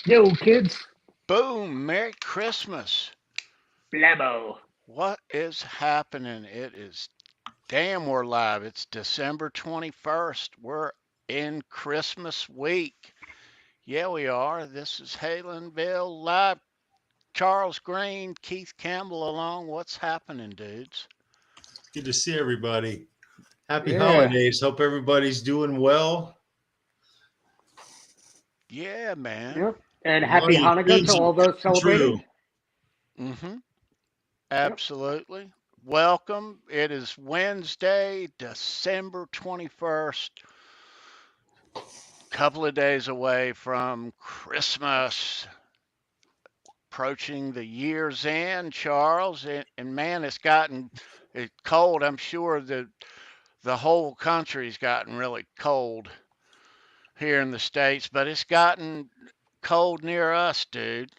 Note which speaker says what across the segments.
Speaker 1: Yo, kids.
Speaker 2: Boom! Merry Christmas.
Speaker 1: Blabo.
Speaker 2: What is happening? It is damn, we're live. It's December 21st. We're in Christmas week. Yeah, we are. This is Halenville live. Charles Green, Keith Campbell along. What's happening, dudes?
Speaker 3: Good to see everybody. Happy
Speaker 1: Yeah.
Speaker 3: holidays. Hope everybody's doing well.
Speaker 2: Yeah, man.
Speaker 1: Yep. And happy
Speaker 3: Money,
Speaker 1: Hanukkah to
Speaker 3: dreams,
Speaker 1: all
Speaker 3: and
Speaker 1: those
Speaker 3: come true.
Speaker 1: celebrating.
Speaker 2: Mm-hmm.
Speaker 1: Yep.
Speaker 2: Absolutely. Welcome. It is Wednesday, December 21st. Couple of days away from Christmas, approaching the year's end, Charles, and man, it's gotten cold. I'm sure that the whole country's gotten really cold here in the States, but it's gotten cold near us, dude.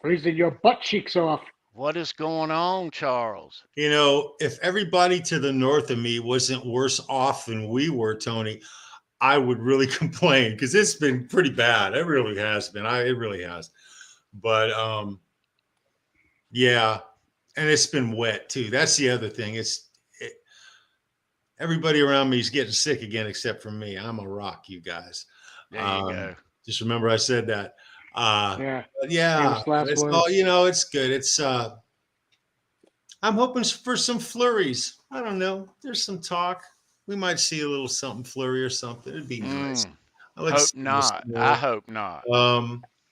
Speaker 1: Freezing your butt cheeks off.
Speaker 2: What is going on, Charles?
Speaker 3: If everybody to the north of me wasn't worse off than we were, Tony, I would really complain because it's been pretty bad. It really has been. It really has. But yeah, and it's been wet too. That's the other thing. Everybody around me is getting sick again, except for me. I'm a rock, you guys.
Speaker 2: There you
Speaker 3: Um,
Speaker 2: go.
Speaker 3: just remember I said that.
Speaker 1: Yeah.
Speaker 3: But yeah,
Speaker 1: Famous last
Speaker 3: it's all
Speaker 1: words.
Speaker 3: it's good. I'm hoping for some flurries. I don't know. There's some talk. We might see a little something flurry or something. It'd be nice.
Speaker 2: Mm,
Speaker 3: I like
Speaker 2: hope
Speaker 3: seeing the
Speaker 2: not. I
Speaker 3: snow.
Speaker 2: hope not.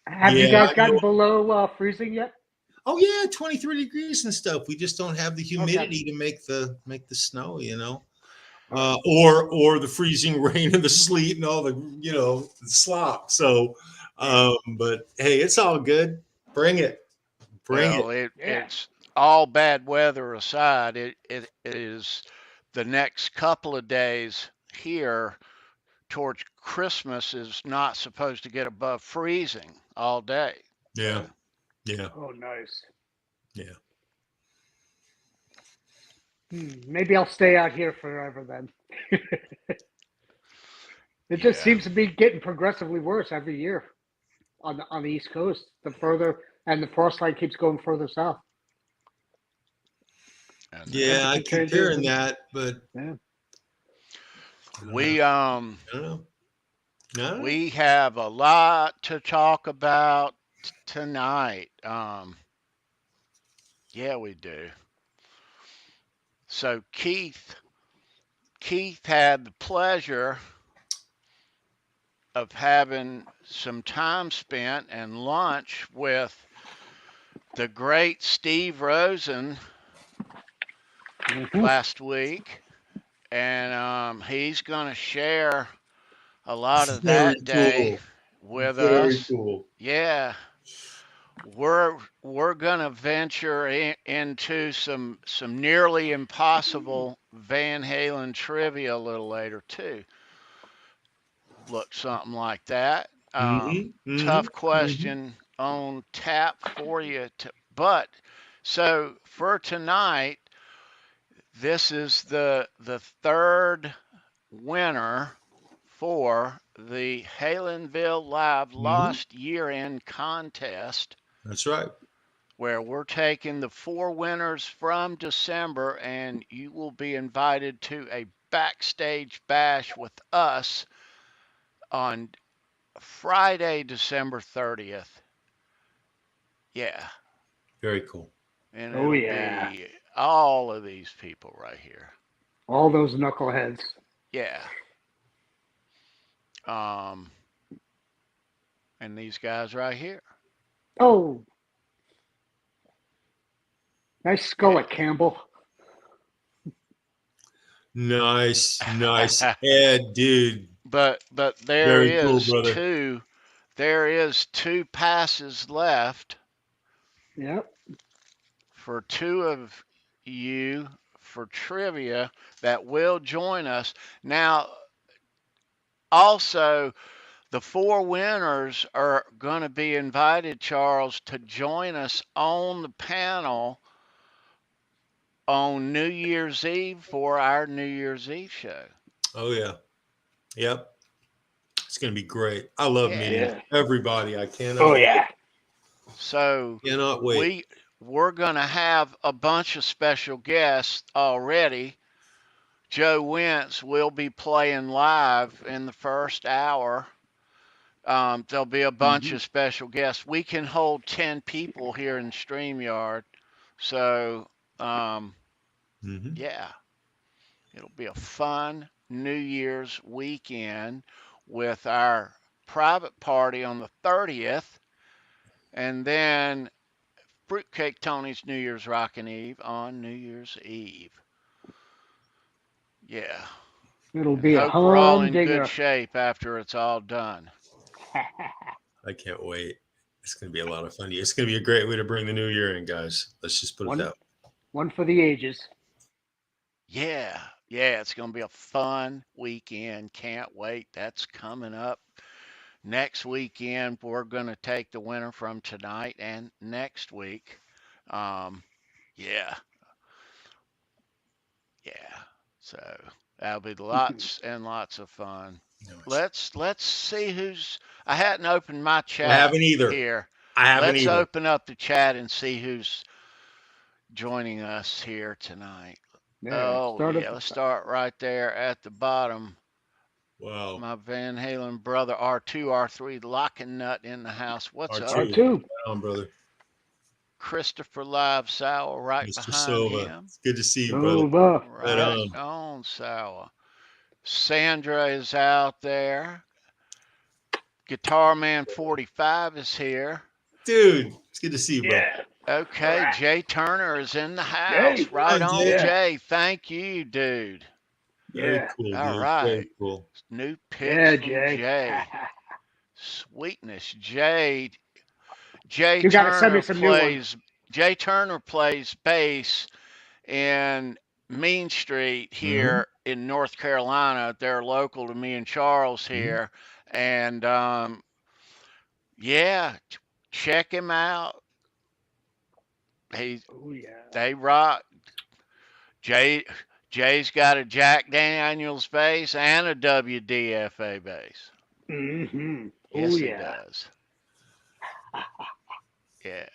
Speaker 1: Have you
Speaker 3: Yeah,
Speaker 1: guys
Speaker 3: I know.
Speaker 1: gotten below freezing yet?
Speaker 3: Oh yeah, 23 degrees and stuff. We just don't have the
Speaker 1: Okay.
Speaker 3: humidity to make the snow.
Speaker 1: Right.
Speaker 3: Or the freezing rain and the sleet and all the slop. So,
Speaker 2: Yeah.
Speaker 3: but hey, it's all good. Bring it, bring it.
Speaker 2: Well,
Speaker 1: Yeah.
Speaker 2: it's all bad weather aside, it is the next couple of days here towards Christmas is not supposed to get above freezing all day.
Speaker 3: Yeah,
Speaker 2: So,
Speaker 3: yeah,
Speaker 1: Oh, nice.
Speaker 3: yeah.
Speaker 1: Maybe I'll stay out here forever then. It just
Speaker 2: yeah.
Speaker 1: seems to be getting progressively worse every year on the East Coast. The further and the frost line keeps going further south.
Speaker 2: I know.
Speaker 3: Yeah, I
Speaker 1: Temperature
Speaker 3: keep
Speaker 1: changes
Speaker 3: hearing
Speaker 1: and
Speaker 3: that, but
Speaker 1: yeah.
Speaker 3: I don't know.
Speaker 2: We
Speaker 3: I don't know. No.
Speaker 2: we have a lot to talk about tonight. Yeah, we do. So Keith had the pleasure of having some time spent and lunch with the great Steve Rosen
Speaker 1: Mhm.
Speaker 2: last week, and he's going to share a lot of
Speaker 3: Very
Speaker 2: that day
Speaker 3: cool.
Speaker 2: with
Speaker 3: Very
Speaker 2: us.
Speaker 3: cool.
Speaker 2: Yeah, we're going to venture into some nearly impossible Van Halen trivia a little later too. Look, something like that.
Speaker 3: Mm-hmm. Mm-hmm.
Speaker 2: Tough
Speaker 3: Mm-hmm.
Speaker 2: question on tap for you. But so for tonight, this is the third winner for the Halenville Live
Speaker 3: Mm-hmm.
Speaker 2: Lost YearEnd Contest,
Speaker 3: That's right.
Speaker 2: where we're taking the four winners from December, and you will be invited to a backstage bash with us on Friday, December 30th. Yeah,
Speaker 3: Very cool.
Speaker 2: and
Speaker 1: Oh
Speaker 2: it'll
Speaker 1: yeah.
Speaker 2: be all of these people right here.
Speaker 1: All those knuckleheads.
Speaker 2: Yeah. Um, and these guys right here.
Speaker 1: Oh, nice skull
Speaker 2: Yeah.
Speaker 1: at Campbell.
Speaker 3: Nice, nice head, dude.
Speaker 2: but
Speaker 3: Very cool, brother.
Speaker 2: there is two passes left
Speaker 1: Yep.
Speaker 2: for two of you for trivia that will join us. Now, also, the four winners are going to be invited, Charles, to join us on the panel on New Year's Eve for our New Year's Eve show.
Speaker 3: Oh yeah. Yep. It's going to be great. I love meeting everybody. I cannot.
Speaker 1: Oh yeah.
Speaker 2: So
Speaker 3: Cannot wait.
Speaker 2: we're gonna have a bunch of special guests already. Joe Wentz will be playing live in the first hour. There'll be a bunch of special guests. We can hold 10 people here in StreamYard. So, yeah, it'll be a fun New Year's weekend with our private party on the 30th. And then Fruitcake Tony's New Year's Rockin' Eve on New Year's Eve. Yeah.
Speaker 1: It'll be a
Speaker 2: Hope we're all in
Speaker 1: humdinger.
Speaker 2: good shape after it's all done.
Speaker 3: I can't wait. It's going to be a lot of fun. It's going to be a great way to bring the new year in, guys. Let's just put it that way.
Speaker 1: One for the ages.
Speaker 2: Yeah. Yeah, it's going to be a fun weekend. Can't wait. That's coming up. Next weekend, we're going to take the winner from tonight and next week. Yeah. Yeah. So that'll be lots and lots of fun.
Speaker 3: Nice.
Speaker 2: Let's see who's. I hadn't opened my chat.
Speaker 3: I haven't either.
Speaker 2: Here.
Speaker 3: I haven't
Speaker 2: Let's
Speaker 3: either.
Speaker 2: open up the chat and see who's joining us here tonight. Let's start right there at the bottom.
Speaker 3: Wow.
Speaker 2: My Van Halen brother, R2, R3, locking nut in the house. What's up?
Speaker 1: R2.
Speaker 3: Right on, brother.
Speaker 2: Christopher Live Sour right
Speaker 3: Mr.
Speaker 2: behind
Speaker 3: Silva.
Speaker 2: him.
Speaker 3: It's good to see you, brother.
Speaker 2: Right on, Sour. Sandra is out there. Guitar Man 45 is here.
Speaker 3: Dude, it's good to see you, bro.
Speaker 2: Okay, right. Jay Turner is in the house. Right on, Jay. Thank you, dude.
Speaker 3: Very cool, dude.
Speaker 2: All right.
Speaker 3: Very cool.
Speaker 2: New picks from Jay. Sweetness, Jay. Jay Turner plays bass in Mean Street here in North Carolina. They're local to me and Charles here. And yeah, check him out. They rock. Jay's got a Jack Daniels bass and a WDFA bass. Yes, he does. Yeah.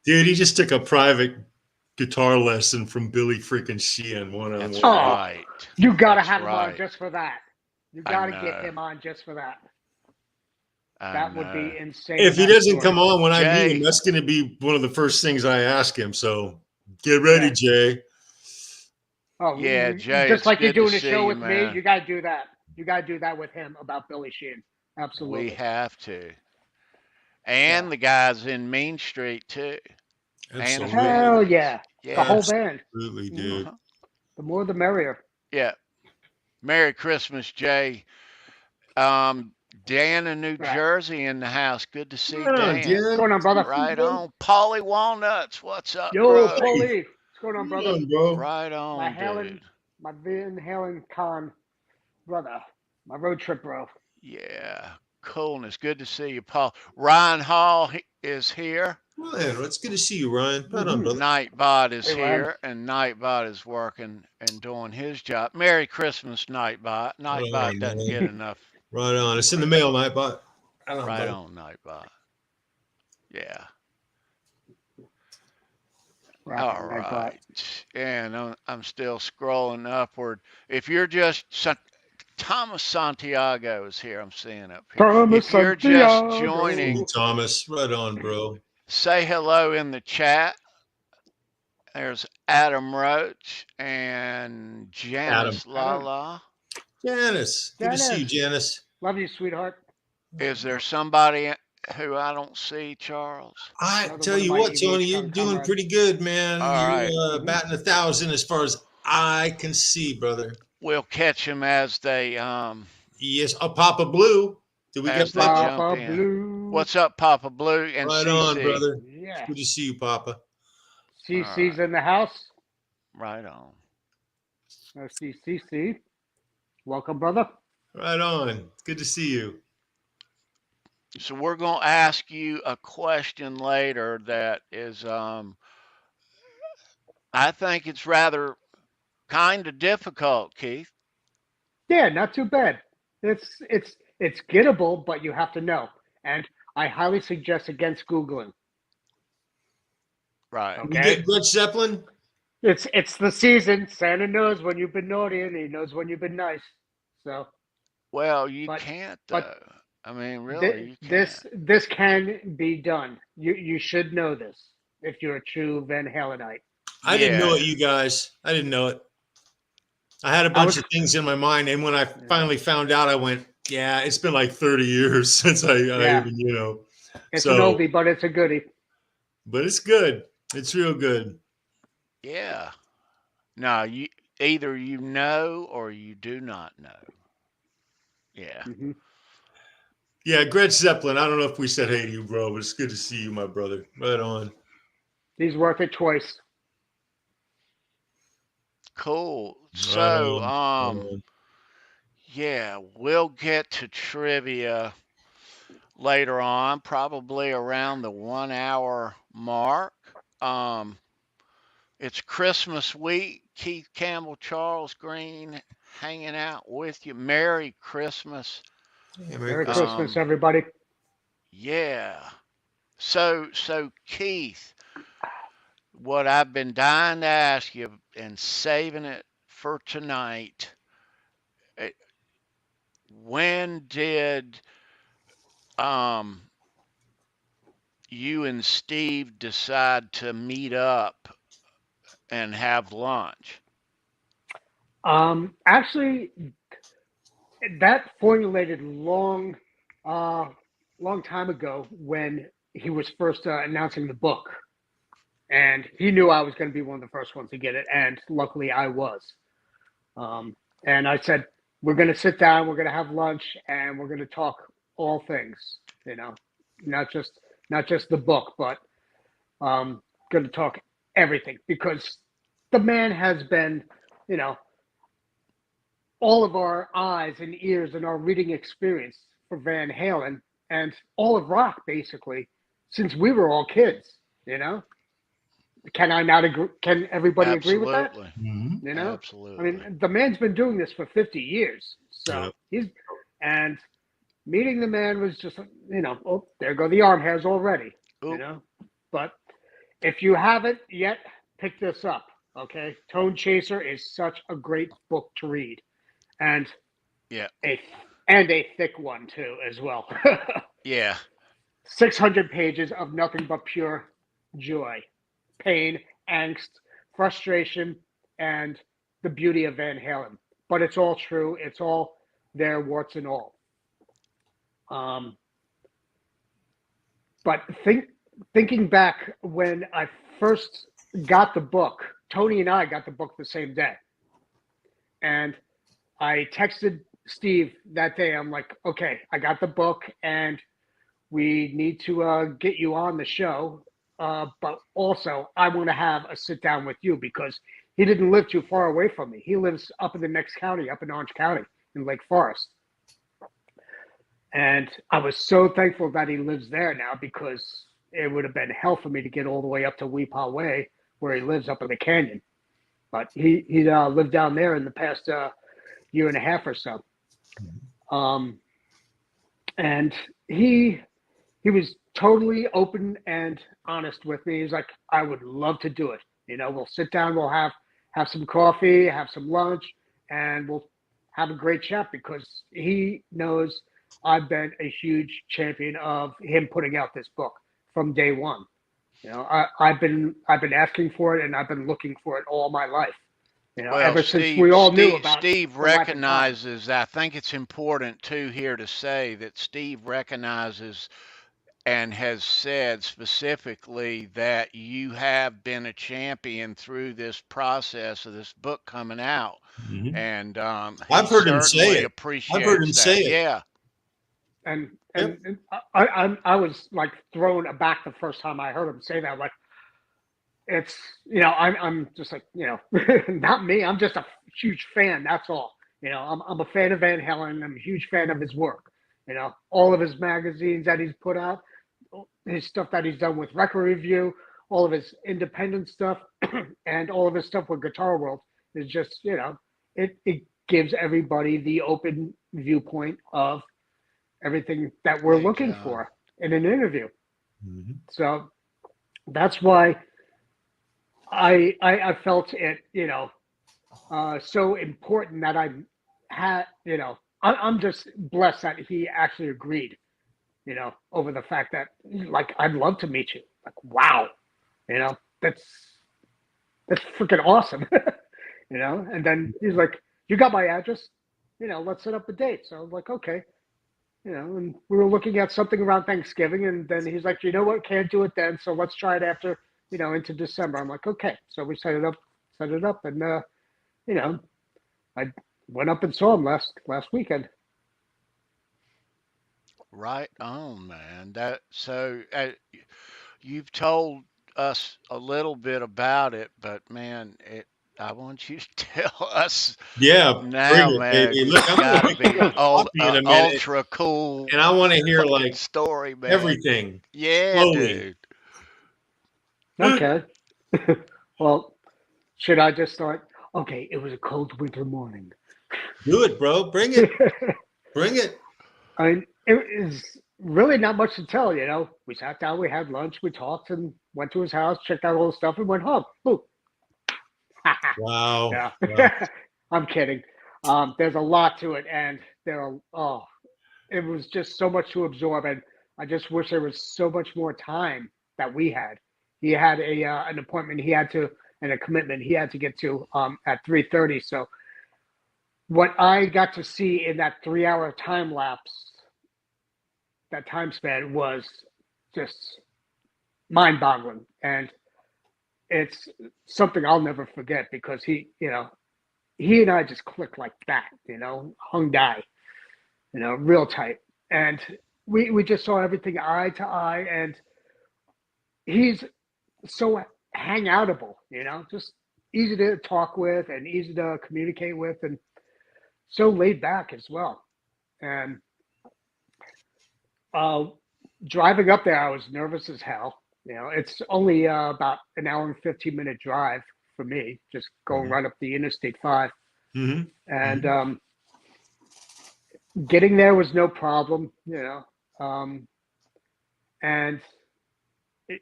Speaker 3: Dude, he just took a private guitar lesson from Billy freaking Sheehan one-on-one.
Speaker 2: That's right.
Speaker 1: You gotta have him on just for that. You gotta get him on just for that. That would be insane.
Speaker 3: If he doesn't come on when I meet him, that's going to be one of the first things I ask him. So get ready, Jay.
Speaker 1: Oh yeah, Jay. Just like you're doing a show with me, you gotta do that. You gotta do that with him about Billy Sheehan. Absolutely.
Speaker 2: We have to. And the guys in Mean Street too.
Speaker 3: Absolutely.
Speaker 1: Hell yeah. The whole band.
Speaker 3: Absolutely, dude.
Speaker 1: The more the merrier.
Speaker 2: Yeah. Merry Christmas, Jay. Dan in New Jersey in the house. Good to see Dan.
Speaker 1: What's going on, brother?
Speaker 2: Right on. Paulie Walnuts. What's up,
Speaker 1: Yo,
Speaker 2: bro?
Speaker 1: Paulie. What's going on, brother?
Speaker 3: Bro.
Speaker 2: Right on, dude.
Speaker 1: My Van Halen con brother. My road trip, bro.
Speaker 2: Yeah. Coolness. Good to see you, Paul. Ryan Hall is here.
Speaker 3: Man, it's good to see you, Ryan. Right on, brother.
Speaker 2: Nightbot is here, and Nightbot is working and doing his job. Merry Christmas, Nightbot. Nightbot doesn't get enough.
Speaker 3: Right on. It's in the mail, Nightbot.
Speaker 2: Right on, Nightbot. Yeah. All right. And I'm still scrolling upward. If you're just Thomas Santiago is here. I'm seeing up here. If you're just joining,
Speaker 3: Thomas, right on, bro.
Speaker 2: Say hello in the chat. There's Adam Roach and Janice Lala.
Speaker 3: Janice, good to see you, Janice.
Speaker 1: Love you, sweetheart.
Speaker 2: Is there somebody who I don't see, Charles?
Speaker 3: I tell you what, Tony, you're doing pretty good, man. You're batting 1,000 as far as I can see, brother.
Speaker 2: We'll catch them as they
Speaker 3: yes, Papa Blue. Did we get
Speaker 1: Papa Blue?
Speaker 2: What's up, Papa Blue? And
Speaker 3: right
Speaker 2: CC.
Speaker 3: on, brother.
Speaker 1: Yeah.
Speaker 3: Good to see you, Papa.
Speaker 1: CC's in the house.
Speaker 2: Right on.
Speaker 1: CC. Welcome, brother.
Speaker 3: Right on. Good to see you.
Speaker 2: So we're going to ask you a question later that is, I think it's rather kind of difficult, Keith.
Speaker 1: Yeah, not too bad. It's it's gettable, but you have to know. And I highly suggest against Googling.
Speaker 2: Right.
Speaker 3: You
Speaker 1: Okay.
Speaker 3: get Led Zeppelin?
Speaker 1: It's the season. Santa knows when you've been naughty and he knows when you've been nice. So
Speaker 2: Well, you
Speaker 1: but
Speaker 2: can't
Speaker 1: but
Speaker 2: though. I mean, really, you can't.
Speaker 1: this can be done. You should know this if you're a true Van Halenite.
Speaker 3: I didn't know
Speaker 2: Yeah.
Speaker 3: it, you guys. I didn't know it. I had a bunch of things in my mind, and when I finally found out, I went, "Yeah, it's been like 30 years since I even, you know."
Speaker 1: It's an
Speaker 3: So,
Speaker 1: oldie, but it's a goodie.
Speaker 3: but it's good. It's real good.
Speaker 2: Yeah. No, you either you know or you do not know. Yeah.
Speaker 1: Mm-hmm.
Speaker 3: Yeah, Greg Zeppelin. I don't know if we said hey to you, bro, but it's good to see you, my brother. Right on.
Speaker 1: He's worth it twice.
Speaker 2: Cool.
Speaker 3: Right
Speaker 2: So,
Speaker 3: on. Right on.
Speaker 2: yeah, we'll get to trivia later on, probably around the 1 hour mark. Um, it's Christmas week. Keith Campbell, Charles Green hanging out with you. Merry Christmas.
Speaker 3: Yeah,
Speaker 1: Merry
Speaker 3: Christmas.
Speaker 1: Christmas, everybody.
Speaker 2: Yeah. So Keith, what I've been dying to ask you and saving it for tonight, eh, when did um you and Steve decide to meet up and have lunch?
Speaker 1: Actually, that formulated long time ago when he was first announcing the book, and he knew I was going to be one of the first ones to get it, and luckily I was. And I said, we're going to sit down, we're going to have lunch, and we're going to talk all things, you know, not just the book, but going to talk everything, because the man has been, you know, all of our eyes and ears and our reading experience for Van Halen and all of rock, basically, since we were all kids, you know? Can I not agree? Can everybody agree with that?
Speaker 2: Absolutely.
Speaker 3: Mm-hmm.
Speaker 1: You know, I
Speaker 2: Absolutely.
Speaker 1: mean, the man's been doing this for 50 years. So and meeting the man was just, you know, oh, there go the arm hairs already, you
Speaker 2: Oop.
Speaker 1: know? But if you haven't yet, pick this up, okay? Tone Chaser is such a great book to read. And
Speaker 2: Yeah.
Speaker 1: a thick one too, as well.
Speaker 2: Yeah.
Speaker 1: 600 pages of nothing but pure joy, pain, angst, frustration, and the beauty of Van Halen. But it's all true. It's all there, warts and all. But thinking back when I first got the book, Tony and I got the book the same day. And I texted Steve that day. I'm like, okay, I got the book and we need to get you on the show. But also, I want to have a sit down with you because he didn't live too far away from me. He lives up in the next county, up in Orange County in Lake Forest. And I was so thankful that he lives there now, because it would have been hell for me to get all the way up to Weepaw Way, where he lives up in the canyon. But he lived down there in the past year and a half or so. And he was totally open and honest with me. He's like, I would love to do it. You know, we'll sit down, we'll have some coffee, have some lunch, and we'll have a great chat, because he knows I've been a huge champion of him putting out this book from day one. You know, I've been asking for it, and I've been looking for it all my life. You know,
Speaker 2: Well,
Speaker 1: ever since we all knew about
Speaker 2: Steve
Speaker 1: the Life and Times.
Speaker 2: recognizes, I think it's important too here to say that Steve recognizes and has said specifically that you have been a champion through this process of this book coming out.
Speaker 3: Mm-hmm.
Speaker 2: And
Speaker 3: I've
Speaker 2: he
Speaker 3: heard him say
Speaker 2: certainly
Speaker 3: it.
Speaker 2: appreciates
Speaker 3: I've heard him
Speaker 2: that.
Speaker 3: say it.
Speaker 2: Yeah.
Speaker 1: And
Speaker 3: Yep.
Speaker 1: I was like thrown aback the first time I heard him say that. Like, it's, you know, I'm just like, you know, not me. I'm just a huge fan. That's all. You know, I'm a fan of Van Halen. I'm a huge fan of his work. You know, all of his magazines that he's put out, his stuff that he's done with Record Review, all of his independent stuff, and all of his stuff with Guitar World is just, you know, it gives everybody the open viewpoint of everything that we're
Speaker 2: Thank
Speaker 1: looking
Speaker 2: God.
Speaker 1: for in an interview.
Speaker 3: Mhm.
Speaker 1: So that's why I felt it, so important that I had, I'm just blessed that he actually agreed, over the fact that, like, I'd love to meet you. Like, wow, you know, that's that's freaking awesome, And then he's like, "You got my address, let's set up a date." So I'm like, "Okay." And we were looking at something around Thanksgiving, and then he's like, "You know what? Can't do it then, so let's try it after, into December." I'm like, "Okay." So we set it up, and I went up and saw him last weekend.
Speaker 2: Right on, man. You've told us a little bit about it, but man, I want you to tell us
Speaker 3: Yeah, bring
Speaker 2: now,
Speaker 3: it,
Speaker 2: man.
Speaker 3: baby. Look,
Speaker 2: It's
Speaker 3: I'm gonna
Speaker 2: got to
Speaker 3: make you
Speaker 2: be
Speaker 3: a coffee in a minute,
Speaker 2: ultra cool
Speaker 3: and I want to hear
Speaker 2: fucking
Speaker 3: like
Speaker 2: story, man.
Speaker 3: everything
Speaker 2: Yeah,
Speaker 3: slowly.
Speaker 2: dude.
Speaker 1: Okay. Well, should I just start? Okay, it was a cold winter morning.
Speaker 3: Do it, bro. Bring it. Bring it.
Speaker 1: I mean, it is really not much to tell, We sat down, we had lunch, we talked, and went to his house, checked out all the stuff, and went home. Boom.
Speaker 3: Wow.
Speaker 1: Yeah.
Speaker 3: Wow.
Speaker 1: I'm kidding. There's a lot to it, and it was just so much to absorb, and I just wish there was so much more time that we had. He had an appointment and a commitment he had to get to at 3:30. So what I got to see in that 3-hour time lapse, that time span, was just mind-boggling, and it's something I'll never forget because he and I just clicked like that, hung die, real tight. And we just saw everything eye to eye, and he's so hangoutable, just easy to talk with and easy to communicate with, and so laid back as well. And uh, driving up there, I was nervous as hell. It's only about an hour and 15-minute drive for me, just going right up the Interstate 5.
Speaker 3: Mm-hmm.
Speaker 1: And getting there was no problem, and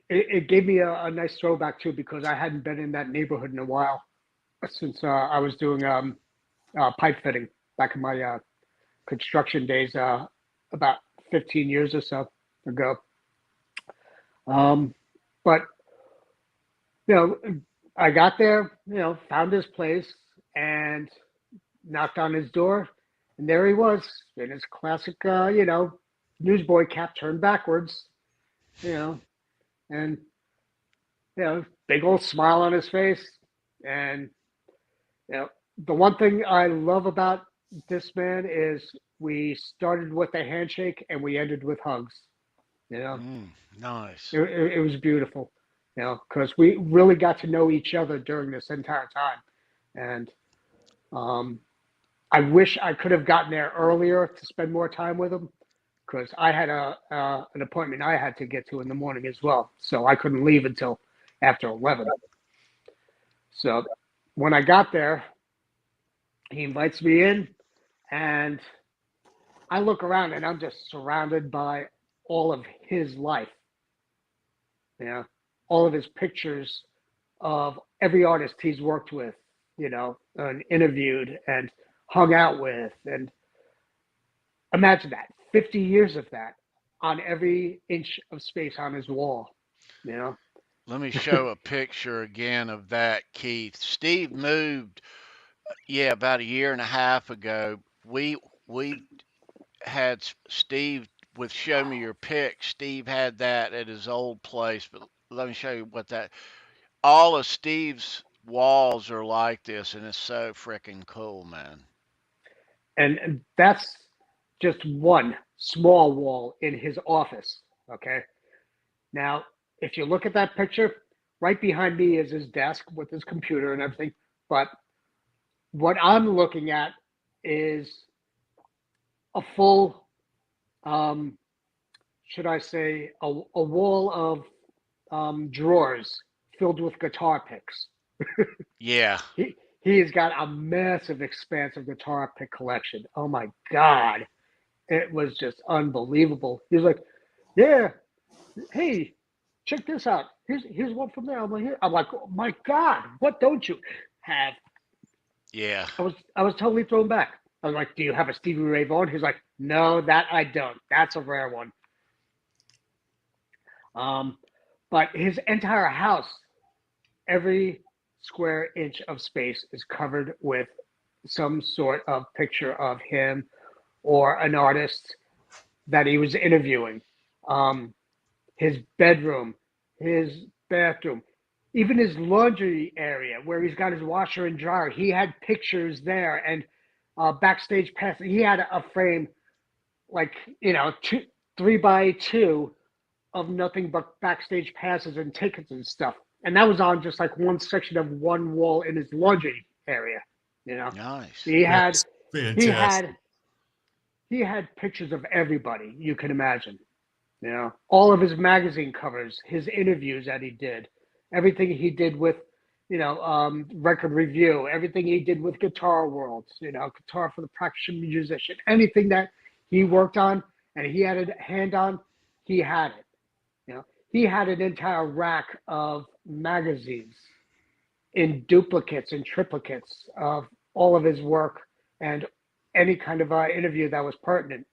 Speaker 1: it gave me a nice throwback too, because I hadn't been in that neighborhood in a while since I was doing pipe fitting back in my construction days about 15 years or so ago. But I got there, found his place and knocked on his door, and there he was in his classic, newsboy cap turned backwards, and big old smile on his face. And the one thing I love about this man is we started with a handshake and we ended with hugs.
Speaker 2: Nice.
Speaker 1: It was beautiful, because we really got to know each other during this entire time. And I wish I could have gotten there earlier to spend more time with him, because I had an appointment I had to get to in the morning as well. So I couldn't leave until after 11. So when I got there, he invites me in, and I look around and I'm just surrounded by all of his life. All of his pictures of every artist he's worked with, and interviewed and hung out with. And imagine that, 50 years of that on every inch of space on his wall,
Speaker 2: Let me show a picture again of that, Keith. Steve moved, about a year and a half ago. We had Steve with Show Me Your Pick. Steve had that at his old place, but let me show you what that. All of Steve's walls are like this, and it's so freaking cool, man.
Speaker 1: And that's just one small wall in his office. Okay. Now, if you look at that picture, right behind me is his desk with his computer and everything. But what I'm looking at is a full, should I say, a wall of drawers filled with guitar picks.
Speaker 2: Yeah.
Speaker 1: He has got a massive expanse of guitar pick collection. Oh my God. It was just unbelievable. He was like, yeah, hey, check this out. Here's one from there. I'm like, oh my God, what don't you have?
Speaker 2: Yeah.
Speaker 1: I was totally thrown back. I was like, do you have a Stevie Ray Vaughan? He's like, no, that I don't. That's a rare one. But his entire house, every square inch of space is covered with some sort of picture of him or an artist that he was interviewing. His bedroom, his bathroom, even his laundry area where he's got his washer and dryer. He had pictures there, and backstage pass. He had a frame like 3x2 of nothing but backstage passes and tickets and stuff. And that was on just like one section of one wall in his laundry area.
Speaker 2: Nice.
Speaker 1: He had
Speaker 3: That's fantastic.
Speaker 1: he had pictures of everybody you can imagine. All of his magazine covers, his interviews that he did, everything he did with, Record Review, everything he did with Guitar World, Guitar for the Practicing Musician, anything that he worked on and he had a hand on, he had it. He had an entire rack of magazines in duplicates and triplicates of all of his work and any kind of interview that was pertinent.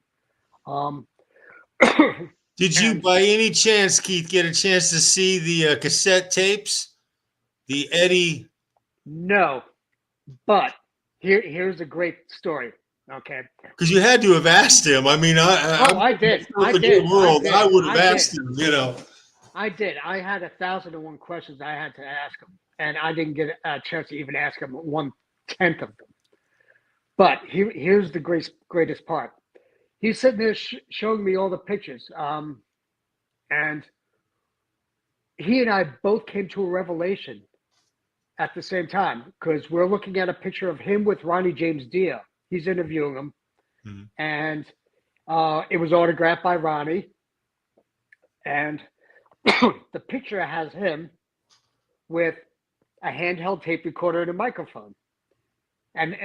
Speaker 3: Did you, by any chance, Keith, get a chance to see the cassette tapes? The Eddie?
Speaker 1: No, but here's a great story. Okay.
Speaker 3: Because you had to have asked him. I mean,
Speaker 1: I did.
Speaker 3: I would have asked him.
Speaker 1: I did. I had 1,001 questions I had to ask him, and I didn't get a chance to even ask him 1/10 of them. But here's the greatest part. He's sitting there showing me all the pictures, and he and I both came to a revelation at the same time because we're looking at a picture of him with Ronnie James Dio. He's interviewing him, and it was autographed by Ronnie, and the picture has him with a handheld tape recorder and a microphone. And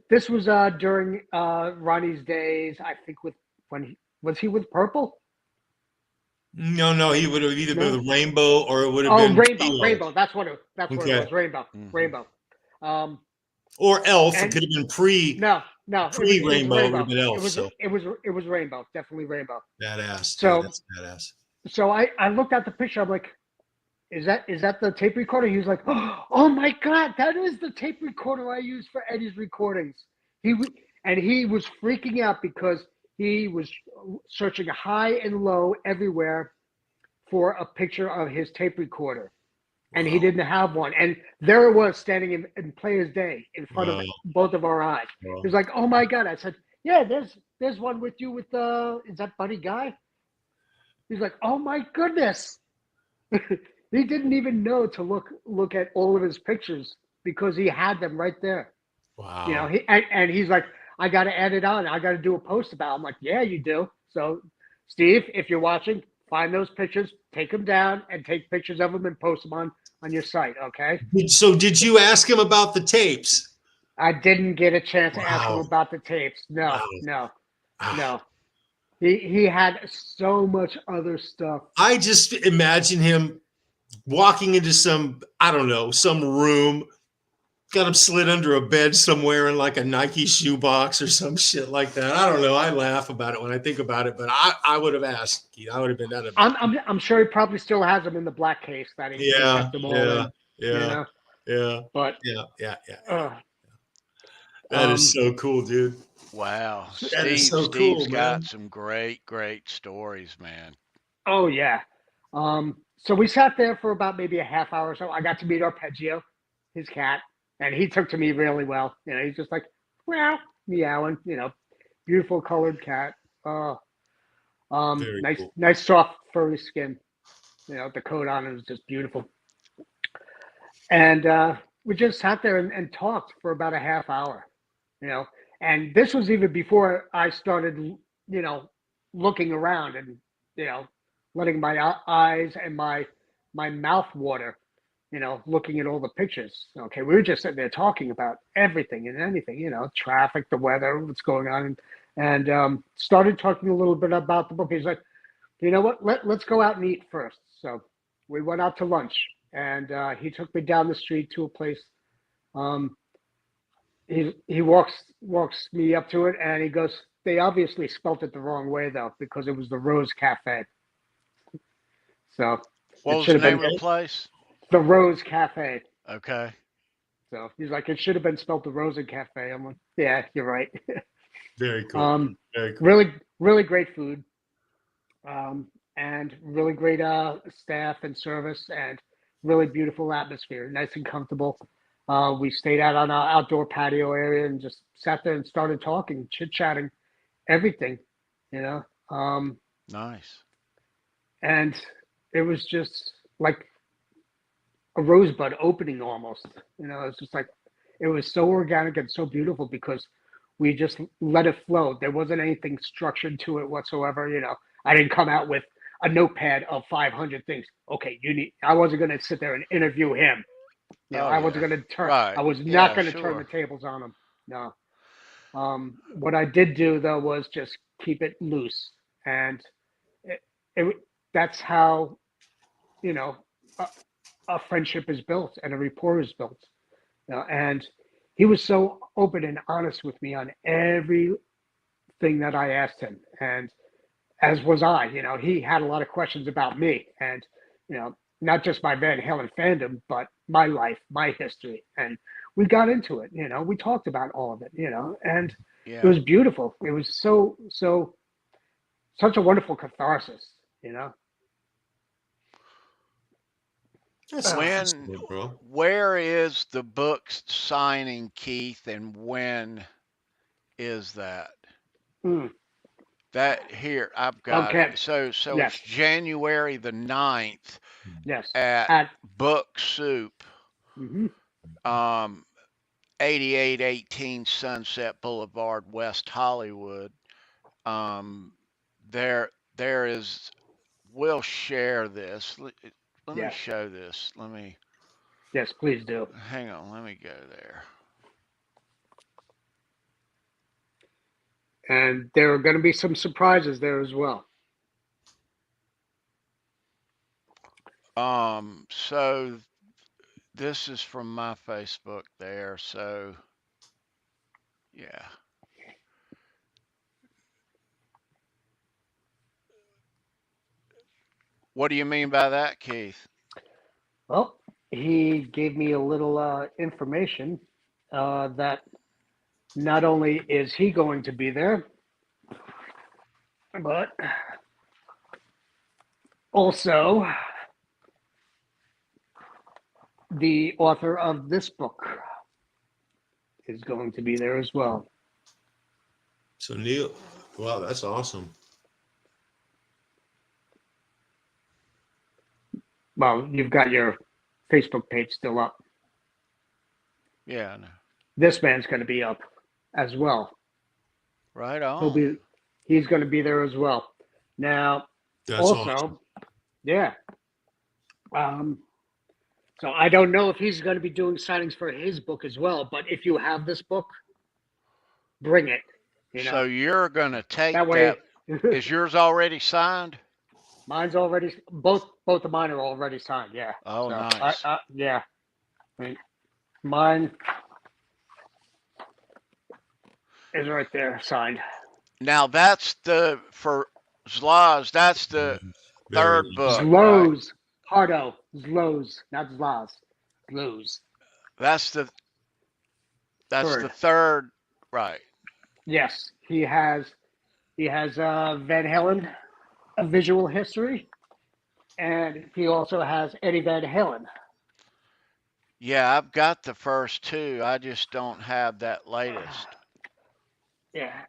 Speaker 1: this was during Ronnie's days, I think, was he with Purple?
Speaker 3: No, he would have either been with Rainbow or it would have been
Speaker 1: Rainbow. That's what it was. Rainbow.
Speaker 3: Or Elf. It could have been pre-Rainbow. It would have been Elf.
Speaker 1: It was Rainbow. Definitely Rainbow.
Speaker 3: Badass.
Speaker 1: So
Speaker 3: that's badass.
Speaker 1: So I looked at the picture. I'm like, is that the tape recorder? He was like, oh my God, that is the tape recorder I use for Eddie's recordings. He was freaking out because he was searching high and low everywhere for a picture of his tape recorder. And he didn't have one. And there it was standing in Player's Day in front of both of our eyes. He was like, oh my God. I said, yeah, there's one with you with is that Buddy Guy? He's like, oh my goodness. He didn't even know to look at all of his pictures because he had them right there.
Speaker 3: Wow.
Speaker 1: And he's like, I got to add it on. I got to do a post about it. I'm like, yeah, you do. So, Steve, if you're watching, find those pictures, take them down, and take pictures of them and post them on your site, okay?
Speaker 3: So did you ask him about the tapes?
Speaker 1: I didn't get a chance to ask him about the tapes. No. He had so much other stuff.
Speaker 3: I just imagine him walking into some room, got him slid under a bed somewhere in like a Nike shoebox or some shit like that. I don't know. I laugh about it when I think about it, but I would have asked. Keith. I would have been that.
Speaker 1: I'm sure he probably still has them in the black case that he kept them all in.
Speaker 3: Yeah.
Speaker 1: But
Speaker 3: yeah. That is so cool, dude.
Speaker 2: Wow.
Speaker 3: That is so
Speaker 2: Steve's
Speaker 3: cool,
Speaker 2: got
Speaker 3: man.
Speaker 2: some great stories, man.
Speaker 1: Oh yeah. So we sat there for about maybe a half hour or so. I got to meet Arpeggio, his cat, and he took to me really well. He's just like, well, meowing, beautiful colored cat.
Speaker 3: Very cool.
Speaker 1: Nice soft furry skin. The coat on it was just beautiful. And we just sat there and talked for about a half hour, and this was even before I started, looking around and, letting my eyes and my mouth water, looking at all the pictures. Okay. We were just sitting there talking about everything and anything, traffic, the weather, what's going on. and started talking a little bit about the book. He's like, you know what? Let's go out and eat first. So we went out to lunch, and he took me down the street to a place. He walks me up to it, and he goes, they obviously spelt it the wrong way though, because it was the Rose Cafe. So
Speaker 2: What
Speaker 1: it
Speaker 2: was
Speaker 1: should
Speaker 2: the
Speaker 1: have
Speaker 2: name
Speaker 1: been
Speaker 2: of the place?
Speaker 1: the Rose Cafe.
Speaker 2: Okay.
Speaker 1: So he's like, it should have been spelled the Rosen Cafe. I'm like, yeah, you're right.
Speaker 3: Very cool. Very cool.
Speaker 1: Really great food, and really great staff and service, and really beautiful atmosphere, nice and comfortable. We stayed out on our outdoor patio area and just sat there and started talking, chit-chatting, everything, you know.
Speaker 2: Nice.
Speaker 1: And it was just like a rosebud opening almost. You know, it's just like, it was so organic and so beautiful because we just let it flow. There wasn't anything structured to it whatsoever. You know, I didn't come out with a notepad of 500 things. Okay, I wasn't going to sit there and interview him. You know, I wasn't going to turn, I was not going to turn the tables on him. No. What I did do though was just keep it loose, and that's how, you know, a friendship is built and a rapport is built. You know, and he was so open and honest with me on everything that I asked him, and as was I. You know, he had a lot of questions about me, and you know, not just my Van Halen fandom, but my life, my history, and we got into it. You know, we talked about all of it. You know, and it was beautiful. It was such a wonderful catharsis. You know.
Speaker 2: Where is the book signing, Keith, and when is that? That here, I've got it. So it's January the 9th.
Speaker 1: Yes.
Speaker 2: At Book Soup. 8818 Sunset Boulevard, West Hollywood. There is. We'll share this. Let me show this.
Speaker 1: Yes, please do.
Speaker 2: Hang on. Let me go there.
Speaker 1: And there are going to be some surprises there as well.
Speaker 2: So this is from my Facebook there. So, yeah. What do you mean by that, Keith?
Speaker 1: Well, he gave me a little information that not only is he going to be there, but also the author of this book is going to be there as well.
Speaker 3: So Neil, wow, that's awesome.
Speaker 1: Well, you've got your Facebook page still up.
Speaker 2: Yeah, I know.
Speaker 1: This man's going to be up as well.
Speaker 2: Right on.
Speaker 1: He's going to be there as well. Now,
Speaker 3: that's
Speaker 1: also,
Speaker 3: awesome.
Speaker 1: Yeah. So I don't know if he's going to be doing signings for his book as well, but if you have this book, bring it. You know?
Speaker 2: So you're going to take that. Is yours already signed?
Speaker 1: Mine's already, both of mine are already signed, yeah.
Speaker 2: Oh,
Speaker 1: so,
Speaker 2: nice.
Speaker 1: Yeah. I mean, mine is right there, signed.
Speaker 2: Now that's for Zlaz, that's the third book.
Speaker 1: Zloz. Right? Hardo. Zloz, not Zlaz. Zloz.
Speaker 2: That's the third, right.
Speaker 1: Yes. He has Van Halen, a visual history, and he also has Eddie Van Halen.
Speaker 2: Yeah, I've got the first two. I just don't have that latest.
Speaker 1: Yeah.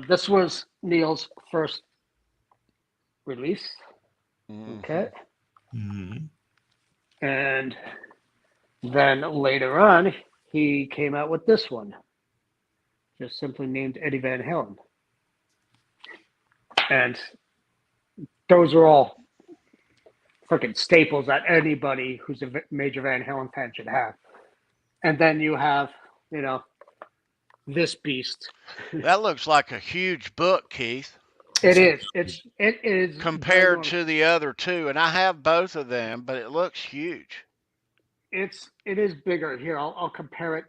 Speaker 1: This was Neil's first release. Mm-hmm. Okay.
Speaker 3: Mm-hmm.
Speaker 1: And then later on, he came out with this one, just simply named Eddie Van Halen. And those are all freaking staples that anybody who's a major Van Halen fan should have. And then you have, you know, this beast.
Speaker 2: That looks like a huge book, Keith,
Speaker 1: It is. It is
Speaker 2: compared
Speaker 1: ginormous.
Speaker 2: to the other two. And I have both of them, but it looks huge.
Speaker 1: It is bigger. Here, I'll compare it.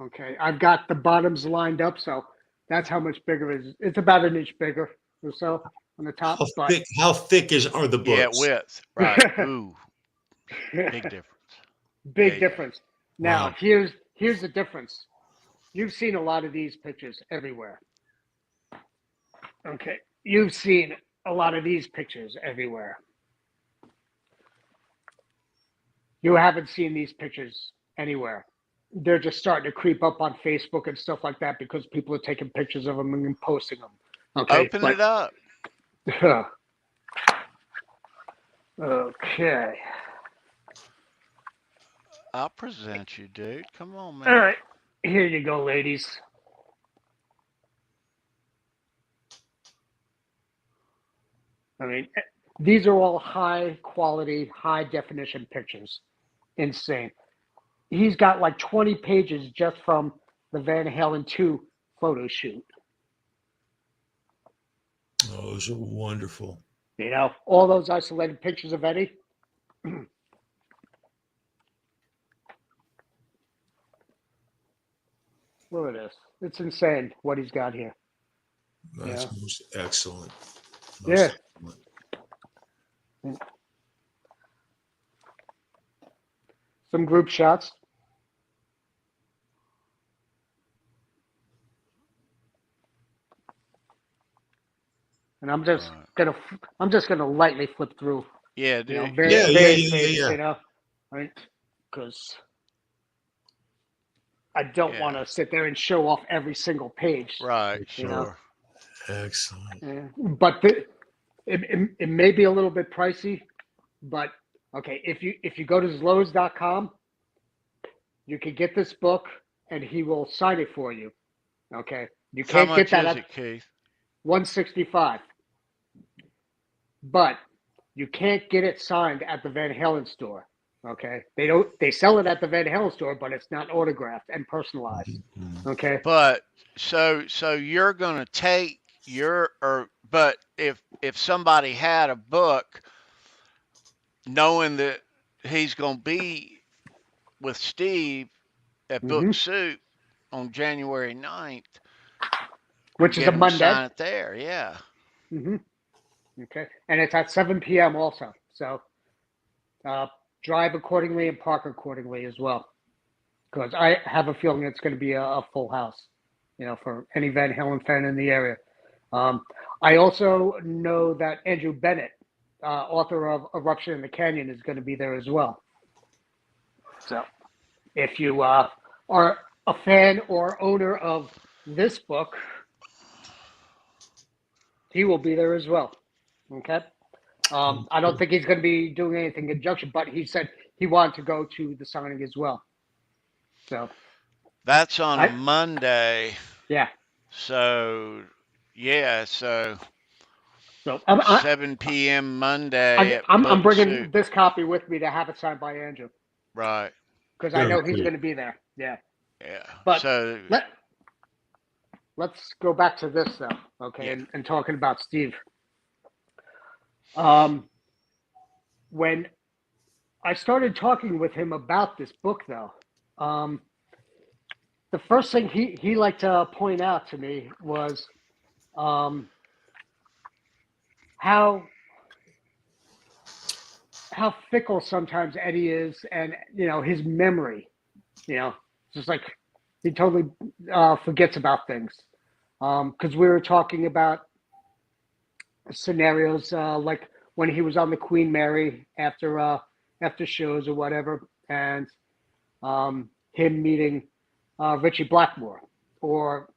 Speaker 1: Okay, I've got the bottoms lined up, so that's how much bigger it is. It's about an inch bigger or so on the top.
Speaker 3: How thick are the
Speaker 2: Yeah,
Speaker 3: books?
Speaker 2: width. Right. Ooh, big difference.
Speaker 1: Big
Speaker 2: Yeah.
Speaker 1: difference. Now,
Speaker 3: Wow.
Speaker 1: here's the difference. You've seen a lot of these pictures everywhere. Okay, you've seen a lot of these pictures everywhere. You haven't seen these pictures anywhere. They're just starting to creep up on Facebook and stuff like that because people are taking pictures of them and posting them. Okay,
Speaker 2: Open it up.
Speaker 1: Okay.
Speaker 2: I'll present you, dude. Come on,
Speaker 1: All
Speaker 2: man.
Speaker 1: right. Here you go, ladies. I mean, these are all high quality, high definition pictures. Insane. He's got like 20 pages just from the Van Halen 2 photo shoot.
Speaker 3: Oh, those are wonderful.
Speaker 1: You know, all those isolated pictures of Eddie. Look at this. It's insane what he's got here.
Speaker 3: That's most excellent.
Speaker 1: Yeah.
Speaker 3: Excellent.
Speaker 1: Some group shots. And I'm just gonna lightly flip through.
Speaker 2: Yeah,
Speaker 1: You
Speaker 2: dude.
Speaker 1: know,
Speaker 3: Yeah,
Speaker 1: various pages,
Speaker 3: yeah.
Speaker 1: you know, right? Because I don't want to sit there and show off every single page.
Speaker 2: Right,
Speaker 1: You know?
Speaker 2: sure.
Speaker 3: Excellent.
Speaker 1: Yeah. But it may be a little bit pricey, but okay, if you go to Zlows.com, you can get this book and he will sign it for you. Okay. You
Speaker 2: How
Speaker 1: can't
Speaker 2: much
Speaker 1: get that
Speaker 2: is
Speaker 1: at
Speaker 2: it, Keith?
Speaker 1: $165. But you can't get it signed at the Van Halen store. Okay. They sell it at the Van Halen store, but it's not autographed and personalized. Okay.
Speaker 2: But so you're gonna take but if somebody had a book knowing that he's gonna be with Steve at Book Soup on January 9th,
Speaker 1: which is
Speaker 2: get
Speaker 1: a
Speaker 2: him to
Speaker 1: Monday.
Speaker 2: sign it there, yeah.
Speaker 1: Okay. And it's at 7 p.m. also. So drive accordingly and park accordingly as well. Because I have a feeling it's going to be a full house, you know, for any Van Halen fan in the area. I also know that Andrew Bennett, author of Eruption in the Canyon, is going to be there as well. So if you are a fan or owner of this book, he will be there as well. Okay. I don't think he's going to be doing anything in conjunction, but he said he wanted to go to the signing as well. So
Speaker 2: that's on a Monday.
Speaker 1: Yeah.
Speaker 2: So yeah, so 7 p.m. Monday.
Speaker 1: I'm bringing this copy with me to have it signed by Andrew.
Speaker 2: Right.
Speaker 1: Because I know he's going to be there. Yeah.
Speaker 2: Yeah.
Speaker 1: But
Speaker 2: so
Speaker 1: let's go back to this though. Okay, and talking about Steve. When I started talking with him about this book though, the first thing he liked to point out to me was how fickle sometimes Eddie is, and you know his memory. You know, just like he totally forgets about things. Because we were talking about scenarios like when he was on the Queen Mary after shows or whatever, and him meeting Richie Blackmore or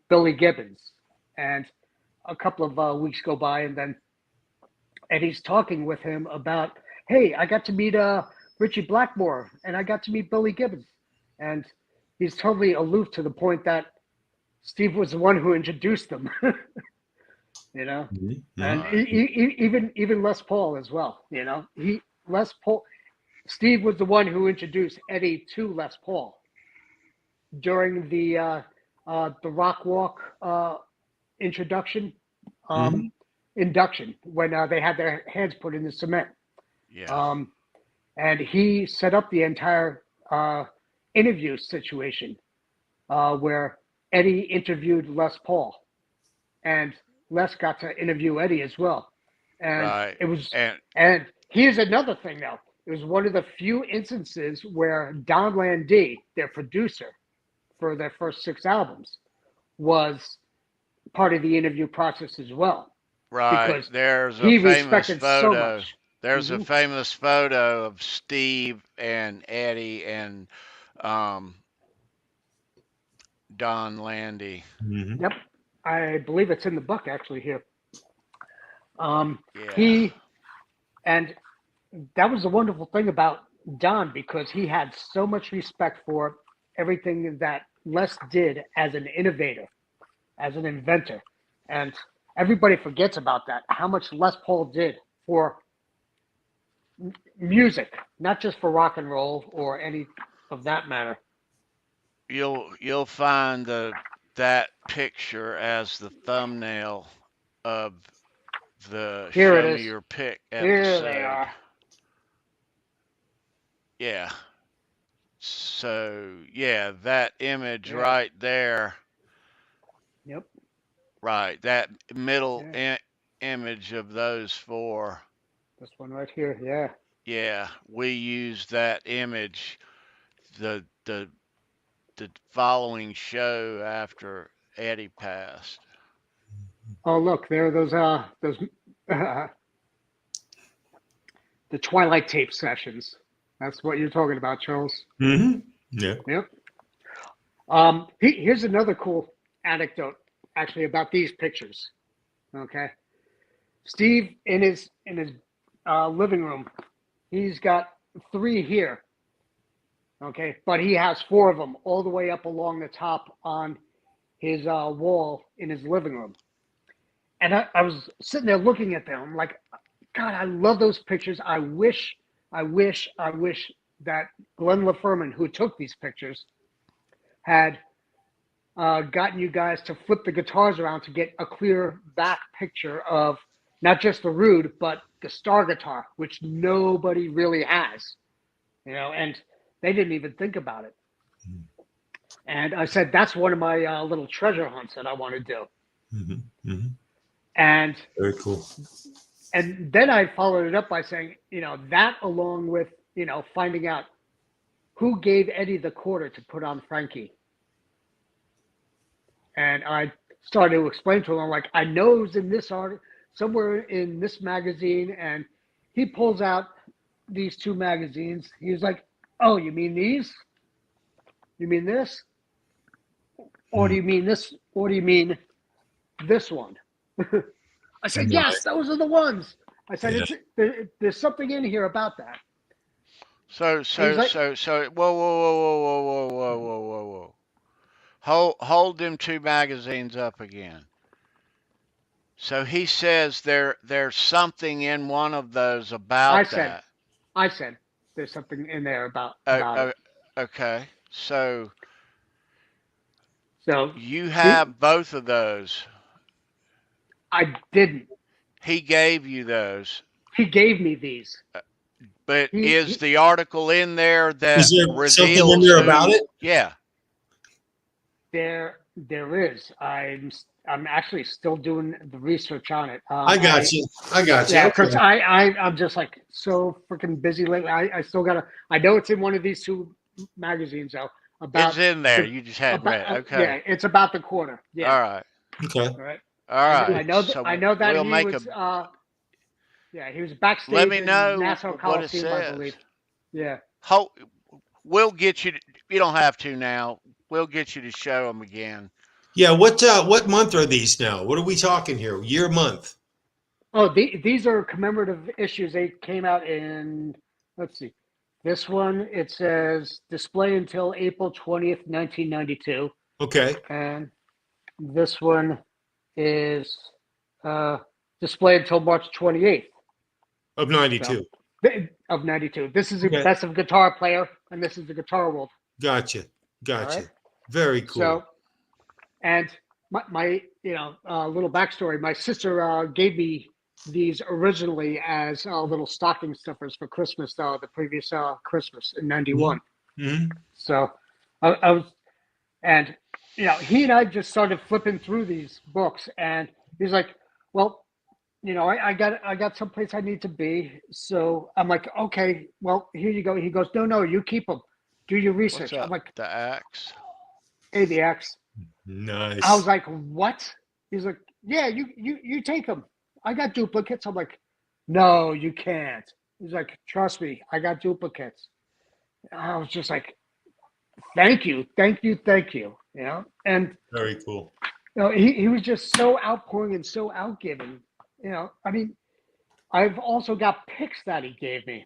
Speaker 1: Billy Gibbons, and a couple of weeks go by, and then Eddie's talking with him about, hey, I got to meet Richie Blackmore and I got to meet Billy Gibbons, and he's totally aloof to the point that Steve was the one who introduced them. You know, and even Les Paul as well. You know, Steve was the one who introduced Eddie to Les Paul during the the Rock Walk introduction,
Speaker 3: Mhm.
Speaker 1: induction, when they had their hands put in the cement.
Speaker 2: Yeah.
Speaker 1: And he set up the entire interview situation where Eddie interviewed Les Paul, and Les got to interview Eddie as well. And
Speaker 2: Right.
Speaker 1: it was,
Speaker 2: And
Speaker 1: and here's another thing though. It was one of the few instances where Don Landee, their producer for their first 6 albums, was part of the interview process as well,
Speaker 2: right,
Speaker 1: because
Speaker 2: there's a
Speaker 1: he
Speaker 2: famous
Speaker 1: respected so
Speaker 2: photo.
Speaker 1: much.
Speaker 2: There's a
Speaker 1: Hmm.
Speaker 2: famous photo of Steve and Eddie and um, Don Landy.
Speaker 3: Mhm.
Speaker 1: Yep, I believe it's in the book actually here.
Speaker 2: Yeah.
Speaker 1: He and that was the wonderful thing about Don, because he had so much respect for everything that Les did as an innovator, as an inventor, and everybody forgets about that. How much Les Paul did for music, not just for rock and roll or any of that matter.
Speaker 2: You'll find that picture as the thumbnail of the
Speaker 1: Here it
Speaker 2: Show Me
Speaker 1: is.
Speaker 2: Your Pick
Speaker 1: Here they
Speaker 2: episode.
Speaker 1: are.
Speaker 2: Yeah. So, yeah, that image
Speaker 1: Yeah.
Speaker 2: right there,
Speaker 1: Yep.
Speaker 2: right, that middle
Speaker 1: Yeah.
Speaker 2: image of those 4.
Speaker 1: This one right here. Yeah.
Speaker 2: Yeah, we used that image the following show after Eddie passed.
Speaker 1: Oh, look, there are those uh, the Twilight tape sessions. That's what you're talking about, Charles.
Speaker 3: Mhm. Yeah.
Speaker 1: Yep. Here's another cool anecdote, actually, about these pictures. Okay, Steve in his living room, he's got 3 here. Okay, but he has 4 of them all the way up along the top on his wall in his living room. And I was sitting there looking at them. I'm like, God, I love those pictures. I wish that Glenn LaFerman, who took these pictures, had gotten you guys to flip the guitars around to get a clear back picture of not just the Rude, but the Star guitar, which nobody really has, and they didn't even think about it. And I said, that's one of my little treasure hunts that I want to do.
Speaker 3: Mhm. Mhm.
Speaker 1: And
Speaker 3: Very cool.
Speaker 1: and then I followed it up by saying, that along with, finding out who gave Eddie the quarter to put on Frankie. And I started to explain to him, I'm like, I know it was in this art, somewhere in this magazine. And he pulls out these 2 magazines. He was like, oh, you mean these? You mean this? Or do you mean this? Or do you mean this one? I said,
Speaker 3: Right.
Speaker 1: yes, those are the ones. I said,
Speaker 3: Yeah.
Speaker 1: there's something in here about that.
Speaker 2: So
Speaker 1: He's like,
Speaker 2: whoa. Hold them 2 magazines up again. So he says there's something in one of those about that.
Speaker 1: I said, there's something in there about it.
Speaker 2: Okay. So
Speaker 1: So
Speaker 2: you
Speaker 1: he,
Speaker 2: have both of those.
Speaker 1: I didn't.
Speaker 2: He gave you those.
Speaker 1: He gave me these.
Speaker 2: But is
Speaker 1: He
Speaker 2: the article in there
Speaker 3: Is
Speaker 2: that
Speaker 3: there something in
Speaker 2: reveals
Speaker 3: there
Speaker 2: who?
Speaker 3: about it?
Speaker 2: Yeah.
Speaker 1: there is. I'm actually still doing the research on it.
Speaker 3: I got you.
Speaker 1: Yeah, because
Speaker 3: Okay.
Speaker 1: I'm just like so freaking busy lately. I still gotta. I know it's in one of these 2 magazines though.
Speaker 2: It's
Speaker 1: About
Speaker 2: in there.
Speaker 1: the
Speaker 2: You just hadn't
Speaker 1: about
Speaker 2: read. Okay.
Speaker 1: yeah, it's about the quarter. Yeah.
Speaker 2: All right.
Speaker 3: Okay.
Speaker 1: All right.
Speaker 2: All
Speaker 1: I
Speaker 2: right.
Speaker 1: know that
Speaker 2: So
Speaker 1: I know that
Speaker 2: we'll
Speaker 1: he
Speaker 2: make
Speaker 1: was.
Speaker 2: a.
Speaker 1: Yeah, he was
Speaker 2: Let
Speaker 1: backstage
Speaker 2: me
Speaker 1: in
Speaker 2: know
Speaker 1: Nassau
Speaker 2: what it
Speaker 1: Coliseum, I
Speaker 2: says.
Speaker 1: believe. Yeah.
Speaker 2: We'll get you. You don't have to now. We'll get you to show them again.
Speaker 3: Yeah. What month are these now? What are we talking here? Year, month?
Speaker 1: Oh, these are commemorative issues. They came out in. Let's see. This one, it says display until April 20th, 1992.
Speaker 3: Okay.
Speaker 1: And this one is display until March 28th.
Speaker 3: Of 92.
Speaker 1: Of 92. This is the
Speaker 3: Okay.
Speaker 1: best of guitar player, and this is the Guitar World.
Speaker 3: Gotcha.
Speaker 1: All right.
Speaker 3: Very cool.
Speaker 1: So And my little backstory. My sister gave me these originally as little stocking stuffers for Christmas, the previous Christmas in '91.
Speaker 3: Mm-hmm.
Speaker 1: So I was, and he and I just started flipping through these books, and he's like, "Well, I got someplace I need to be." So I'm like, "Okay, well, here you go." He goes, "No, you keep them. Do your research."
Speaker 2: What's up?
Speaker 1: I'm like,
Speaker 2: The axe.
Speaker 1: "Hey, the X."
Speaker 3: Nice.
Speaker 1: I was like, "What?" He's like, "Yeah, you take them. I got duplicates." I'm like, "No, you can't." He's like, "Trust me, I got duplicates." I was just like, "Thank you. And
Speaker 3: Very cool.
Speaker 1: he was just so outpouring and so outgiving. I mean, I've also got picks that he gave me.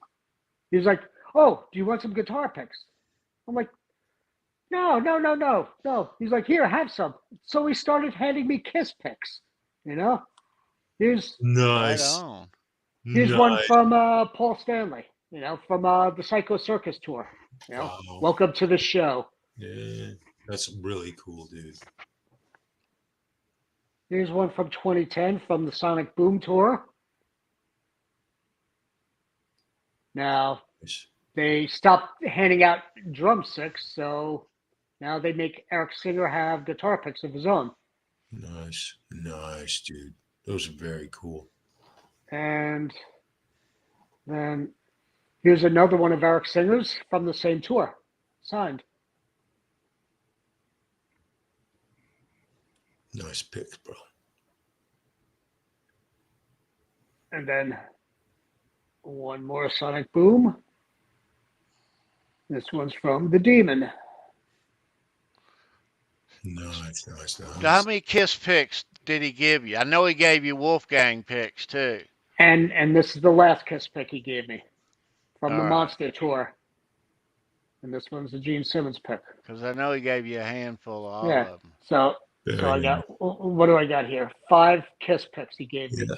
Speaker 1: He's like, "Oh, do you want some guitar picks?" I'm like, "No." He's like, "Here, have some." So he started handing me Kiss picks. Here's
Speaker 2: Right
Speaker 3: Nice.
Speaker 2: on.
Speaker 1: one
Speaker 3: Nice.
Speaker 1: from Paul Stanley. From the Psycho Circus tour.
Speaker 3: Wow.
Speaker 1: Welcome to the show.
Speaker 3: Yeah, that's really cool, dude.
Speaker 1: Here's one from 2010 from the Sonic Boom tour. Now,
Speaker 3: Nice.
Speaker 1: they stopped handing out drumsticks, so now they make Eric Singer have guitar picks of his own.
Speaker 3: Nice, dude. Those are very cool.
Speaker 1: And then here's another one of Eric Singer's from the same tour, signed.
Speaker 3: Nice picks, bro.
Speaker 1: And then one more Sonic Boom. This one's from The Demon.
Speaker 3: Nice.
Speaker 2: How many Kiss picks did he give you? I know he gave you Wolfgang picks too.
Speaker 1: And this is the last Kiss pick he gave me from the
Speaker 2: All right.
Speaker 1: Monster tour. And this one's the Gene Simmons pick.
Speaker 2: Because I know he gave you a handful of all
Speaker 1: Yeah.
Speaker 2: of them.
Speaker 1: So I got, what do I got here? 5 Kiss picks he gave me.
Speaker 3: Yeah.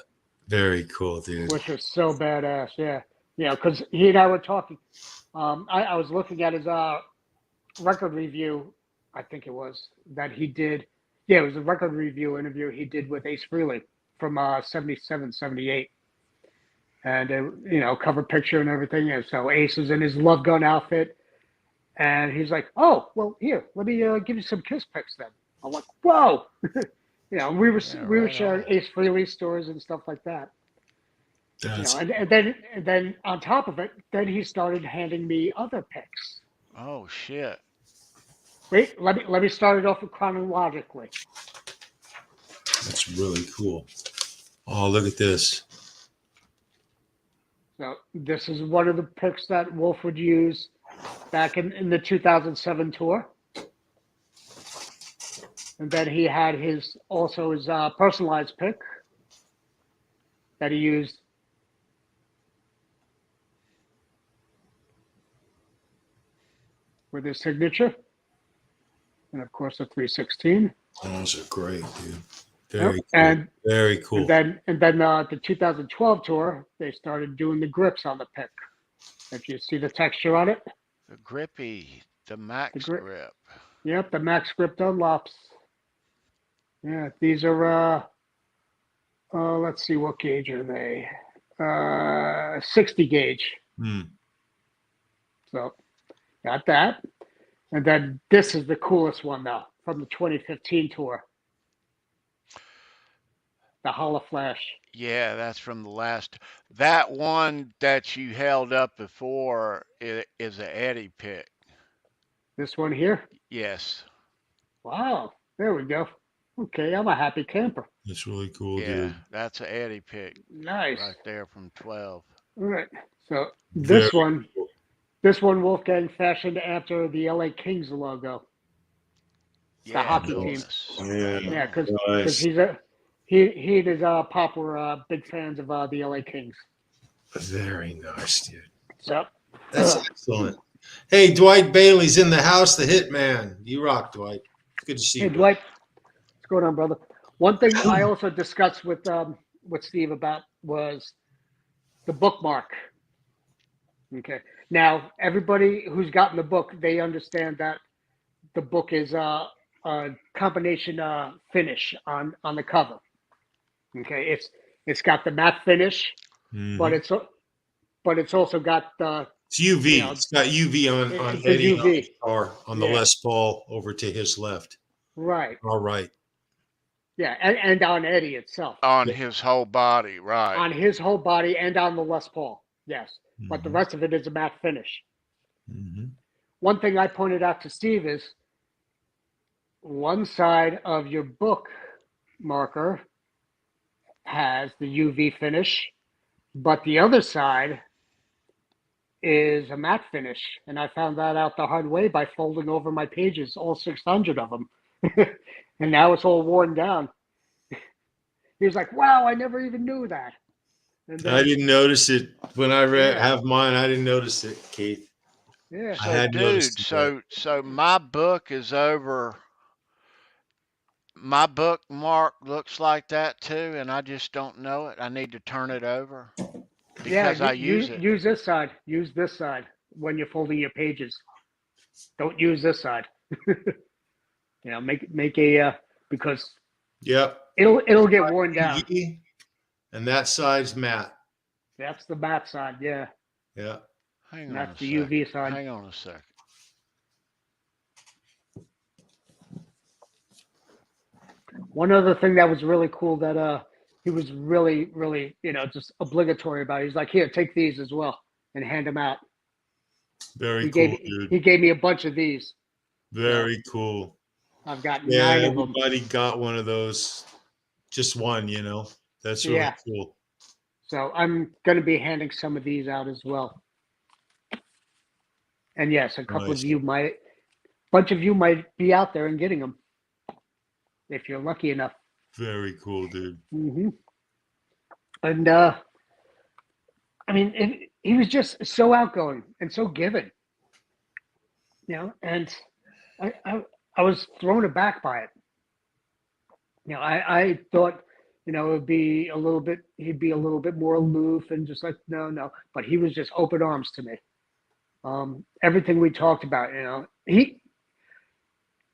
Speaker 3: Very cool, dude.
Speaker 1: Which was so badass, yeah. Because he and I were talking. I was looking at his record review, I think it was, that he did. Yeah, it was a record review interview he did with Ace Frehley from 77, 78. And, cover picture and everything. And so Ace is in his Love Gun outfit. And he's like, "Oh, well, here, let me give you some Kiss picks then." I'm like, "Whoa." We were sharing Ace Frehley stories and stuff like that. And then on top of it, then he started handing me other picks.
Speaker 2: Oh shit!
Speaker 1: Wait, let me start it off chronologically.
Speaker 3: That's really cool. Oh, look at this.
Speaker 1: So this is one of the picks that Wolf would use back in the 2007 tour. And then he had his personalized pick that he used. With his signature. And of course the 316.
Speaker 3: Those are great, dude. Very cool.
Speaker 1: And
Speaker 3: very cool.
Speaker 1: And then the 2012 tour, they started doing the grips on the pick. If you see the texture on it.
Speaker 2: The grippy, the max grip.
Speaker 1: Yep, the max grip Dunlops. Yeah, these are let's see, what gauge are they? 60 gauge. So got that. And then this is the coolest one though, from the 2015 tour. The Hollow Flash.
Speaker 2: Yeah, that's from the last. That one that you held up before is an Eddie pick.
Speaker 1: This one here?
Speaker 2: Yes.
Speaker 1: Wow. There we go. Okay, I'm a happy camper.
Speaker 3: That's really cool,
Speaker 2: yeah,
Speaker 3: dude.
Speaker 2: That's an Eddie pick.
Speaker 1: Nice.
Speaker 2: Right there from 12.
Speaker 1: All right. So this one Wolfgang fashioned after the LA Kings logo.
Speaker 2: Yeah,
Speaker 1: the hockey team. Yeah, because he and his pop were big fans of the LA Kings.
Speaker 3: Very nice, dude.
Speaker 1: So
Speaker 3: that's excellent. Hey, Dwight Bailey's in the house, the Hitman. You rock, Dwight. Good to see you.
Speaker 1: Hey, Dwight. What's going on, brother? One thing I also discussed with Steve about was the bookmark. Okay. Now, everybody who's gotten the book, they understand that the book is combination finish on the cover. Okay, it's got the matte finish, but it's also got the
Speaker 3: it's UV. It's got UV on
Speaker 1: it's a
Speaker 3: Eddie
Speaker 1: UV.
Speaker 3: on the Les Paul over to his left.
Speaker 1: Right.
Speaker 3: All right.
Speaker 1: Yeah, and on Eddie itself.
Speaker 2: On his whole body, right.
Speaker 1: On his whole body and on the Les Paul, yes. But the rest of it is a matte finish. One thing I pointed out to Steve is one side of your book marker has the UV finish, but the other side is a matte finish. And I found that out the hard way by folding over my pages, all 600 of them. And now it's all worn down. He was like, wow, I never even knew that. And then,
Speaker 3: I didn't notice it when I have mine. I didn't notice it, Keith.
Speaker 1: Yeah.
Speaker 2: So, dude, so my book is over. My bookmark looks like that too, and I just don't know it. I need to turn it over because I use it.
Speaker 1: Use this side. Use this side when you're folding your pages. Don't use this side. Make a because it'll get worn down.
Speaker 3: And that side's matte.
Speaker 1: That's the matte side. Yeah.
Speaker 3: Yeah.
Speaker 2: Hang on.
Speaker 1: That's the UV side.
Speaker 2: Hang on a second.
Speaker 1: One other thing that was really cool that he was really, really, just obligatory about it. He's like, here, take these as well and hand them out.
Speaker 3: Very cool, dude.
Speaker 1: He gave me a bunch of these.
Speaker 3: Very cool.
Speaker 1: I've got 9 of them.
Speaker 3: Everybody got one of those. Just one, That's really cool.
Speaker 1: So I'm going to be handing some of these out as well. And yes, a bunch of you might be out there and getting them if you're lucky enough.
Speaker 3: Very cool, dude.
Speaker 1: And he was just so outgoing and so giving, and I was thrown aback by it. I thought, it would be he'd be a little bit more aloof and just like, no, but he was just open arms to me. Everything we talked about,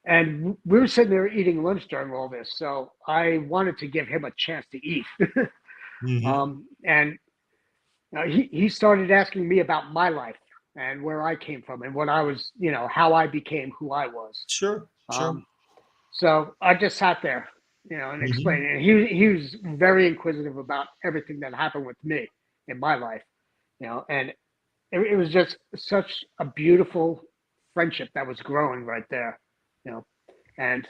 Speaker 1: and we were sitting there eating lunch during all this. So I wanted to give him a chance to eat. And he started asking me about my life and where I came from and what I was, how I became who I was.
Speaker 3: Sure.
Speaker 1: So I just sat there, and explained. And he was very inquisitive about everything that happened with me in my life, and it was just such a beautiful friendship that was growing right there, and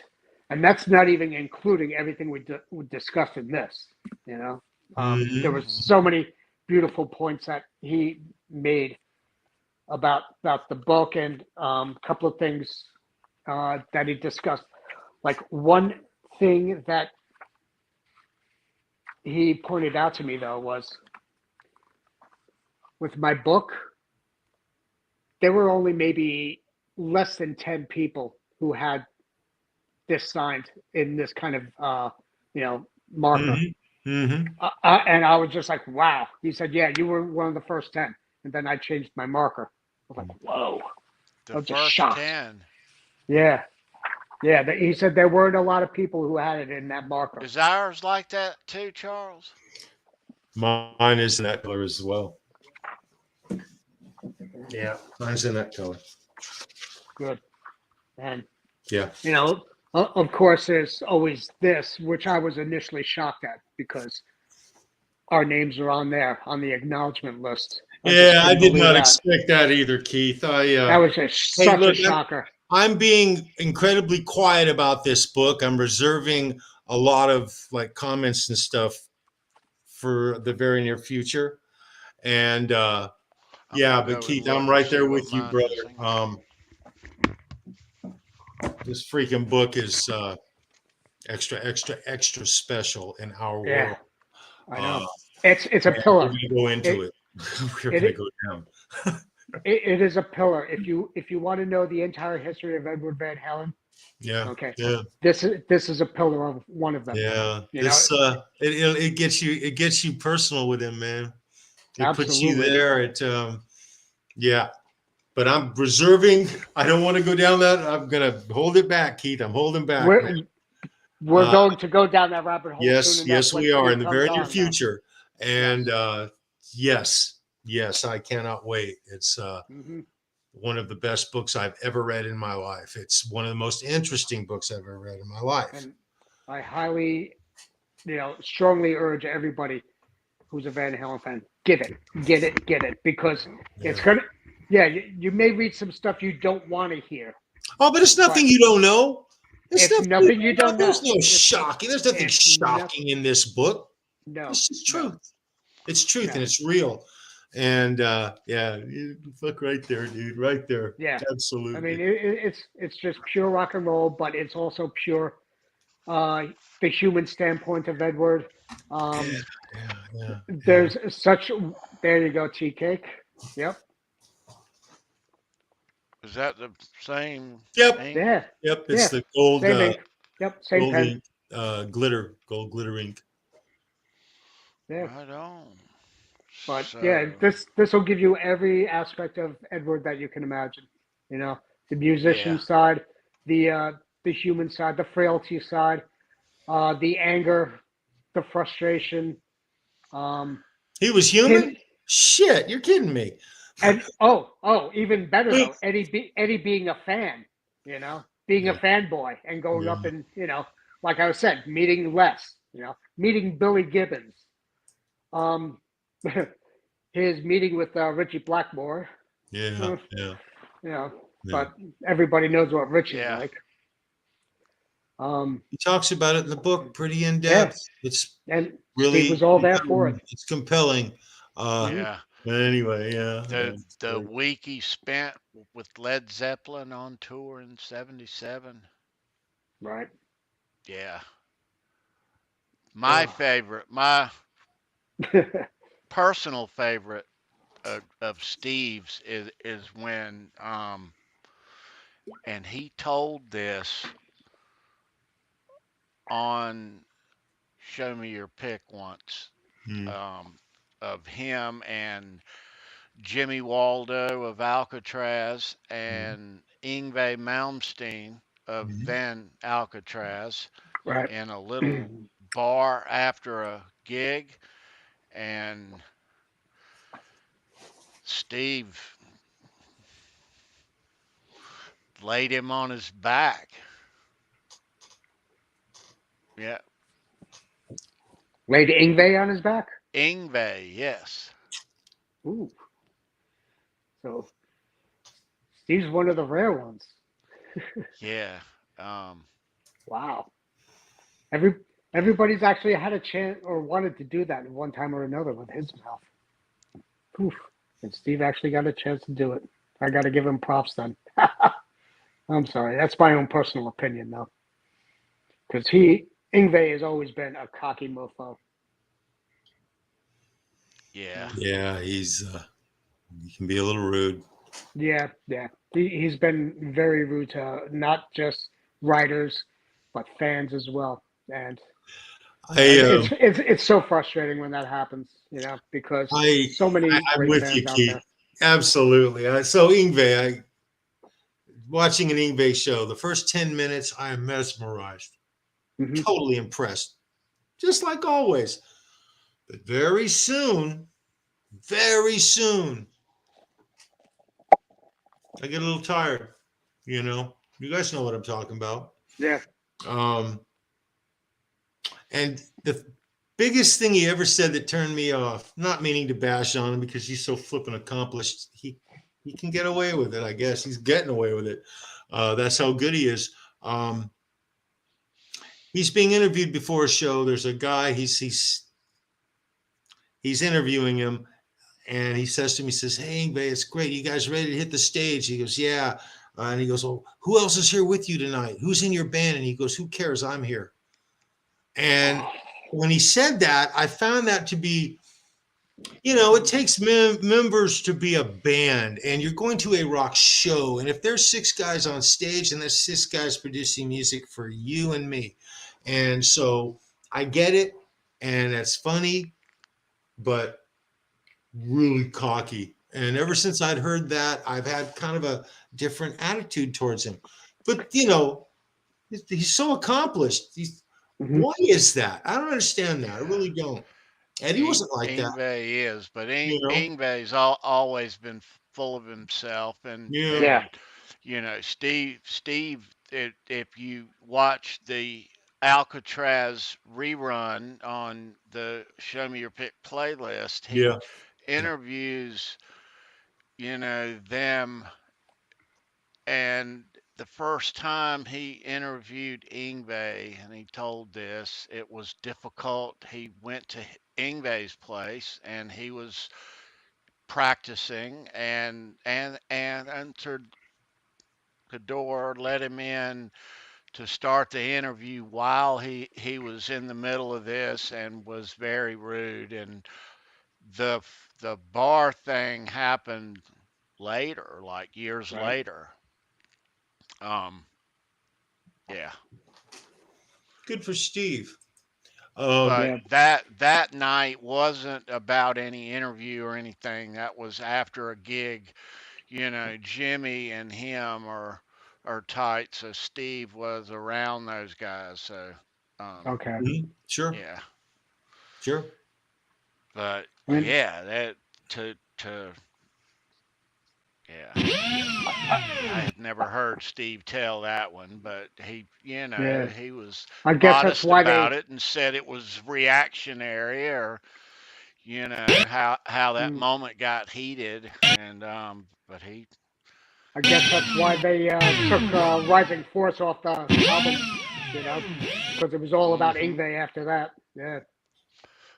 Speaker 1: that's not even including everything we discussed in this, there was so many beautiful points that he made about the book and a couple of things that he discussed. Like one thing that he pointed out to me though was with my book, there were only maybe less than 10 people who had this signed in this kind of, marker. And I was just like, wow. He said, yeah, you were one of the first 10. And then I changed my marker. I was like, whoa. I was just shocked.
Speaker 2: 10.
Speaker 1: Yeah. Yeah. He said there weren't a lot of people who had it in that marker.
Speaker 2: Is ours like that too, Charles?
Speaker 3: Mine is in that color as well. Yeah, mine's in that color.
Speaker 1: Good. And,
Speaker 3: yeah,
Speaker 1: of course, there's always this, which I was initially shocked at because our names are on there on the acknowledgement list.
Speaker 3: I did not expect that either, Keith.
Speaker 1: That was just such a shocker.
Speaker 3: I'm being incredibly quiet about this book. I'm reserving a lot of comments and stuff for the very near future. And but Keith, I'm right there with you, brother. This freaking book is extra special in our world.
Speaker 1: I know. It's a pillar.
Speaker 3: We're gonna go into it. We're gonna go down.
Speaker 1: It is a pillar. If you want to know the entire history of Edward Van Halen, okay. Yeah. This is a pillar of one of them.
Speaker 3: Yeah. It gets you personal with him, man. It puts you there. but I'm reserving. I don't want to go down that. I'm going to hold it back, Keith. I'm holding back.
Speaker 1: We're going to go down that rabbit hole.
Speaker 3: Yes,
Speaker 1: soon enough
Speaker 3: yes,
Speaker 1: when
Speaker 3: we are
Speaker 1: Steve
Speaker 3: in the
Speaker 1: comes
Speaker 3: very near
Speaker 1: on,
Speaker 3: future. And yes, I cannot wait. It's one of the best books I've ever read in my life. It's one of the most interesting books I've ever read in my life.
Speaker 1: And I highly, strongly urge everybody who's a Van Halen fan, get it, because it's gonna. Yeah, you may read some stuff you don't want to hear.
Speaker 3: Oh, but it's nothing you don't know.
Speaker 1: It's nothing you don't know.
Speaker 3: There's no shocking. There's nothing shocking in this book.
Speaker 1: No,
Speaker 3: it's just truth. No. It's truth and it's real. And you look right there, dude, right there.
Speaker 1: Yeah,
Speaker 3: absolutely.
Speaker 1: I mean, it's just pure rock and roll, but it's also pure the human standpoint of Edward. There's such. There you go, tea cake. Yep.
Speaker 2: Is that the same?
Speaker 3: Yep.
Speaker 2: Ink?
Speaker 1: Yeah.
Speaker 3: Yep. It's the gold.
Speaker 1: Same ink. Yep. Same
Speaker 3: gold
Speaker 1: pen.
Speaker 3: Ink, gold glitter ink.
Speaker 1: Yeah.
Speaker 2: Right on.
Speaker 1: But
Speaker 2: so,
Speaker 1: this will give you every aspect of Edward that you can imagine. The musician side, the human side, the frailty side, the anger, the frustration.
Speaker 3: He was human? Shit, you're kidding me.
Speaker 1: And even better though, Eddie being a fan, being a fanboy and going up and, like I said, meeting Les, meeting Billy Gibbons. His meeting with Richie Blackmore. But everybody knows what Richie's like.
Speaker 3: He talks about it in the book pretty in depth. It's really
Speaker 1: Steve was all there for it.
Speaker 3: It's compelling. But anyway,
Speaker 2: the week he spent with Led Zeppelin on tour in '77.
Speaker 1: Right.
Speaker 2: Yeah. My favorite, my personal favorite of Steve's is when and he told this on Show Me Your Pick once, of him and Jimmy Waldo of Alcatraz and Yngwie Malmsteen of Van Alcatraz in a little bar after a gig, and Steve laid him on his back. Yeah.
Speaker 1: Laid Yngwie on his back?
Speaker 2: Yngwie, yes.
Speaker 1: Ooh. So Steve's one of the rare ones.
Speaker 2: Yeah.
Speaker 1: Wow. Everybody's actually had a chance or wanted to do that at one time or another with his mouth. Oof. And Steve actually got a chance to do it. I got to give him props then. I'm sorry. That's my own personal opinion, though. Because Yngwie has always been a cocky mofo.
Speaker 2: Yeah.
Speaker 3: Yeah, he can be a little rude.
Speaker 1: Yeah. He's been very rude to not just writers, but fans as well. And it's so frustrating when that happens, because so many
Speaker 3: I'm
Speaker 1: great
Speaker 3: with
Speaker 1: fans
Speaker 3: you,
Speaker 1: out
Speaker 3: Keith.
Speaker 1: there.
Speaker 3: Absolutely. So Yngwie, watching an Yngwie show, the first 10 minutes, I am mesmerized, totally impressed, just like always. But very soon, I get a little tired. You guys know what I'm talking about.
Speaker 1: Yeah.
Speaker 3: And the biggest thing he ever said that turned me off, not meaning to bash on him because he's so flippin' accomplished, he can get away with it, I guess. He's getting away with it. That's how good he is. He's being interviewed before a show. There's a guy, he's interviewing him, and he says to me, he says, "Hey, Yngwie, it's great. You guys ready to hit the stage?" He goes, "Yeah." And he goes, "Well, who else is here with you tonight? Who's in your band?" And he goes, "Who cares? I'm here." And when he said that, I found that to be, it takes members to be a band, and you're going to a rock show. And if there's 6 guys on stage, and there's 6 guys producing music for you and me. And so I get it, and that's funny, but really cocky. And ever since I'd heard that, I've had kind of a different attitude towards him. But you know, he's so accomplished.
Speaker 1: Mhm.
Speaker 3: Why is that? I don't understand that. I really don't. Eddie wasn't like that,
Speaker 2: Ingve is, but
Speaker 3: you know.
Speaker 2: Ingve's always been full of himself,
Speaker 3: Yeah,
Speaker 1: Yeah.
Speaker 2: and you know, Steve, if you watch the Alcatraz rerun on the Show Me Your Pick playlist, he
Speaker 3: yeah,
Speaker 2: interviews, you know, them, and the first time he interviewed Ingve and he told this, it was difficult. He went to Ingve's place and he was practicing and entered the door, let him in to start the interview while he was in the middle of this and was very rude. And the the bar thing happened later, like years
Speaker 1: Right.
Speaker 2: later. Um, yeah.
Speaker 3: good for Steve.
Speaker 2: But
Speaker 1: Yeah.
Speaker 2: that night wasn't about any interview or anything. That was after a gig. You know, Jimmy and him are tight, so Steve was around those guys. So,
Speaker 1: Okay.
Speaker 3: Sure,
Speaker 2: yeah.
Speaker 3: sure.
Speaker 2: But
Speaker 1: I mean,
Speaker 2: yeah, that to yeah. I had never heard Steve tell that one, but he, you know,
Speaker 1: yeah.
Speaker 2: he was
Speaker 1: I guess that's
Speaker 2: modest
Speaker 1: why
Speaker 2: about
Speaker 1: they.
Speaker 2: it and said it was reactionary, or you know how that
Speaker 1: Mm,
Speaker 2: moment got heated, and but he
Speaker 1: I guess that's why they took Rising Force off the album. You know, because it was all about
Speaker 2: hmm
Speaker 1: Ingve after that. Yeah.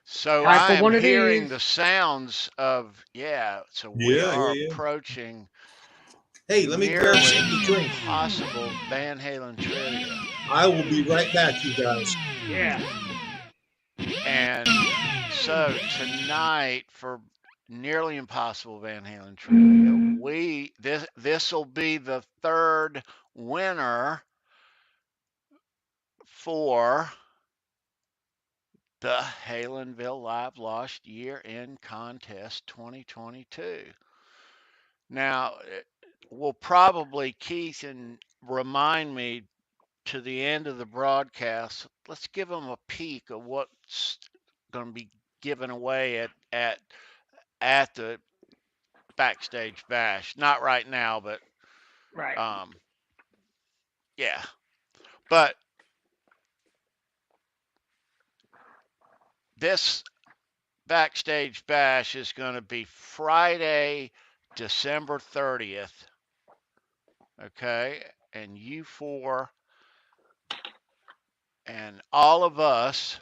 Speaker 2: So
Speaker 1: Time
Speaker 2: I
Speaker 1: for
Speaker 2: am
Speaker 1: one of
Speaker 2: hearing
Speaker 1: these.
Speaker 2: the sounds of, yeah, so we
Speaker 3: Yeah,
Speaker 2: are
Speaker 3: yeah, yeah.
Speaker 2: approaching
Speaker 3: Hey, let me grab
Speaker 2: nearly
Speaker 3: something to drink.
Speaker 2: impossible Van Halen trivia.
Speaker 3: I will be right back, you guys.
Speaker 1: Yeah.
Speaker 2: And so tonight for nearly impossible Van Halen trivia, this will be the third winner for the Halenville Live Lost Year-End Contest 2022. Now, will probably Keith and remind me to the end of the broadcast. Let's give them a peek of what's going to be given away at the backstage bash. Not right now, but
Speaker 1: Right.
Speaker 2: um, yeah. But this backstage bash is going to be Friday, December 30th. Okay, and you four and all of us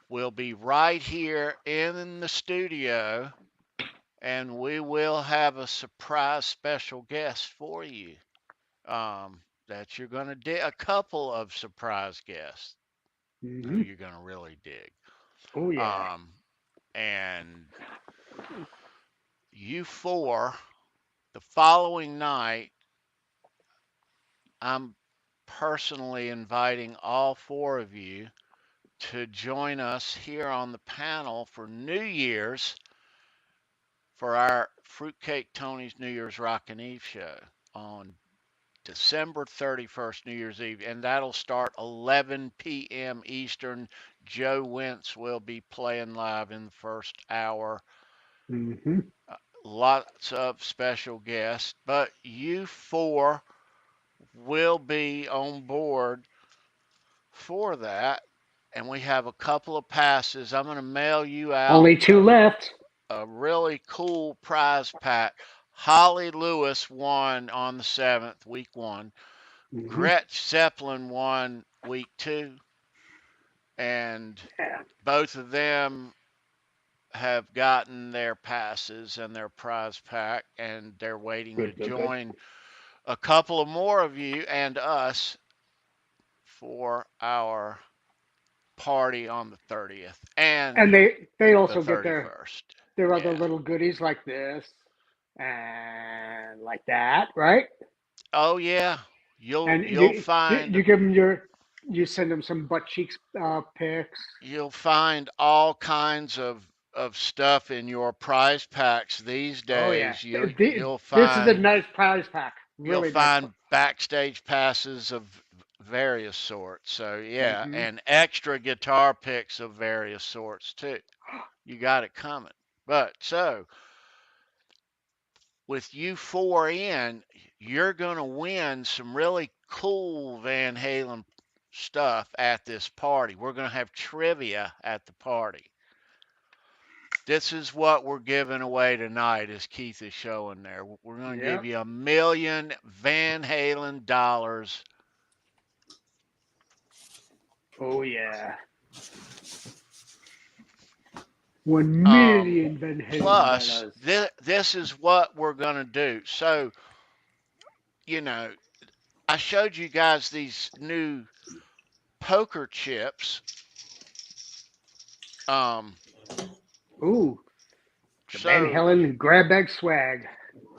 Speaker 2: will be right here in the studio, and we will have a surprise special guest for you. That you're going to dig, a couple of surprise guests who
Speaker 1: Hmm.
Speaker 2: you're going to really dig.
Speaker 1: Oh yeah.
Speaker 2: Um, and you four, the following night, I'm personally inviting all four of you to join us here on the panel for New Year's for our Fruitcake Tony's New Year's Rockin' Eve show on December 31st, New Year's Eve, and that'll start 11 p.m. Eastern. Joe Wentz will be playing live in the first hour.
Speaker 1: Hmm.
Speaker 2: Lots of special guests, but you four will be on board for that. And we have a couple of passes. I'm going to mail you out
Speaker 1: Only two left.
Speaker 2: a really cool prize pack. Holly Lewis won on the 7th, week 1.
Speaker 1: Hmm.
Speaker 2: Gretsch Zeppelin won week 2. And
Speaker 1: Yeah.
Speaker 2: both of them have gotten their passes and their prize pack, and they're waiting to
Speaker 1: Good. Good. Good.
Speaker 2: join a couple of more of you and us for our party on the 30th and
Speaker 1: And they
Speaker 2: the
Speaker 1: also get
Speaker 2: 31st.
Speaker 1: their other
Speaker 2: Yeah.
Speaker 1: little goodies like this and like that, right?
Speaker 2: Oh yeah. You'll
Speaker 1: And
Speaker 2: you'll
Speaker 1: you
Speaker 2: find
Speaker 1: give them you send them some butt cheeks pics.
Speaker 2: you'll find all kinds of of stuff in your prize packs these
Speaker 1: Oh yeah.
Speaker 2: days,
Speaker 1: This
Speaker 2: you'll
Speaker 1: is a
Speaker 2: find
Speaker 1: nice prize pack.
Speaker 2: you'll
Speaker 1: Really nice.
Speaker 2: find backstage passes of various sorts. So yeah,
Speaker 1: Mhm.
Speaker 2: and extra guitar picks of various sorts too. You got it coming. But so with you four in, you're gonna win some really cool Van Halen stuff at this party. We're gonna have trivia at the party. This is what we're giving away tonight, as Keith is showing there. We're going to give
Speaker 1: Yep.
Speaker 2: you $1 million Van Halen dollars.
Speaker 1: Oh yeah. 1 million Van Halen
Speaker 2: Plus,
Speaker 1: dollars.
Speaker 2: this is what we're going to do. So, you know, I showed you guys these new poker chips.
Speaker 1: Ooh, the Van
Speaker 2: So,
Speaker 1: Halen grab bag swag.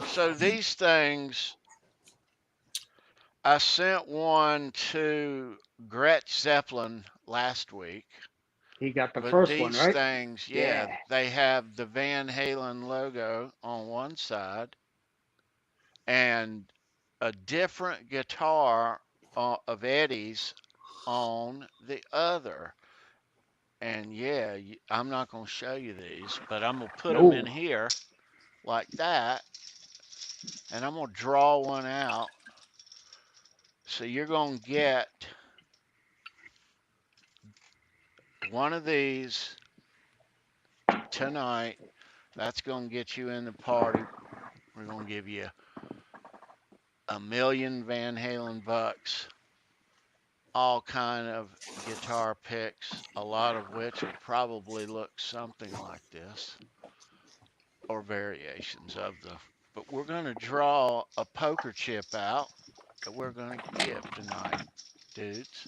Speaker 2: so these things, I sent one to Gretsch Zeppelin last week.
Speaker 1: He got the
Speaker 2: But
Speaker 1: first one,
Speaker 2: these
Speaker 1: right?
Speaker 2: things, yeah,
Speaker 1: Yeah.
Speaker 2: they have the Van Halen logo on one side and a different guitar of Eddie's on the other. And yeah, I'm not going to show you these, but I'm going to put them in
Speaker 1: No.
Speaker 2: here like that. And I'm going to draw one out. So you're going to get one of these tonight. That's going to get you in the party. We're going to give you $1 million Van Halen bucks, all kind of guitar picks, a lot of which will probably look something like this, or variations of the. But we're going to draw a poker chip out that we're going to give tonight, dudes.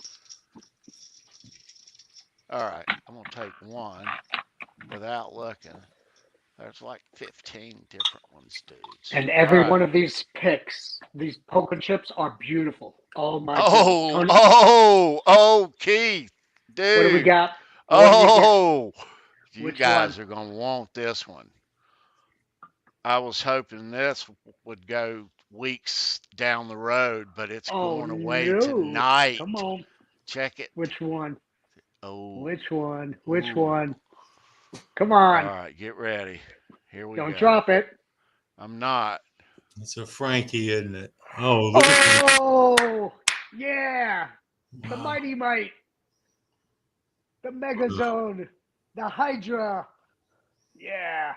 Speaker 2: All right, I'm going to take one without looking. There's like 15 different ones, dudes.
Speaker 1: And
Speaker 2: All
Speaker 1: every
Speaker 2: right.
Speaker 1: one of these picks, these poker chips are beautiful. Oh my
Speaker 2: Oh,
Speaker 1: goodness.
Speaker 2: Keith,
Speaker 1: What do we
Speaker 2: dude.
Speaker 1: got? What did you get?
Speaker 2: Oh, you
Speaker 1: Which one?
Speaker 2: guys are going to want this one. I was hoping this would go weeks down the road, but it's
Speaker 1: Oh
Speaker 2: going away
Speaker 1: no.
Speaker 2: tonight.
Speaker 1: Come on.
Speaker 2: Check it.
Speaker 1: Which one?
Speaker 2: Oh.
Speaker 1: Which one? Which
Speaker 2: Ooh.
Speaker 1: one? Come
Speaker 2: All
Speaker 1: on.
Speaker 2: right, get ready. Here we
Speaker 1: Don't
Speaker 2: go.
Speaker 1: drop it.
Speaker 2: I'm not.
Speaker 3: It's a Frankie, isn't it? Oh, look at that.
Speaker 1: Oh, yeah. The Mighty Might. The Megazone. The Hydra. Yeah.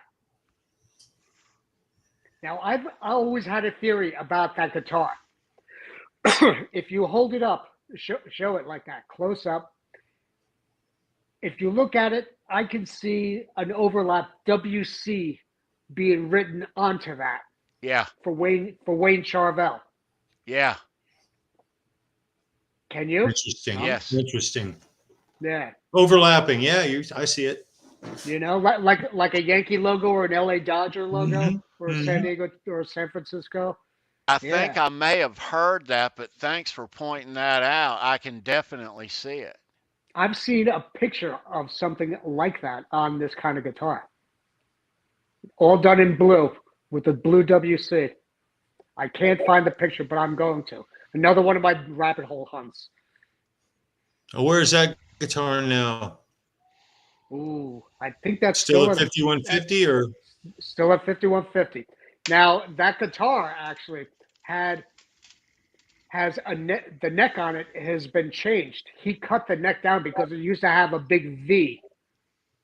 Speaker 1: Now, I always had a theory about that guitar. If you hold it up, show it like that, close up. If you look at it, I can see an overlap WC being written onto that.
Speaker 2: Yeah.
Speaker 1: For Wayne Charvel.
Speaker 2: Yeah.
Speaker 1: Can you?
Speaker 3: Interesting.
Speaker 2: Yes.
Speaker 3: Interesting.
Speaker 1: Yeah.
Speaker 3: Overlapping. Yeah, I see it.
Speaker 1: You know, like a Yankee logo or an LA Dodger logo or San Diego or San Francisco.
Speaker 2: I think I may have heard that, but thanks for pointing that out. I can definitely see it.
Speaker 1: I've seen a picture of something like that on this kind of guitar. All done in blue with the blue WC. I can't find the picture, but I'm going to. Another one of my rabbit hole hunts.
Speaker 3: Oh, where is that guitar now?
Speaker 1: Ooh, I think that's
Speaker 3: still at 5150 or
Speaker 1: still at 5150. Now that guitar actually has a neck. The neck on it has been changed. He cut the neck down because it used to have a big V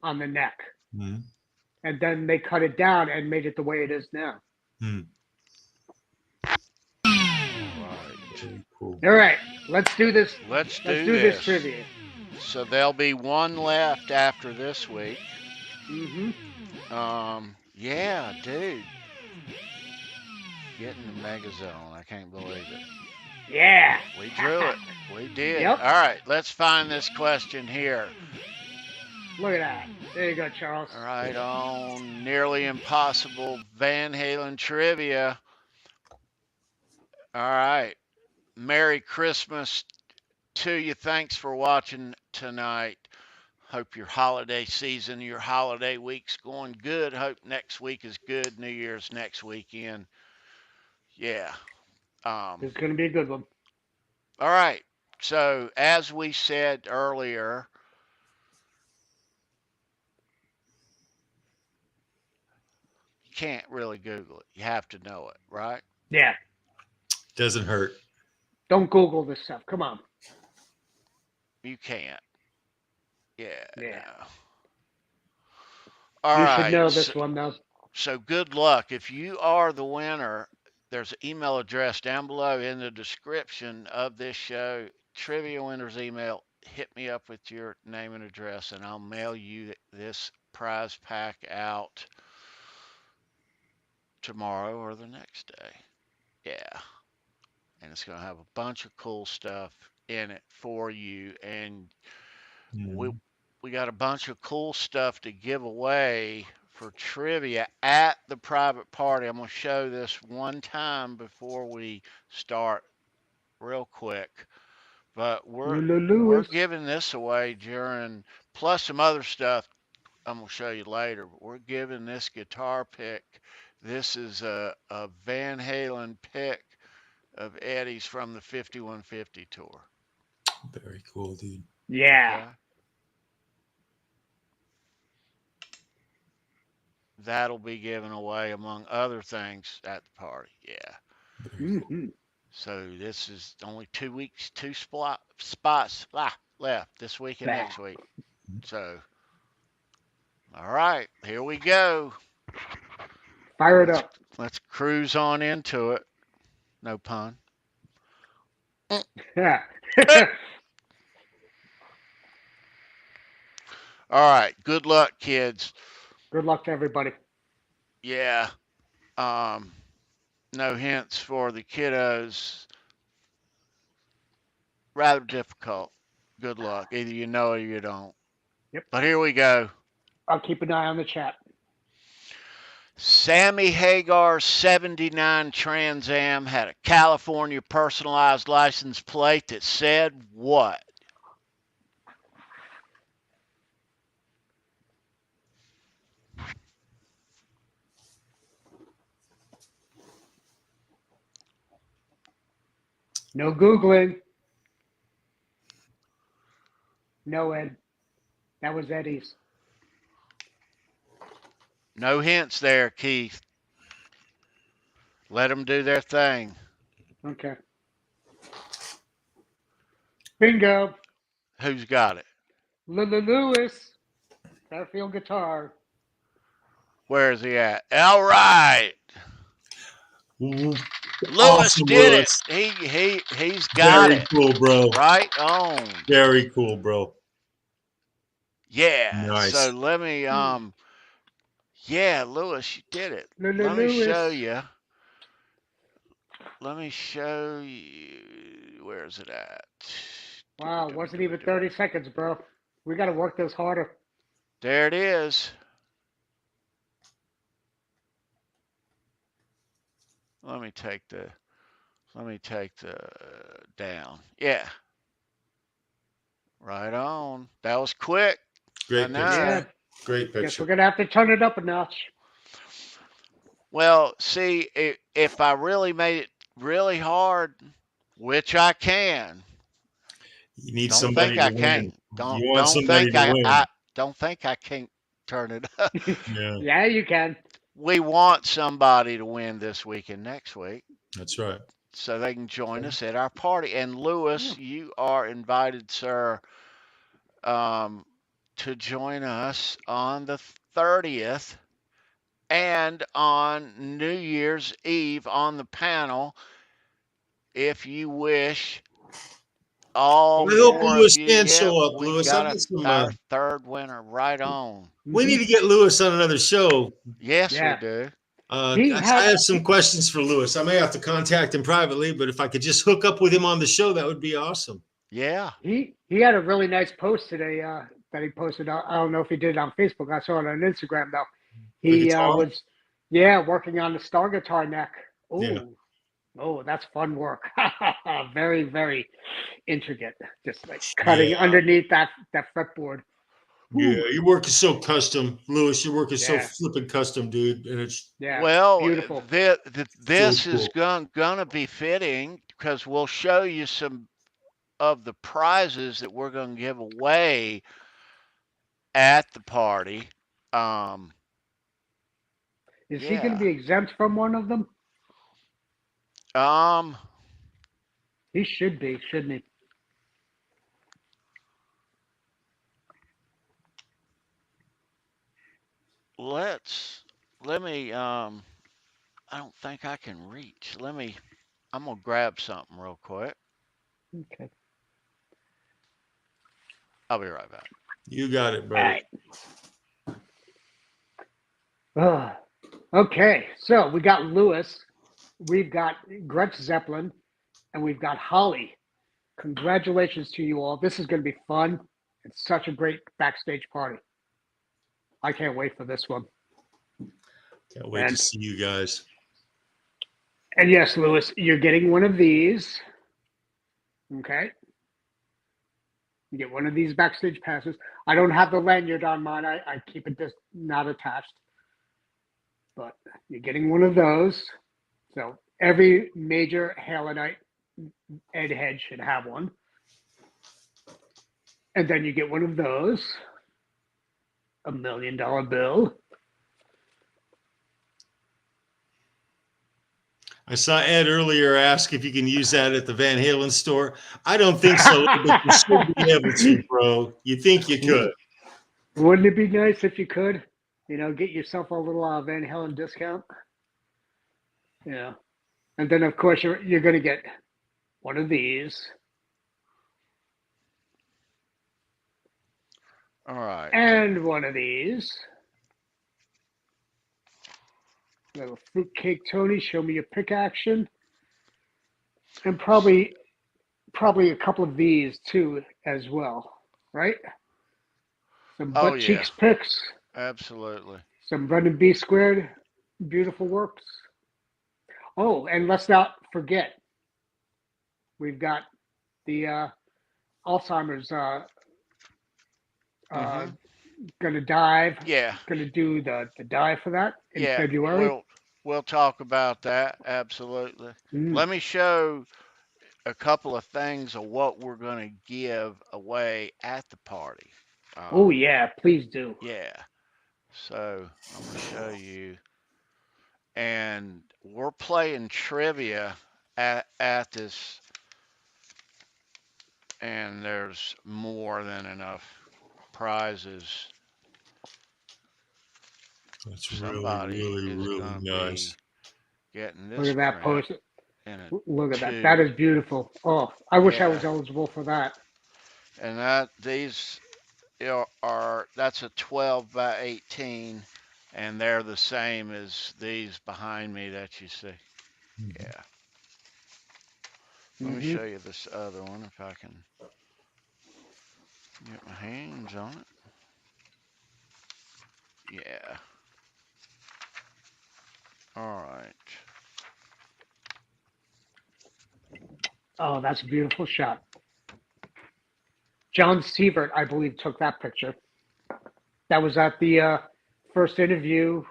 Speaker 1: on the neck, and then they cut it down and made it the way it is now.
Speaker 3: Cool.
Speaker 1: All right, let's do this.
Speaker 2: Let's do
Speaker 1: this trivia.
Speaker 2: So there'll be one left after this week. Yeah, dude. Getting the Megazone. I can't believe it.
Speaker 1: Yeah.
Speaker 2: We drew it. We did.
Speaker 1: Yep.
Speaker 2: All right, let's find this question here.
Speaker 1: Look at that. There you go, Charles.
Speaker 2: All right, on Nearly Impossible Van Halen trivia. All right. Merry Christmas to you. Thanks for watching tonight. Hope your holiday season, your holiday week's going good. Hope next week is good. New Year's next weekend. Yeah.
Speaker 1: It's going to be a good one.
Speaker 2: All right. So, as we said earlier, you can't really Google it. You have to know it, right?
Speaker 1: Yeah.
Speaker 3: Doesn't hurt.
Speaker 1: Don't Google this stuff. Come on.
Speaker 2: You can't. Yeah.
Speaker 1: Yeah.
Speaker 2: No. All
Speaker 1: You should
Speaker 2: right.
Speaker 1: know this one, though.
Speaker 2: So good luck. If you are the winner, there's an email address down below in the description of this show. Trivia winner's email. Hit me up with your name and address, and I'll mail you this prize pack out tomorrow or the next day. Yeah. And it's going to have a bunch of cool stuff in it for you. And we got a bunch of cool stuff to give away for trivia at the private party. I'm going to show this one time before we start real quick. But we're giving this away during, plus some other stuff I'm going to show you later. But we're giving this guitar pick. This is a Van Halen pick of Eddie's from the 5150 tour.
Speaker 3: Very cool, dude.
Speaker 1: Yeah.
Speaker 2: Okay. That'll be given away among other things at the party. Yeah.
Speaker 1: Mm-hmm.
Speaker 2: So this is only 2 weeks, two spots left this week and next week. So, all right, here we go.
Speaker 1: Fire it up.
Speaker 2: Let's cruise on into it. No pun.
Speaker 1: Yeah.
Speaker 2: All right. Good luck, kids.
Speaker 1: Good luck to everybody.
Speaker 2: Yeah. No hints for the kiddos. Rather difficult. Good luck. Either you know or you don't.
Speaker 1: Yep.
Speaker 2: But here we go.
Speaker 1: I'll keep an eye on the chat.
Speaker 2: Sammy Hagar's 79 Trans Am had a California personalized license plate that said what?
Speaker 1: No Googling. No, Ed. That was Eddie's.
Speaker 2: No hints there, Keith. Let them do their thing.
Speaker 1: Okay. Bingo.
Speaker 2: Who's got it?
Speaker 1: Lewis. Fairfield guitar.
Speaker 2: Where is he at? All right. Lewis
Speaker 3: Awesome,
Speaker 2: did
Speaker 3: Lewis.
Speaker 2: it. He's got
Speaker 3: Very
Speaker 2: it.
Speaker 3: cool, bro.
Speaker 2: Right on.
Speaker 3: Very cool, bro.
Speaker 2: Yeah.
Speaker 3: Nice.
Speaker 2: So let me yeah, Lewis, you did it. Let me
Speaker 1: Lewis.
Speaker 2: show you. Let me show you. Where is it at?
Speaker 1: Wow, wasn't even 30 seconds, bro. We got to work this harder.
Speaker 2: There it is. Let me take the down. Yeah. Right on. That was quick.
Speaker 3: Great
Speaker 2: I know.
Speaker 3: picture.
Speaker 1: Yeah.
Speaker 3: Great
Speaker 1: Guess
Speaker 3: picture.
Speaker 1: we're going to have to turn it up a notch.
Speaker 2: Well, see, if I really made it really hard, which I can.
Speaker 3: You need
Speaker 2: Don't
Speaker 3: somebody
Speaker 2: think I
Speaker 3: to
Speaker 2: can.
Speaker 3: win.
Speaker 2: Don't
Speaker 3: You want somebody
Speaker 2: think
Speaker 3: to win.
Speaker 2: I don't think I can't turn it up.
Speaker 3: Yeah,
Speaker 1: Yeah, you can.
Speaker 2: We want somebody to win this week and next week
Speaker 3: that's right.
Speaker 2: so they can join us at our party. And Lewis, you are invited, sir, to join us on the 30th and on New Year's Eve on the panel, if you wish. All
Speaker 3: I hope
Speaker 2: four
Speaker 3: Lewis
Speaker 2: of you.
Speaker 3: can
Speaker 2: Yeah,
Speaker 3: show up,
Speaker 2: we
Speaker 3: Lewis.
Speaker 2: got
Speaker 3: I need some,
Speaker 2: our third winner right on.
Speaker 3: we need to get Lewis on another show.
Speaker 2: Yes,
Speaker 1: Yeah.
Speaker 2: we do.
Speaker 3: I have some questions for Lewis. I may have to contact him privately, but if I could just hook up with him on the show, that would be awesome.
Speaker 2: Yeah.
Speaker 1: He had a really nice post today that he posted. I don't know if he did it on Facebook. I saw it on Instagram, though. He
Speaker 3: guitar?
Speaker 1: was, working on the star guitar neck. Oh,
Speaker 3: Yeah.
Speaker 1: Oh, that's fun work. Very, very intricate. Just like cutting underneath that fretboard.
Speaker 3: Yeah,
Speaker 1: Whew.
Speaker 3: you're working so custom, Lewis. You're working so
Speaker 1: Yeah.
Speaker 3: flipping custom, dude, and it's
Speaker 1: Yeah.
Speaker 2: Well,
Speaker 1: Beautiful.
Speaker 2: this
Speaker 3: so
Speaker 2: is
Speaker 3: cool.
Speaker 2: gonna be fitting because we'll show you some of the prizes that we're gonna give away at the party. Um,
Speaker 1: Is he going to
Speaker 2: yeah.
Speaker 1: be exempt from one of them?
Speaker 2: Um,
Speaker 1: He should be, shouldn't he?
Speaker 2: let me I don't think I can reach. I'm gonna grab something real quick.
Speaker 1: Okay.
Speaker 2: I'll be right back.
Speaker 3: You got it,
Speaker 1: All
Speaker 3: brother.
Speaker 1: right. Okay. So we got Lewis, we've got Gretsch Zeppelin, and we've got Holly. Congratulations to you all. This is going to be fun. It's such a great backstage party. I can't wait for this one.
Speaker 3: Can't wait to see you guys.
Speaker 1: And yes, Lewis, you're getting one of these. Okay. You get one of these backstage passes. I don't have the lanyard on mine. I keep it just not attached. But you're getting one of those. So every major Halenite Ed head should have one. And then you get one of those. $1 million bill.
Speaker 3: I saw Ed earlier ask if you can use that at the Van Halen store. I don't think so, but you should be able to, bro. You think you could.
Speaker 1: Wouldn't it be nice if you could, get yourself a little Van Halen discount? Yeah. And then, of course, you're going to get one of these.
Speaker 2: All right.
Speaker 1: And one of these. Little fruitcake Tony, show me your pick action. And probably a couple of these too as well, right? Some
Speaker 2: Oh
Speaker 1: butt
Speaker 2: yeah,
Speaker 1: cheeks picks,
Speaker 2: absolutely.
Speaker 1: some Brendan B squared, beautiful works. Oh, and let's not forget, we've got the Alzheimer's
Speaker 2: Mm-hmm.
Speaker 1: gonna dive,
Speaker 2: Yeah,
Speaker 1: gonna do the dive for that in
Speaker 2: yeah.
Speaker 1: February.
Speaker 2: We'll talk about that. Absolutely.
Speaker 1: Mm.
Speaker 2: Let me show a couple of things of what we're gonna give away at the party.
Speaker 1: Oh yeah, please do.
Speaker 2: Yeah. So I'm gonna show you, and we're playing trivia at this, and there's more than enough prizes.
Speaker 3: That's really,
Speaker 2: Somebody
Speaker 3: really,
Speaker 2: is
Speaker 3: really
Speaker 2: gonna
Speaker 3: nice.
Speaker 2: be getting
Speaker 1: Look
Speaker 2: this
Speaker 1: at that
Speaker 2: print
Speaker 1: post.
Speaker 2: in a
Speaker 1: Look at that. That
Speaker 2: two.
Speaker 1: is beautiful. Oh, I wish I
Speaker 2: Yeah,
Speaker 1: was eligible for that.
Speaker 2: and these are that's a 12 by 18, and they're the same as these behind me that you see. Yeah. Let me
Speaker 1: Mm-hmm.
Speaker 2: show you this other one if I can get my hands on it. Yeah. All right.
Speaker 1: Oh, that's a beautiful shot. John Sievert, I believe, took that picture. That was at the first interview.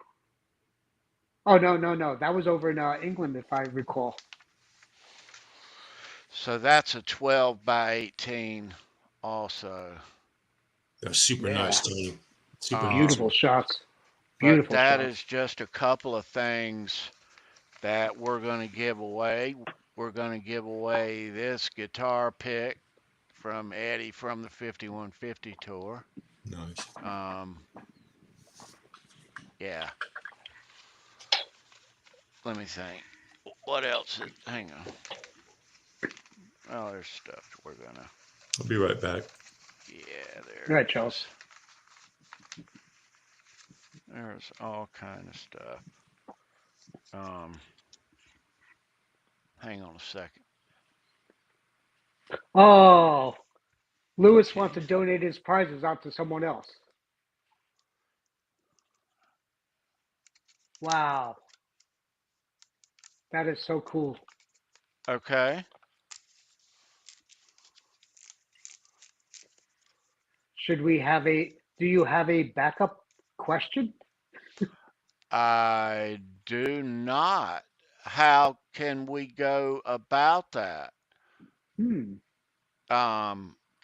Speaker 1: Oh, no. That was over in England, if I recall.
Speaker 2: So that's a 12 by 18 also.
Speaker 3: That's super
Speaker 1: Yeah.
Speaker 3: nice, Tony. Super nice.
Speaker 1: Beautiful shots.
Speaker 2: But
Speaker 1: Beautiful
Speaker 2: that
Speaker 1: shots.
Speaker 2: is just a couple of things that we're going to give away. We're going to give away this guitar pick from Eddie from the 5150 tour.
Speaker 3: Nice.
Speaker 2: Yeah. Let me think. What else? Hang on. Oh, there's stuff we're gonna.
Speaker 3: I'll be right back.
Speaker 2: Yeah,
Speaker 1: All
Speaker 2: there
Speaker 1: right,
Speaker 2: it is.
Speaker 1: Charles.
Speaker 2: There's all kind of stuff. Hang on a second.
Speaker 1: Oh, Lewis
Speaker 2: Okay.
Speaker 1: wants to donate his prizes out to someone else. Wow. That is so cool.
Speaker 2: Okay.
Speaker 1: Should we have a Do you have a backup question?
Speaker 2: I do not. How can we go about that?
Speaker 1: Hmm.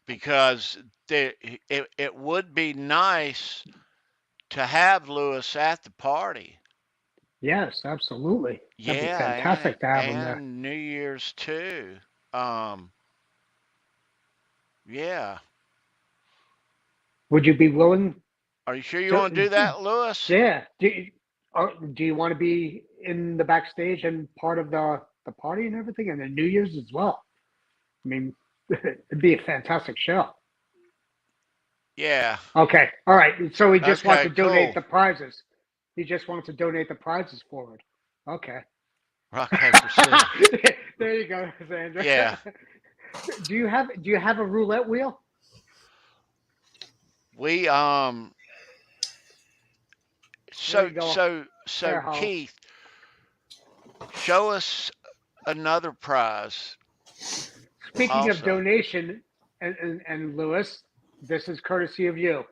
Speaker 2: Because it would be nice to have Lewis at the party.
Speaker 1: Yes, absolutely. That'd be
Speaker 2: Yeah,
Speaker 1: fantastic to have him there.
Speaker 2: and New Year's too. Yeah.
Speaker 1: Would you be willing
Speaker 2: Are you sure you want to
Speaker 1: to?
Speaker 2: do that, Lewis?
Speaker 1: Yeah. Do you want to be in the backstage and part of the party and everything, and the New Year's as well? I mean, it'd be a fantastic show.
Speaker 2: Yeah.
Speaker 1: Okay. All right. So he just wants
Speaker 2: Okay,
Speaker 1: to donate
Speaker 2: cool.
Speaker 1: the prizes. He just wants to donate the prizes forward. Okay.
Speaker 2: Rock, paper, scissors.
Speaker 1: There you go, Sandra.
Speaker 2: Yeah.
Speaker 1: Do you have a roulette wheel?
Speaker 2: We
Speaker 1: There
Speaker 2: so
Speaker 1: you go.
Speaker 2: so
Speaker 1: There,
Speaker 2: so
Speaker 1: Hal.
Speaker 2: Keith, show us another prize.
Speaker 1: Speaking of
Speaker 2: Also.
Speaker 1: donation, and Lewis, this is courtesy of you.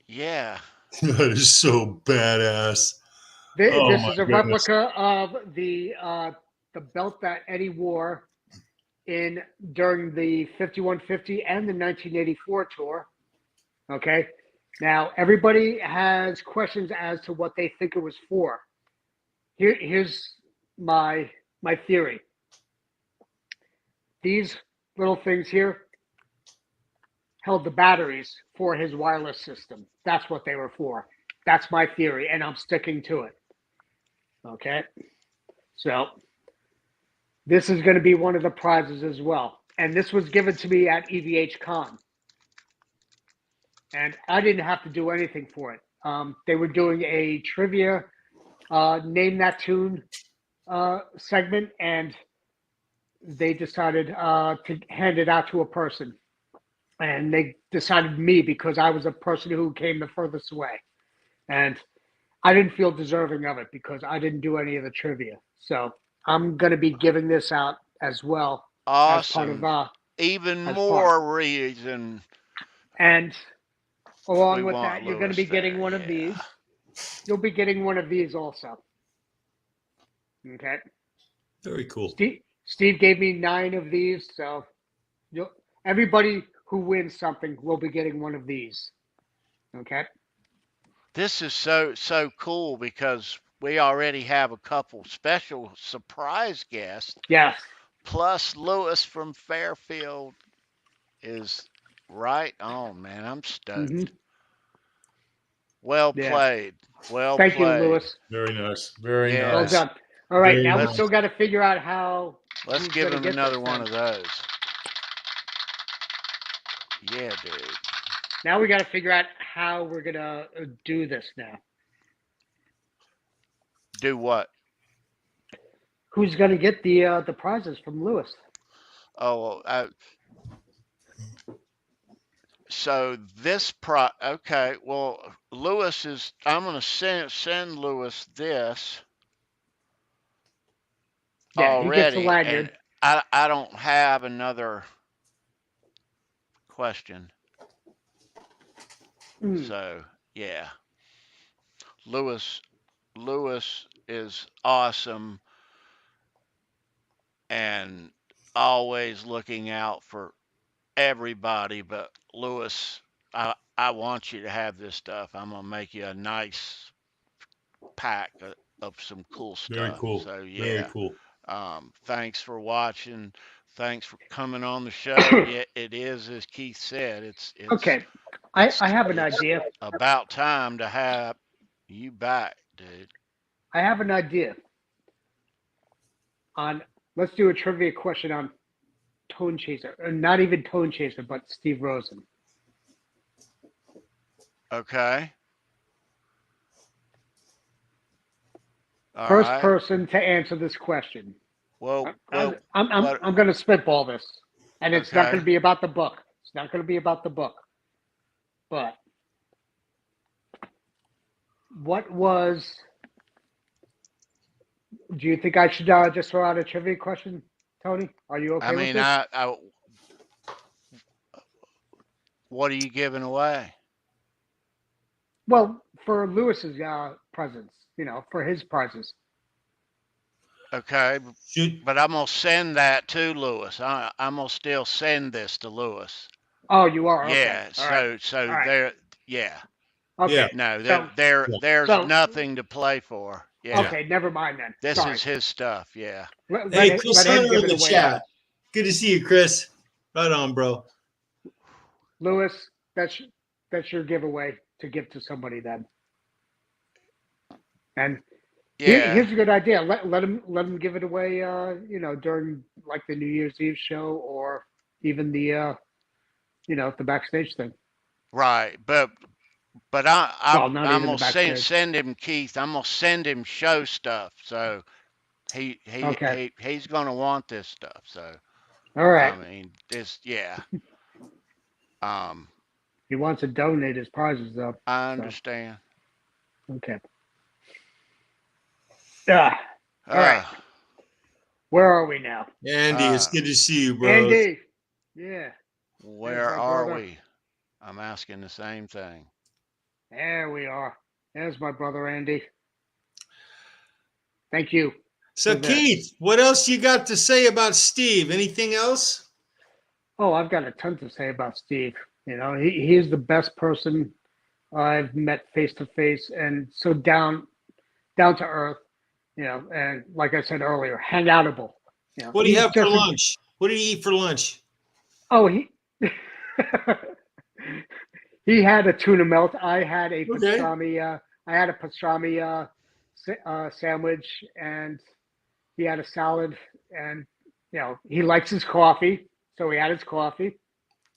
Speaker 2: Yeah.
Speaker 3: That is so badass.
Speaker 1: This,
Speaker 3: Oh,
Speaker 1: this
Speaker 3: my
Speaker 1: is a
Speaker 3: goodness.
Speaker 1: replica of the belt that Eddie wore during the 5150 and the 1984 tour. Okay. Now everybody has questions as to what they think it was for. Here's my theory. These little things here held the batteries for his wireless system. That's what they were for. That's my theory, and I'm sticking to it. Okay. So this is going to be one of the prizes as well. And this was given to me at EVH Con. And I didn't have to do anything for it. They were doing a trivia name that tune segment, and they decided to hand it out to a person. And they decided me because I was a person who came the furthest away. And I didn't feel deserving of it because I didn't do any of the trivia. So I'm going to be giving this out as well as part
Speaker 2: Awesome.
Speaker 1: of
Speaker 2: Even
Speaker 1: as
Speaker 2: more
Speaker 1: part.
Speaker 2: reason
Speaker 1: And
Speaker 2: we
Speaker 1: along with
Speaker 2: want
Speaker 1: that, you're going to
Speaker 2: Lewis
Speaker 1: be getting
Speaker 2: there.
Speaker 1: one of
Speaker 2: Yeah.
Speaker 1: these. You'll be getting one of these also. Okay.
Speaker 3: Very cool.
Speaker 1: Steve gave me 9 of these, so everybody who wins something will be getting one of these. Okay.
Speaker 2: This is so cool because we already have a couple special surprise guests.
Speaker 1: Yes.
Speaker 2: Plus Lewis from Fairfield is right on, man. I'm stoked.
Speaker 1: Mhm.
Speaker 2: Well
Speaker 1: Yeah.
Speaker 2: played. Well
Speaker 1: Thank you,
Speaker 2: played.
Speaker 1: Lewis.
Speaker 3: Very nice. Very
Speaker 2: Yeah.
Speaker 1: Well
Speaker 3: nice.
Speaker 1: done. All right,
Speaker 3: Very
Speaker 1: now we
Speaker 3: nice.
Speaker 1: still got to figure out how.
Speaker 2: Let's
Speaker 1: who's
Speaker 2: give
Speaker 1: gonna
Speaker 2: him
Speaker 1: get
Speaker 2: another
Speaker 1: this
Speaker 2: one
Speaker 1: then.
Speaker 2: of those. Yeah, dude.
Speaker 1: Now we got to figure out how we're gonna do this now.
Speaker 2: Do what?
Speaker 1: Who's gonna get the prizes from Lewis?
Speaker 2: Oh, so this okay. Well, Lewis is. I'm gonna send Lewis this
Speaker 1: Yeah,
Speaker 2: already,
Speaker 1: he gets a lanyard.
Speaker 2: and I don't have another question. So yeah, Lewis is awesome and always looking out for everybody. But Lewis, I want you to have this stuff. I'm gonna make you a nice pack of some cool stuff.
Speaker 3: Very cool.
Speaker 2: So yeah.
Speaker 3: Very cool.
Speaker 2: Thanks for watching. Thanks for coming on the show. Yeah, it is as Keith said. It's
Speaker 1: Okay, I have an idea.
Speaker 2: about time to have you back, dude.
Speaker 1: I have an idea. Let's do a trivia question on Tone Chaser, or not even Tone Chaser, but Steve Rosen.
Speaker 2: Okay. All
Speaker 1: First
Speaker 2: right.
Speaker 1: person to answer this question.
Speaker 2: Well,
Speaker 1: I'm going to spitball this, and it's not
Speaker 2: Okay.
Speaker 1: going to be about the book. It's not going to be about the book. But what was? Do you think I should just throw out a trivia question, Tony? Are you okay
Speaker 2: I
Speaker 1: with
Speaker 2: mean,
Speaker 1: this?
Speaker 2: what are you giving away?
Speaker 1: Well, for Lewis's presents, for his prizes.
Speaker 2: Okay,
Speaker 3: Should
Speaker 2: but I'm gonna send that to Lewis. I'm gonna still send this to Lewis.
Speaker 1: Oh, you are? Okay.
Speaker 2: Yeah.
Speaker 1: All right.
Speaker 2: So
Speaker 1: All right.
Speaker 2: there. Yeah.
Speaker 3: yeah.
Speaker 1: Okay.
Speaker 2: No,
Speaker 1: So,
Speaker 3: Yeah.
Speaker 2: there's
Speaker 1: so
Speaker 2: nothing to play for. Yeah.
Speaker 1: okay, never mind then.
Speaker 2: This
Speaker 1: Sorry.
Speaker 2: is his stuff. Yeah.
Speaker 3: Hey, Chris
Speaker 1: Let him
Speaker 3: Hunter
Speaker 1: give
Speaker 3: in
Speaker 1: it
Speaker 3: the
Speaker 1: away then.
Speaker 3: chat. Good to see you, Chris. Right on, bro.
Speaker 1: Lewis, that's your giveaway to give to somebody then. And
Speaker 2: Yeah.
Speaker 1: here's a good idea. Let him give it away. During like the New Year's Eve show or even the the backstage thing.
Speaker 2: Right. But
Speaker 1: Well,
Speaker 2: I'm
Speaker 1: not
Speaker 2: I'm
Speaker 1: even the
Speaker 2: gonna
Speaker 1: backstage.
Speaker 2: send him Keith. I'm gonna send him show stuff. So
Speaker 1: Okay.
Speaker 2: he's gonna want this stuff. So
Speaker 1: All right.
Speaker 2: I mean this. Yeah. Um.
Speaker 1: He wants to donate his prizes though.
Speaker 2: I
Speaker 1: So
Speaker 2: understand.
Speaker 1: okay. Yeah. All right.
Speaker 2: Uh,
Speaker 1: Where are we now?
Speaker 3: Andy, it's good to see you, bro.
Speaker 1: Andy. Yeah.
Speaker 2: where
Speaker 1: my
Speaker 2: are
Speaker 1: brother.
Speaker 2: we? I'm asking the same thing.
Speaker 1: There we are. There's my brother Andy. Thank you.
Speaker 3: So,
Speaker 1: for this.
Speaker 3: Keith, what else you got to say about Steve? Anything else?
Speaker 1: Oh, I've got a ton to say about Steve. He is the best person I've met face to face, and so down to earth. And like I said earlier, hangoutable.
Speaker 3: What do you
Speaker 1: he's
Speaker 3: have for
Speaker 1: just a-
Speaker 3: lunch? What do you eat for lunch?
Speaker 1: Oh, he he had a tuna melt. I had a
Speaker 3: Okay.
Speaker 1: pastrami. I had a pastrami sandwich, and he had a salad. And he likes his coffee, so he had his coffee.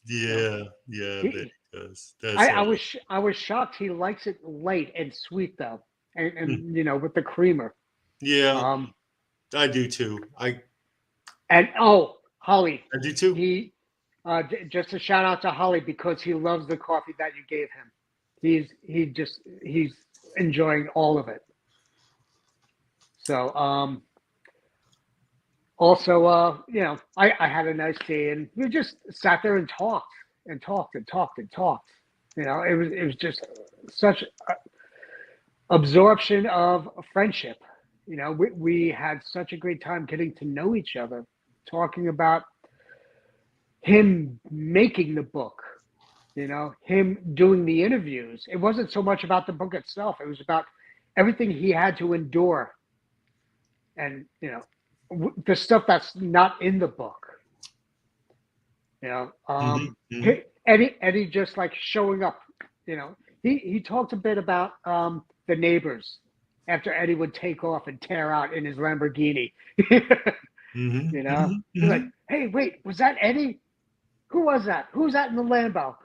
Speaker 3: Yeah,
Speaker 1: He-
Speaker 3: that does. That's
Speaker 1: I
Speaker 3: all.
Speaker 1: was shocked. He likes it light and sweet though, and with the creamer.
Speaker 3: Yeah, I do too. I
Speaker 1: And Holly,
Speaker 3: do too.
Speaker 1: he just a shout out to Holly because he loves the coffee that you gave him. He's enjoying all of it. So also I had a nice day, and we just sat there and talked and talked and talked and talked. It was just such absorption of friendship. We had such a great time getting to know each other, talking about him making the book, him doing the interviews. It wasn't so much about the book itself. It was about everything he had to endure, and the stuff that's not in the book.
Speaker 3: Mhm.
Speaker 1: Eddie just like showing up. He talked a bit about the neighbors after Eddie would take off and tear out in his Lamborghini. He's like, hey, wait, was that Eddie? Who was that? Who's that in the Lambo?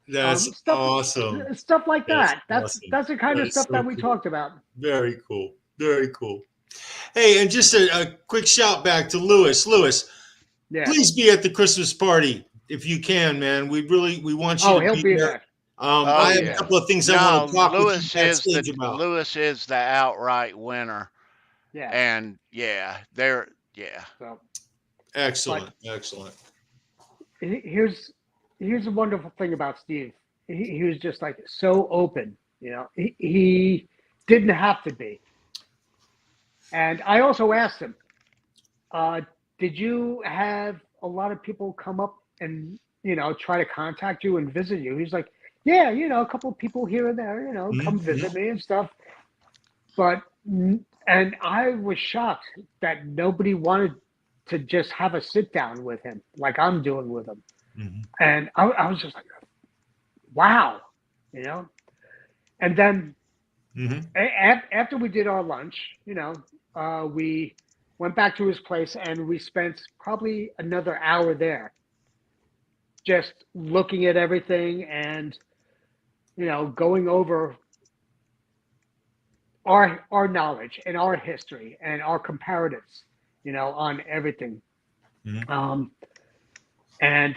Speaker 3: That's
Speaker 1: Stuff
Speaker 3: awesome.
Speaker 1: stuff like
Speaker 3: That's
Speaker 1: that. That's
Speaker 3: awesome.
Speaker 1: that's the kind
Speaker 3: That
Speaker 1: of
Speaker 3: is
Speaker 1: stuff
Speaker 3: so
Speaker 1: that we
Speaker 3: cool.
Speaker 1: talked about.
Speaker 3: Very cool. Very cool. Hey, and just a quick shout back to Lewis. Lewis,
Speaker 1: Yeah.
Speaker 3: please be at the Christmas party if you can, man. We want you to
Speaker 1: He'll be
Speaker 3: there.
Speaker 1: there.
Speaker 3: I have
Speaker 2: yeah.
Speaker 3: a couple of things I want to talk with you backstage about.
Speaker 2: Lewis is the outright winner.
Speaker 1: Yeah.
Speaker 2: And yeah.
Speaker 1: So
Speaker 3: Excellent.
Speaker 1: here's a wonderful thing about Steve. He was just like so open. He didn't have to be. And I also asked him, did you have a lot of people come up and try to contact you and visit you? He's like, yeah, a couple of people here and there, come visit me and stuff. And I was shocked that nobody wanted to just have a sit down with him like I'm doing with him.
Speaker 3: Mm-hmm.
Speaker 1: And I was just like, wow, And then after we did our lunch, we went back to his place and we spent probably another hour there just looking at everything and, going over our knowledge and our history and our comparatives, on everything. And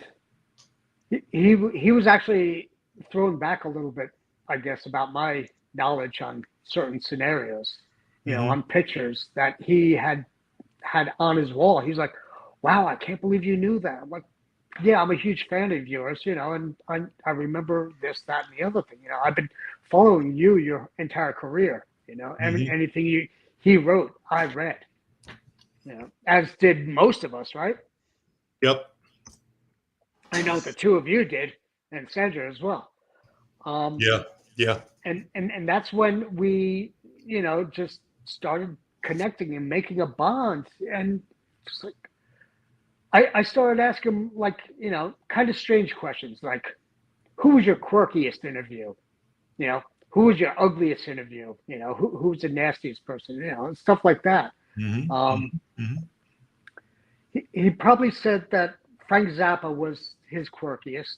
Speaker 1: he was actually thrown back a little bit, I guess, about my knowledge on certain scenarios, on pictures that he had on his wall. He's like, wow, I can't believe you knew that. I'm like, yeah, I'm a huge fan of yours, and I remember this, that, and the other thing. I've been following you your entire career.
Speaker 3: Mhm.
Speaker 1: Anything he wrote, I read. As did most of us, right?
Speaker 3: Yep.
Speaker 1: I know the two of you did, and Sandra as well.
Speaker 3: Yeah. Yeah.
Speaker 1: And that's when we, just started connecting and making a bond, and just like I started asking him, like, kind of strange questions, like, who was your quirkiest interview? Who was your ugliest interview? Who's the nastiest person? And stuff like that.
Speaker 3: Hmm.
Speaker 1: Um,
Speaker 3: Hmm.
Speaker 1: he probably said that Frank Zappa was his quirkiest.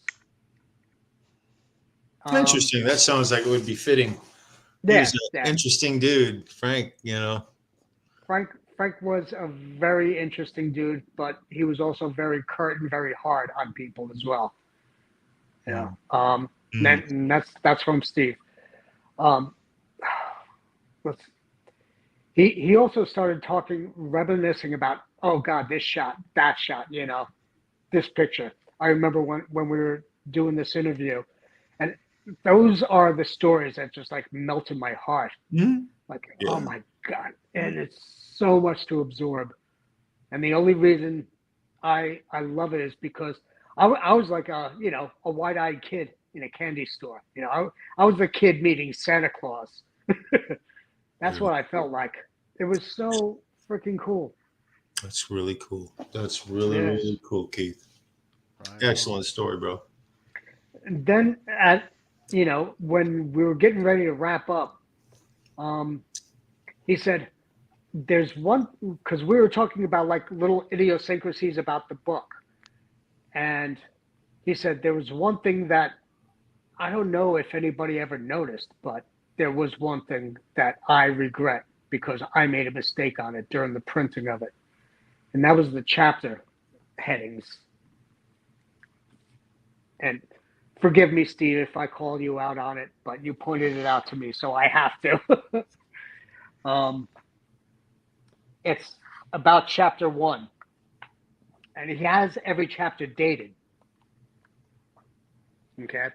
Speaker 3: Interesting. That sounds like it would be fitting. He
Speaker 1: Yeah,
Speaker 3: was an
Speaker 1: yeah.
Speaker 3: interesting dude, Frank.
Speaker 1: Frank was a very interesting dude, but he was also very curt and very hard on people as well.
Speaker 3: Mm.
Speaker 1: And that's from Steve. Um, let's he also started talking, reminiscing about, oh God, this shot, that shot, this picture. I remember when we were doing this interview, and those are the stories that just like melt in my heart.
Speaker 3: Mm.
Speaker 1: Like, oh
Speaker 3: Yeah.
Speaker 1: my God, and it's so much to absorb. And the only reason I love it is because I was like a wide-eyed kid in a candy store. I was the kid meeting Santa Claus. That's what I felt like. It was so freaking cool.
Speaker 3: That's really cool. That's really,
Speaker 1: Yeah.
Speaker 3: really cool, Keith.
Speaker 2: Right on.
Speaker 3: Excellent story, bro.
Speaker 1: And then when we were getting ready to wrap up, he said, "There's one," because we were talking about like little idiosyncrasies about the book, and he said there was one thing that I don't know if anybody ever noticed, but there was one thing that I regret because I made a mistake on it during the printing of it, and that was the chapter headings. And forgive me, Steve, if I called you out on it, but you pointed it out to me, so I have to. It's about chapter 1, and he has every chapter dated. Okay,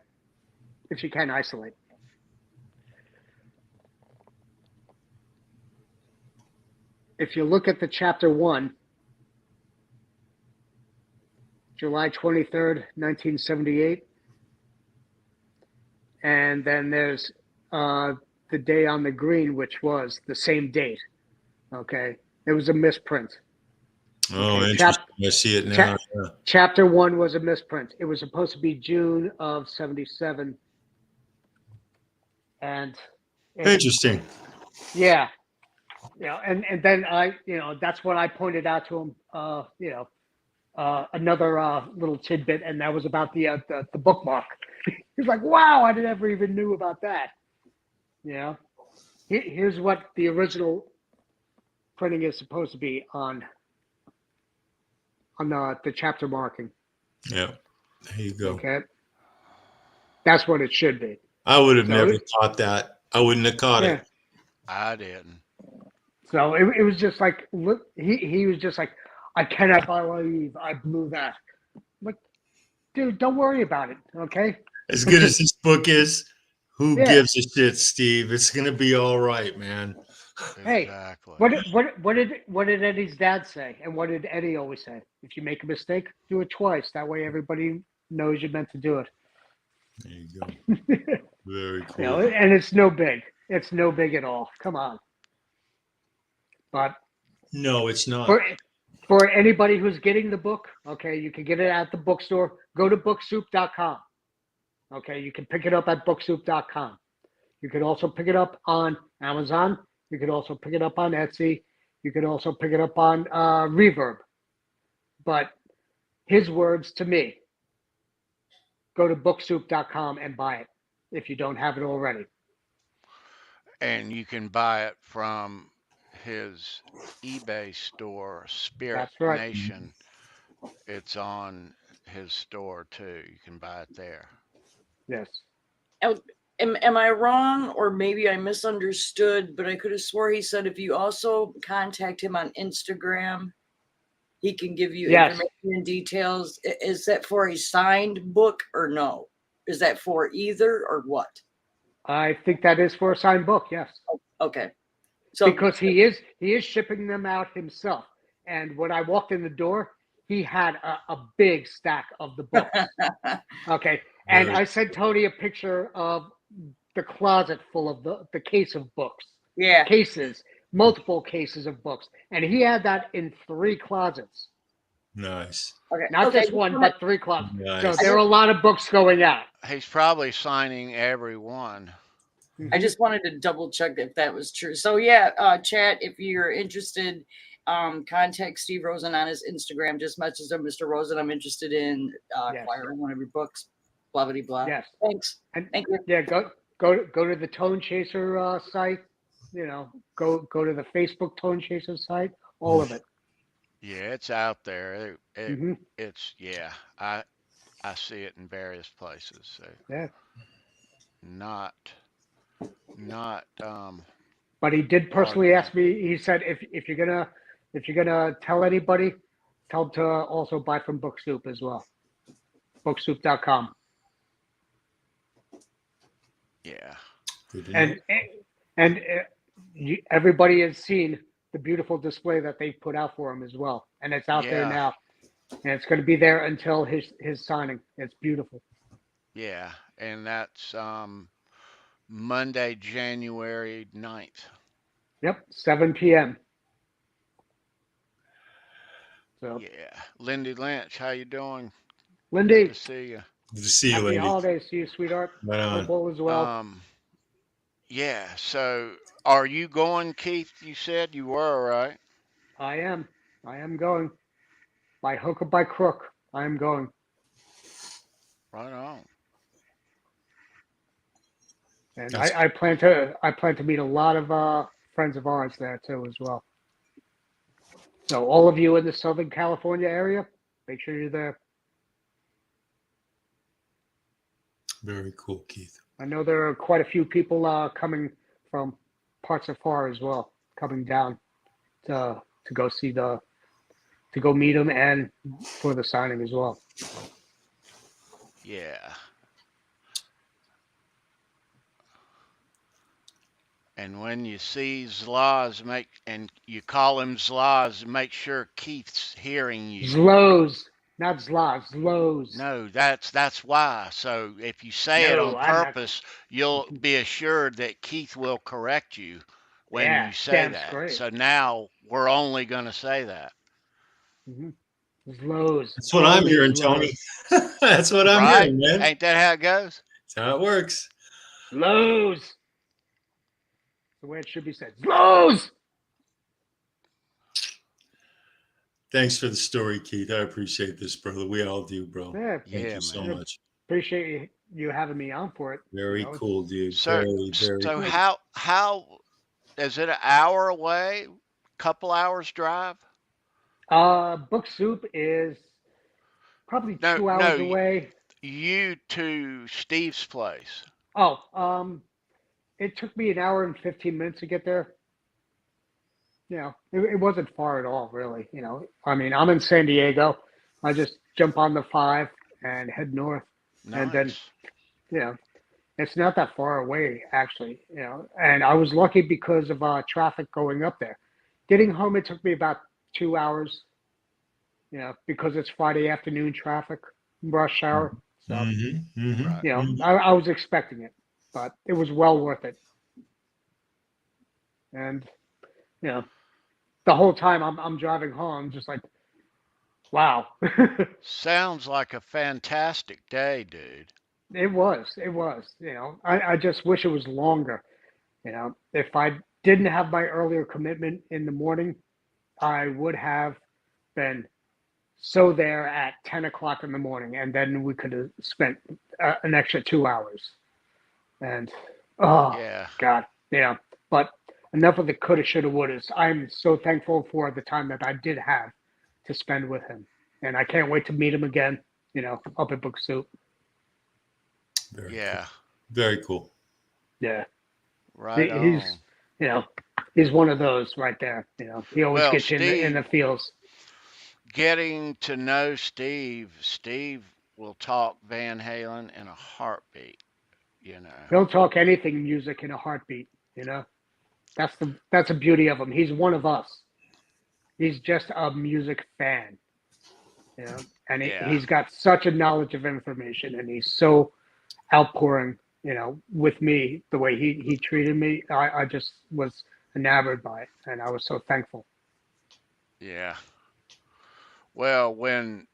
Speaker 1: if you can isolate. If you look at the chapter 1, July 23rd, 1978, and then there's the day on the green, which was the same date. Okay, it was a misprint.
Speaker 3: Oh,
Speaker 1: Okay,
Speaker 3: interesting. I see it now. Yeah.
Speaker 1: chapter 1 was a misprint. It was supposed to be June of 77, and
Speaker 3: Interesting.
Speaker 1: yeah, and then that's what I pointed out to him. Another little tidbit, and that was about the bookmark. He's like, "Wow, I never even knew about that." Here's what the original printing is supposed to be on the chapter marking.
Speaker 3: Yeah. There you go.
Speaker 1: Okay, that's what it should be.
Speaker 3: I would have
Speaker 1: So
Speaker 3: never caught that. I wouldn't have caught
Speaker 1: yeah.
Speaker 3: it.
Speaker 2: I didn't.
Speaker 1: So it was just like, look, he was just like, I cannot believe I blew that. I'm like, dude, don't worry about it. Okay.
Speaker 3: As good as this book is, who
Speaker 1: Yeah.
Speaker 3: gives a shit, Steve? It's gonna be all right, man.
Speaker 1: Hey,
Speaker 2: Exactly.
Speaker 1: what did Eddie's dad say? And what did Eddie always say? If you make a mistake, do it twice. That way everybody knows you meant to do it.
Speaker 3: There you go. Very cool.
Speaker 1: And it's no big. It's no big at all. Come on. But
Speaker 3: No, it's not.
Speaker 1: for anybody who's getting the book, okay, you can get it at the bookstore. Go to booksoup.com. Okay, you can pick it up at booksoup.com. You can also pick it up on Amazon. You can also pick it up on Etsy. You can also pick it up on Reverb. But his words to me, go to booksoup.com and buy it if you don't have it already.
Speaker 2: And you can buy it from his eBay store, Spirit
Speaker 1: That's right.
Speaker 2: Nation. It's on his store too. You can buy it there.
Speaker 1: Yes.
Speaker 4: Am I wrong, or maybe I misunderstood, but I could have swore he said if you also contact him on Instagram, he can give you
Speaker 1: Yes.
Speaker 4: information and details. Is that for a signed book or no? Is that for either or what?
Speaker 1: I think that is for a signed book. Yes.
Speaker 4: Okay. So
Speaker 1: Because he is shipping them out himself. And when I walked in the door, he had a big stack of the books. Okay. And
Speaker 3: Very
Speaker 1: I sent Tony a picture of the closet full of the case of books.
Speaker 4: yeah.
Speaker 1: Cases, multiple cases of books. And he had that in 3 closets.
Speaker 3: nice.
Speaker 4: Okay.
Speaker 1: Not
Speaker 4: okay.
Speaker 1: just one, but 3 closets.
Speaker 3: Nice.
Speaker 1: So there are a lot of books going out.
Speaker 2: He's probably signing every one.
Speaker 4: I just wanted to double check if that was true. So yeah, chat, if you're interested, contact Steve Rosen on his Instagram. Just message him, Mr. Rosen. I'm interested in
Speaker 1: Yes.
Speaker 4: acquiring one of your books. Blah blah blah.
Speaker 1: Yes.
Speaker 4: Thanks.
Speaker 1: And
Speaker 4: Thank you.
Speaker 1: yeah, go to the Tone Chaser site. You know, go to the Facebook Tone Chaser site. All of it.
Speaker 2: Yeah, it's out there.
Speaker 1: Mhm.
Speaker 2: It's yeah. I see it in various places. So
Speaker 1: Yeah.
Speaker 2: not
Speaker 1: But he did personally ask me. He said, if you're gonna tell anybody, tell them to also buy from Book Soup as well. Booksoup.com.
Speaker 2: yeah.
Speaker 3: Good to know.
Speaker 1: And everybody has seen the beautiful display that they put out for him as well, and it's out there
Speaker 2: Yeah.
Speaker 1: now, and it's going to be there until his signing. It's beautiful.
Speaker 2: Yeah, and that's Monday, January 9th.
Speaker 1: Yep, 7 p.m. So,
Speaker 2: Yeah. Lindy Lynch, how you doing?
Speaker 1: Lindy,
Speaker 2: Good to see you.
Speaker 3: Good to see you,
Speaker 1: happy
Speaker 3: lady.
Speaker 1: holidays to you, sweetheart.
Speaker 3: Right on.
Speaker 1: Football as well.
Speaker 2: Yeah, so are you going, Keith? You said you were, right?
Speaker 1: I am going. By hook or by crook, I am going.
Speaker 2: Right on.
Speaker 1: And
Speaker 3: That's-
Speaker 1: I plan to meet a lot of friends of ours there too as well. So all of you in the Southern California area, make sure you're there.
Speaker 3: Very cool, Keith.
Speaker 1: I know there are quite a few people coming from parts of far as well, coming down to go see to go meet them and for the signing as well.
Speaker 2: Yeah. And when you see Zlaz and you call him Zlaz, make sure Keith's hearing you.
Speaker 1: Zloz, not Zlaz, Zloz.
Speaker 2: No, that's why. So if you say it
Speaker 1: No,
Speaker 2: on
Speaker 1: I'm not-
Speaker 2: purpose, you'll be assured that Keith will correct you when
Speaker 1: Yeah,
Speaker 2: you say
Speaker 1: damn
Speaker 2: that.
Speaker 1: straight.
Speaker 2: So now we're only going to say that.
Speaker 1: Mm-hmm. Zloz.
Speaker 3: That's what I'm
Speaker 1: Only
Speaker 3: hearing,
Speaker 1: Zloz.
Speaker 3: Tony. That's what I'm
Speaker 2: Right?
Speaker 3: hearing, man.
Speaker 2: Ain't that how it goes?
Speaker 3: That's how it works.
Speaker 1: Zloz. The way it should be said. Zloz.
Speaker 3: Thanks for the story, Keith. I appreciate this, brother. We all do, bro.
Speaker 1: Yeah,
Speaker 3: Thank
Speaker 2: Yeah,
Speaker 3: you so
Speaker 2: man.
Speaker 3: much.
Speaker 1: appreciate you having me on for it.
Speaker 3: Very
Speaker 1: You know,
Speaker 3: cool, dude.
Speaker 2: So,
Speaker 3: Very, very
Speaker 2: so
Speaker 3: cool.
Speaker 2: how is it an hour away? Couple hours drive?
Speaker 1: Book Soup is probably
Speaker 2: No,
Speaker 1: 2 hours
Speaker 2: no.
Speaker 1: away.
Speaker 2: You to Steve's place.
Speaker 1: Oh, it took me an hour and 15 minutes to get there. You know, it wasn't far at all, really. You know, I mean, I'm in San Diego. I just jump on the 5 and head north.
Speaker 2: Nice.
Speaker 1: And then, you know, it's not that far away, actually. You know, and I was lucky because of traffic going up there. Getting home, it took me about 2 hours. You know, because it's Friday afternoon traffic, rush hour. So,
Speaker 3: Mm-hmm, mm-hmm,
Speaker 2: Right.
Speaker 1: you know,
Speaker 3: mhm.
Speaker 1: I was expecting it, but it was well worth it. And, you know, the whole time I'm driving home, just like, wow.
Speaker 2: Sounds like a fantastic day, dude.
Speaker 1: It was, you know, I just wish it was longer. You know, if I didn't have my earlier commitment in the morning, I would have been so there at 10 o'clock in the morning, and then we could have spent an extra 2 hours. And, oh,
Speaker 2: Yeah.
Speaker 1: God, yeah. But enough of the coulda, shoulda, wouldas. I'm so thankful for the time that I did have to spend with him. And I can't wait to meet him again, you know, up at Book Soup.
Speaker 3: Very
Speaker 2: Yeah.
Speaker 3: cool. Very cool.
Speaker 1: Yeah.
Speaker 2: Right
Speaker 1: He's,
Speaker 2: on.
Speaker 1: you know, he's one of those right there. You know, he always
Speaker 2: Well,
Speaker 1: gets you in the feels.
Speaker 2: getting to know Steve will talk Van Halen in a heartbeat, you know.
Speaker 1: He'll talk anything music in a heartbeat. You know, that's the beauty of him. He's one of us. He's just a music fan. You know, and
Speaker 2: Yeah.
Speaker 1: he's got such a knowledge of information, and he's so outpouring. You know, with me, the way he treated me, I just was enamored by it, and I was so thankful.
Speaker 2: Yeah. Well, when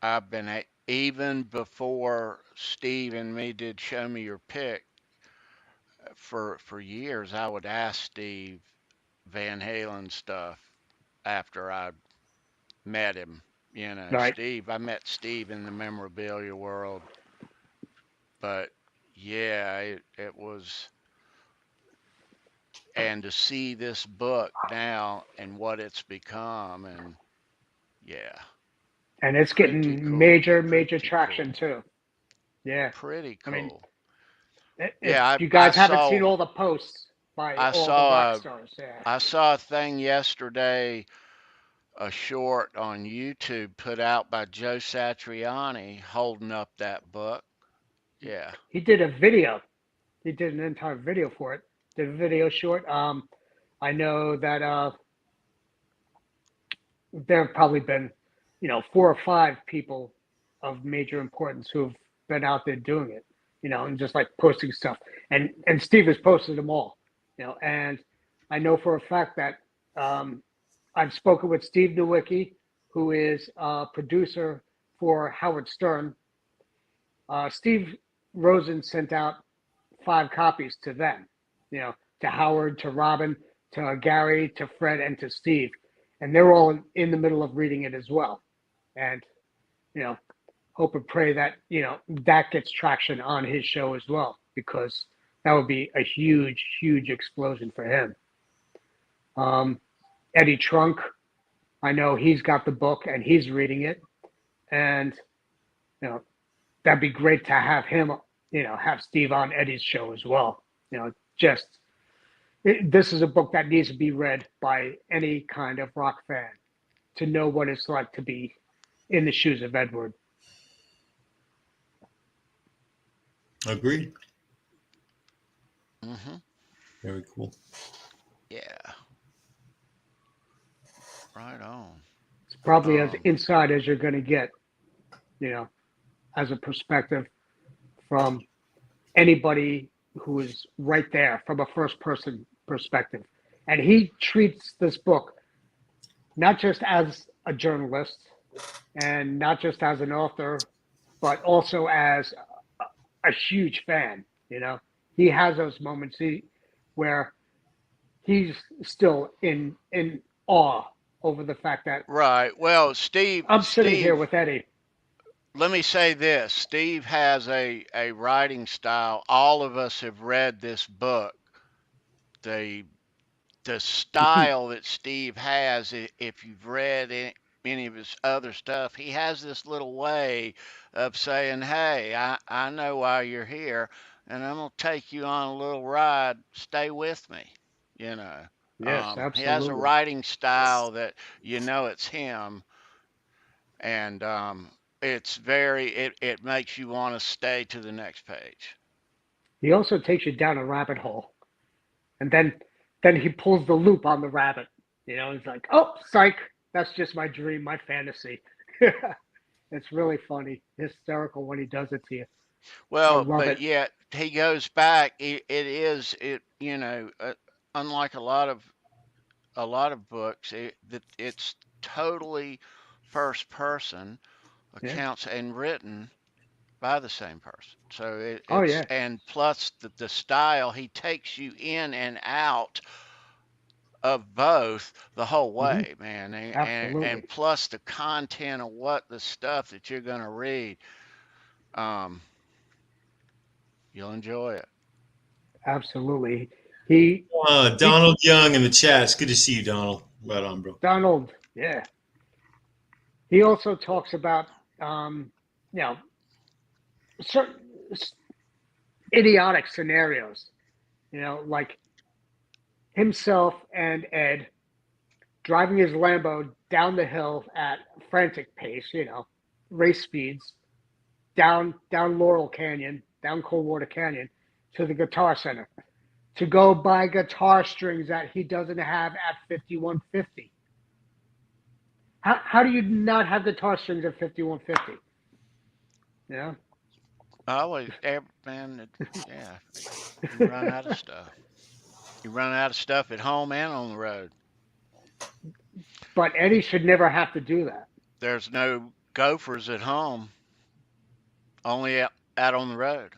Speaker 2: I've been even before Steve and me did Show Me Your Pick for years, I would ask Steve Van Halen stuff after I met him. You know,
Speaker 1: Right.
Speaker 2: I met Steve in the memorabilia world, but yeah, it was, and to see this book now and what it's become, and yeah,
Speaker 1: And it's
Speaker 2: pretty
Speaker 1: getting
Speaker 2: cool.
Speaker 1: major
Speaker 2: Pretty
Speaker 1: traction
Speaker 2: cool.
Speaker 1: too. Yeah.
Speaker 2: Pretty
Speaker 1: I mean,
Speaker 2: cool.
Speaker 1: if
Speaker 2: Yeah,
Speaker 1: you
Speaker 2: I
Speaker 1: guys haven't seen
Speaker 2: saw
Speaker 1: all the posts by
Speaker 2: I
Speaker 1: all the rock
Speaker 2: saw
Speaker 1: stars, yeah.
Speaker 2: I saw a thing yesterday, a short on YouTube put out by Joe Satriani holding up that book. Yeah.
Speaker 1: He did a video. He did an entire video for it. Did a video short. I know that there have probably been, 4 or 5 people of major importance who've been out there doing it, and just like posting stuff. And Steve has posted them all, and I know for a fact that I've spoken with Steve Nowicki, who is a producer for Howard Stern. Steve Rosen sent out 5 copies to them, to Howard, to Robin, to Gary, to Fred, and to Steve. And they're all in the middle of reading it as well. And, hope and pray that, that gets traction on his show as well, because that would be a huge, huge explosion for him. Eddie Trunk, I know he's got the book and he's reading it. And, that'd be great to have him, have Steve on Eddie's show as well. This is a book that needs to be read by any kind of rock fan to know what it's like to be in the shoes of Edward.
Speaker 3: Agreed.
Speaker 2: Mm-hmm.
Speaker 3: Very cool.
Speaker 2: Yeah. Right on.
Speaker 1: It's probably as inside as you're going to get, as a perspective from anybody who is right there from a first person perspective. And he treats this book not just as a journalist and not just as an author, but also as a huge fan. He has those moments where he's still in awe over the fact that
Speaker 2: Right. Well,
Speaker 1: I'm sitting here with Eddie.
Speaker 2: Let me say this. Steve has a writing style. All of us have read this book. The style that Steve has, if you've read any of his other stuff, he has this little way of saying, hey, I know why you're here, and I'm going to take you on a little ride. Stay with me, you know.
Speaker 1: Yes, absolutely.
Speaker 2: He has a writing style that it's him, and it makes you want to stay to the next page.
Speaker 1: He also takes you down a rabbit hole, and then he pulls the loop on the rabbit. He's like, oh, psych, that's just my dream, my fantasy. It's really funny, hysterical when he does it to you.
Speaker 2: Well, but yet he goes back. Unlike a lot of books, it's totally first person accounts and written by the same person. So and plus the style, he takes you in and out of both the whole way, man. And plus the content of what the stuff that you're going to read, you'll enjoy it.
Speaker 1: Absolutely.
Speaker 3: Donald Young in the chat. It's good to see you, Donald. Right on, bro.
Speaker 1: Donald, yeah. He also talks about, certain idiotic scenarios, like himself and Ed driving his Lambo down the hill at frantic pace, race speeds, down Laurel Canyon, down Coldwater Canyon to the Guitar Center to go buy guitar strings that he doesn't have at 5150. How do you not have guitar strings at 5150? Yeah.
Speaker 2: Always, man, yeah. You run out of stuff. You run out of stuff at home and on the road.
Speaker 1: But Eddie should never have to do that.
Speaker 2: There's no gophers at home, only out on the road.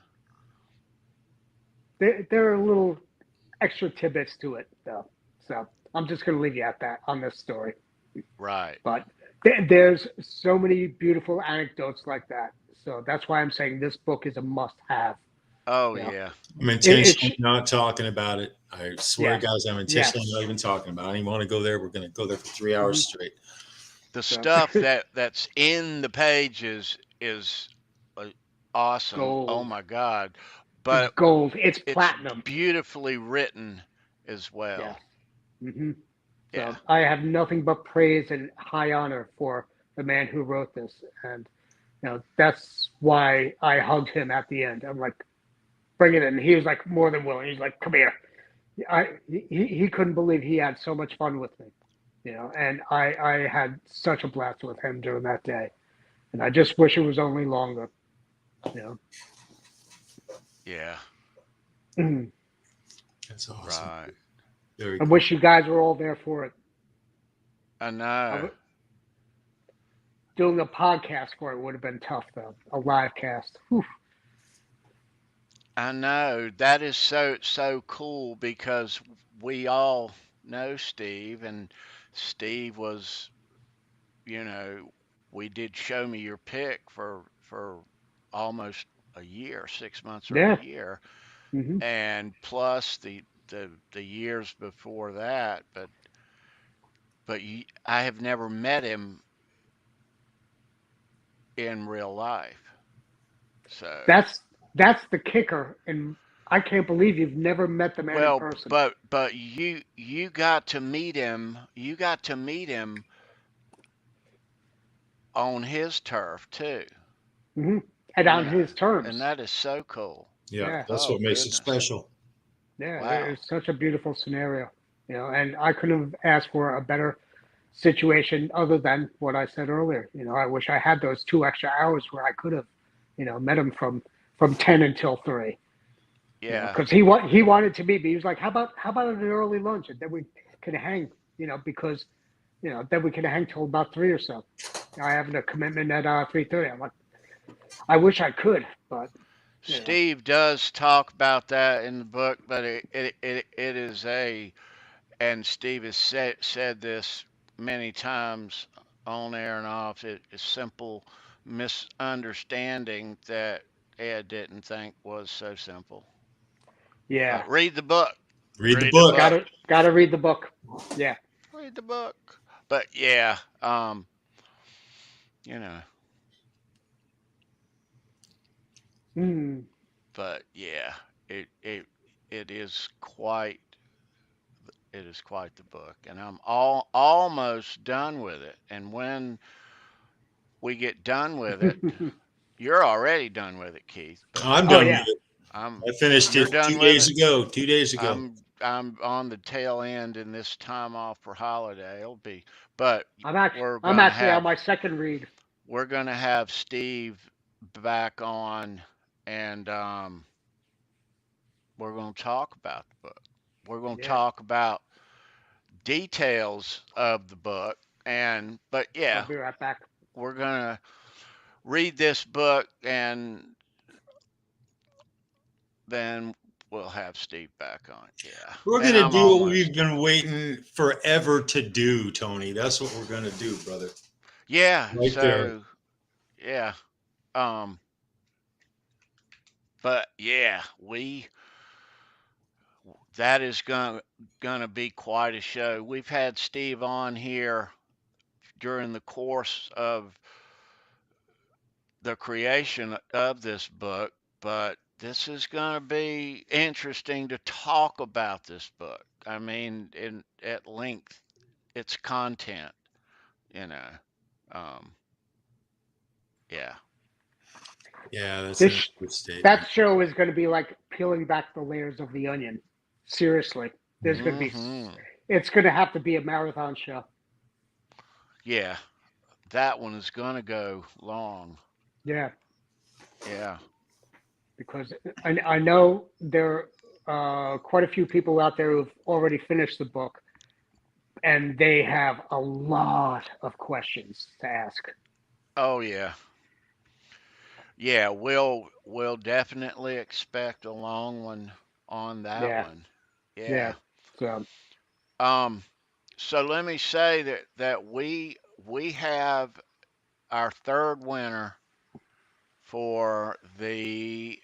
Speaker 1: There are little extra tidbits to it, though. So I'm just going to leave you at that on this story.
Speaker 2: Right.
Speaker 1: But there's so many beautiful anecdotes like that. So that's why I'm saying this book is a must-have.
Speaker 2: Oh, yeah.
Speaker 3: I'm intentionally not talking about it. I swear, guys, I'm intentionally not even talking about it. I don't even want to go there. We're going to go there for 3 hours straight.
Speaker 2: The stuff that's in the pages is awesome.
Speaker 1: Gold.
Speaker 2: Oh, my God. But
Speaker 1: it's gold. It's platinum.
Speaker 2: Beautifully written as well.
Speaker 1: Yeah. Mm-hmm.
Speaker 2: Yeah.
Speaker 1: So I have nothing but praise and high honor for the man who wrote this. And, that's why I hugged him at the end. I'm like, bring it in. He was like more than willing. He's like, come here. He couldn't believe he had so much fun with me, and I had such a blast with him during that day. And I just wish it was only longer,
Speaker 2: Yeah.
Speaker 3: That's awesome.
Speaker 2: Right.
Speaker 3: Very
Speaker 1: I wish you guys were all there for it.
Speaker 2: I know.
Speaker 1: Doing a podcast for it would have been tough, though. A live cast. Whew.
Speaker 2: I know. That is so cool because we all know Steve, and Steve was, we did Show Me Your Pick for almost a year, 6 months or a year,
Speaker 1: Mm-hmm.
Speaker 2: and plus the years before that. But I have never met him in real life. So
Speaker 1: that's the kicker, and I can't believe you've never met the man in person.
Speaker 2: But you got to meet him. You got to meet him on his turf too.
Speaker 1: Mm-hmm. And on his terms.
Speaker 2: And that is so cool.
Speaker 3: Yeah, that's what makes it special.
Speaker 1: Yeah,
Speaker 2: Wow.
Speaker 1: It's such a beautiful scenario, and I couldn't have asked for a better situation other than what I said earlier. I wish I had those 2 extra hours where I could have, met him from 10 until 3.
Speaker 2: Yeah.
Speaker 1: Because he wanted to meet me. He was like, how about an early lunch, and then we could hang, because, then we could hang till about 3 or so. I have a commitment at 3:30. I'm like, I wish I could, but.
Speaker 2: Steve does talk about that in the book, but it is and Steve has said this many times on air and off. It's a simple misunderstanding that Ed didn't think was so simple.
Speaker 1: Yeah.
Speaker 2: Read the book.
Speaker 3: Read the book.
Speaker 1: Gotta read the book. Yeah.
Speaker 2: Read the book. But yeah, But yeah, it is quite the book, and I'm almost done with it. And when we get done with it, you're already done with it, Keith.
Speaker 3: I'm done with it. I finished it 2 days ago. 2 days ago.
Speaker 2: I'm on the tail end in this time off for holiday. It'll be, but
Speaker 1: I'm actually on my second read.
Speaker 2: We're gonna have Steve back on, and we're gonna talk about the book. We're gonna talk about details of the book, but
Speaker 1: I'll be right back.
Speaker 2: We're gonna read this book, and then we'll have Steve back on. Yeah.
Speaker 3: We're going to do what we've been waiting forever to do, Tony. That's what we're going to do, brother.
Speaker 2: Yeah.
Speaker 3: Right there.
Speaker 2: Yeah. But yeah, that is gonna be quite a show. We've had Steve on here during the course of the creation of this book, but this is going to be interesting to talk about this book. I mean, at length its content, you know. Um, yeah.
Speaker 3: Yeah, that's
Speaker 1: This
Speaker 3: a good statement.
Speaker 1: that show is going to be like peeling back the layers of the onion. Seriously, there's going to be.
Speaker 2: Mhm.
Speaker 1: It's going to have to be a marathon show.
Speaker 2: Yeah. That one is going to go long.
Speaker 1: Yeah,
Speaker 2: Yeah.
Speaker 1: because I know there are quite a few people out there who've already finished the book, and they have a lot of questions to ask.
Speaker 2: Oh yeah. Yeah, we'll definitely expect a long one on that
Speaker 1: Yeah,
Speaker 2: one.
Speaker 1: yeah.
Speaker 2: Yeah.
Speaker 1: So
Speaker 2: Um so let me say that we have our third winner for the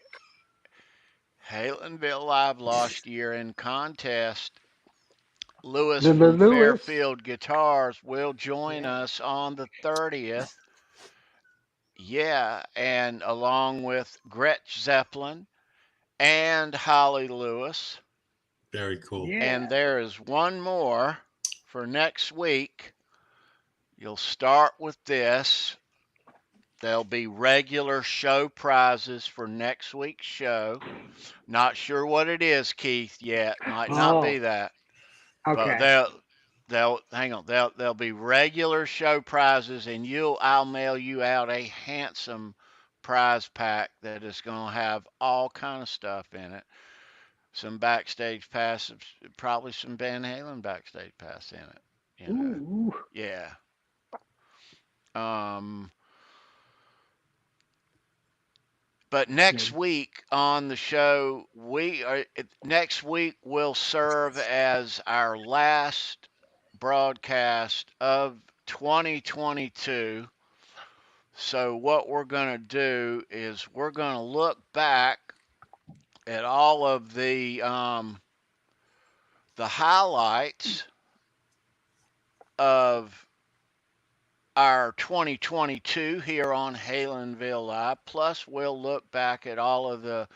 Speaker 2: Halenville Live Lost YearEnd Contest. Lewis from
Speaker 1: Lewis.
Speaker 2: Fairfield Guitars will join
Speaker 1: Yeah.
Speaker 2: us on the 30th. Yeah, and along with Gretch Zeppelin and Holly Lewis.
Speaker 3: Very cool.
Speaker 1: Yeah.
Speaker 2: And there is one more for next week. You'll start with this. There'll be regular show prizes for next week's show. Not sure what it is, Keith, yet. Might not
Speaker 1: Oh,
Speaker 2: be that. But
Speaker 1: okay.
Speaker 2: they'll hang on. There'll be regular show prizes, and I'll mail you out a handsome prize pack that is going to have all kind of stuff in it. Some backstage passes, probably some Van Halen backstage pass in it. You know,
Speaker 1: Ooh.
Speaker 2: yeah. Um, but next week on the show, next week will serve as our last broadcast of 2022. So what we're going to do is we're going to look back at all of the highlights of our 2022 here on Halenville Live. Plus, we'll look back at all of the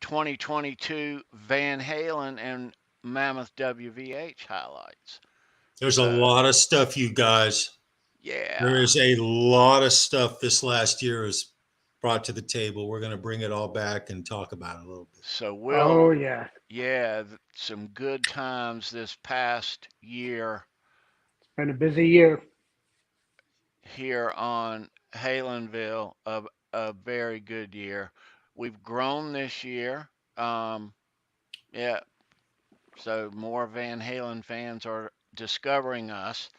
Speaker 2: 2022 Van Halen and Mammoth WVH highlights.
Speaker 3: There's a lot of stuff, you guys.
Speaker 2: Yeah.
Speaker 3: There is a lot of stuff this last year has brought to the table. We're going to bring it all back and talk about it a little bit.
Speaker 2: So
Speaker 1: Oh yeah.
Speaker 2: some good times this past year.
Speaker 1: It's been a busy year.
Speaker 2: Here on Halenville, a very good year. We've grown this year. Yeah, so more Van Halen fans are discovering us,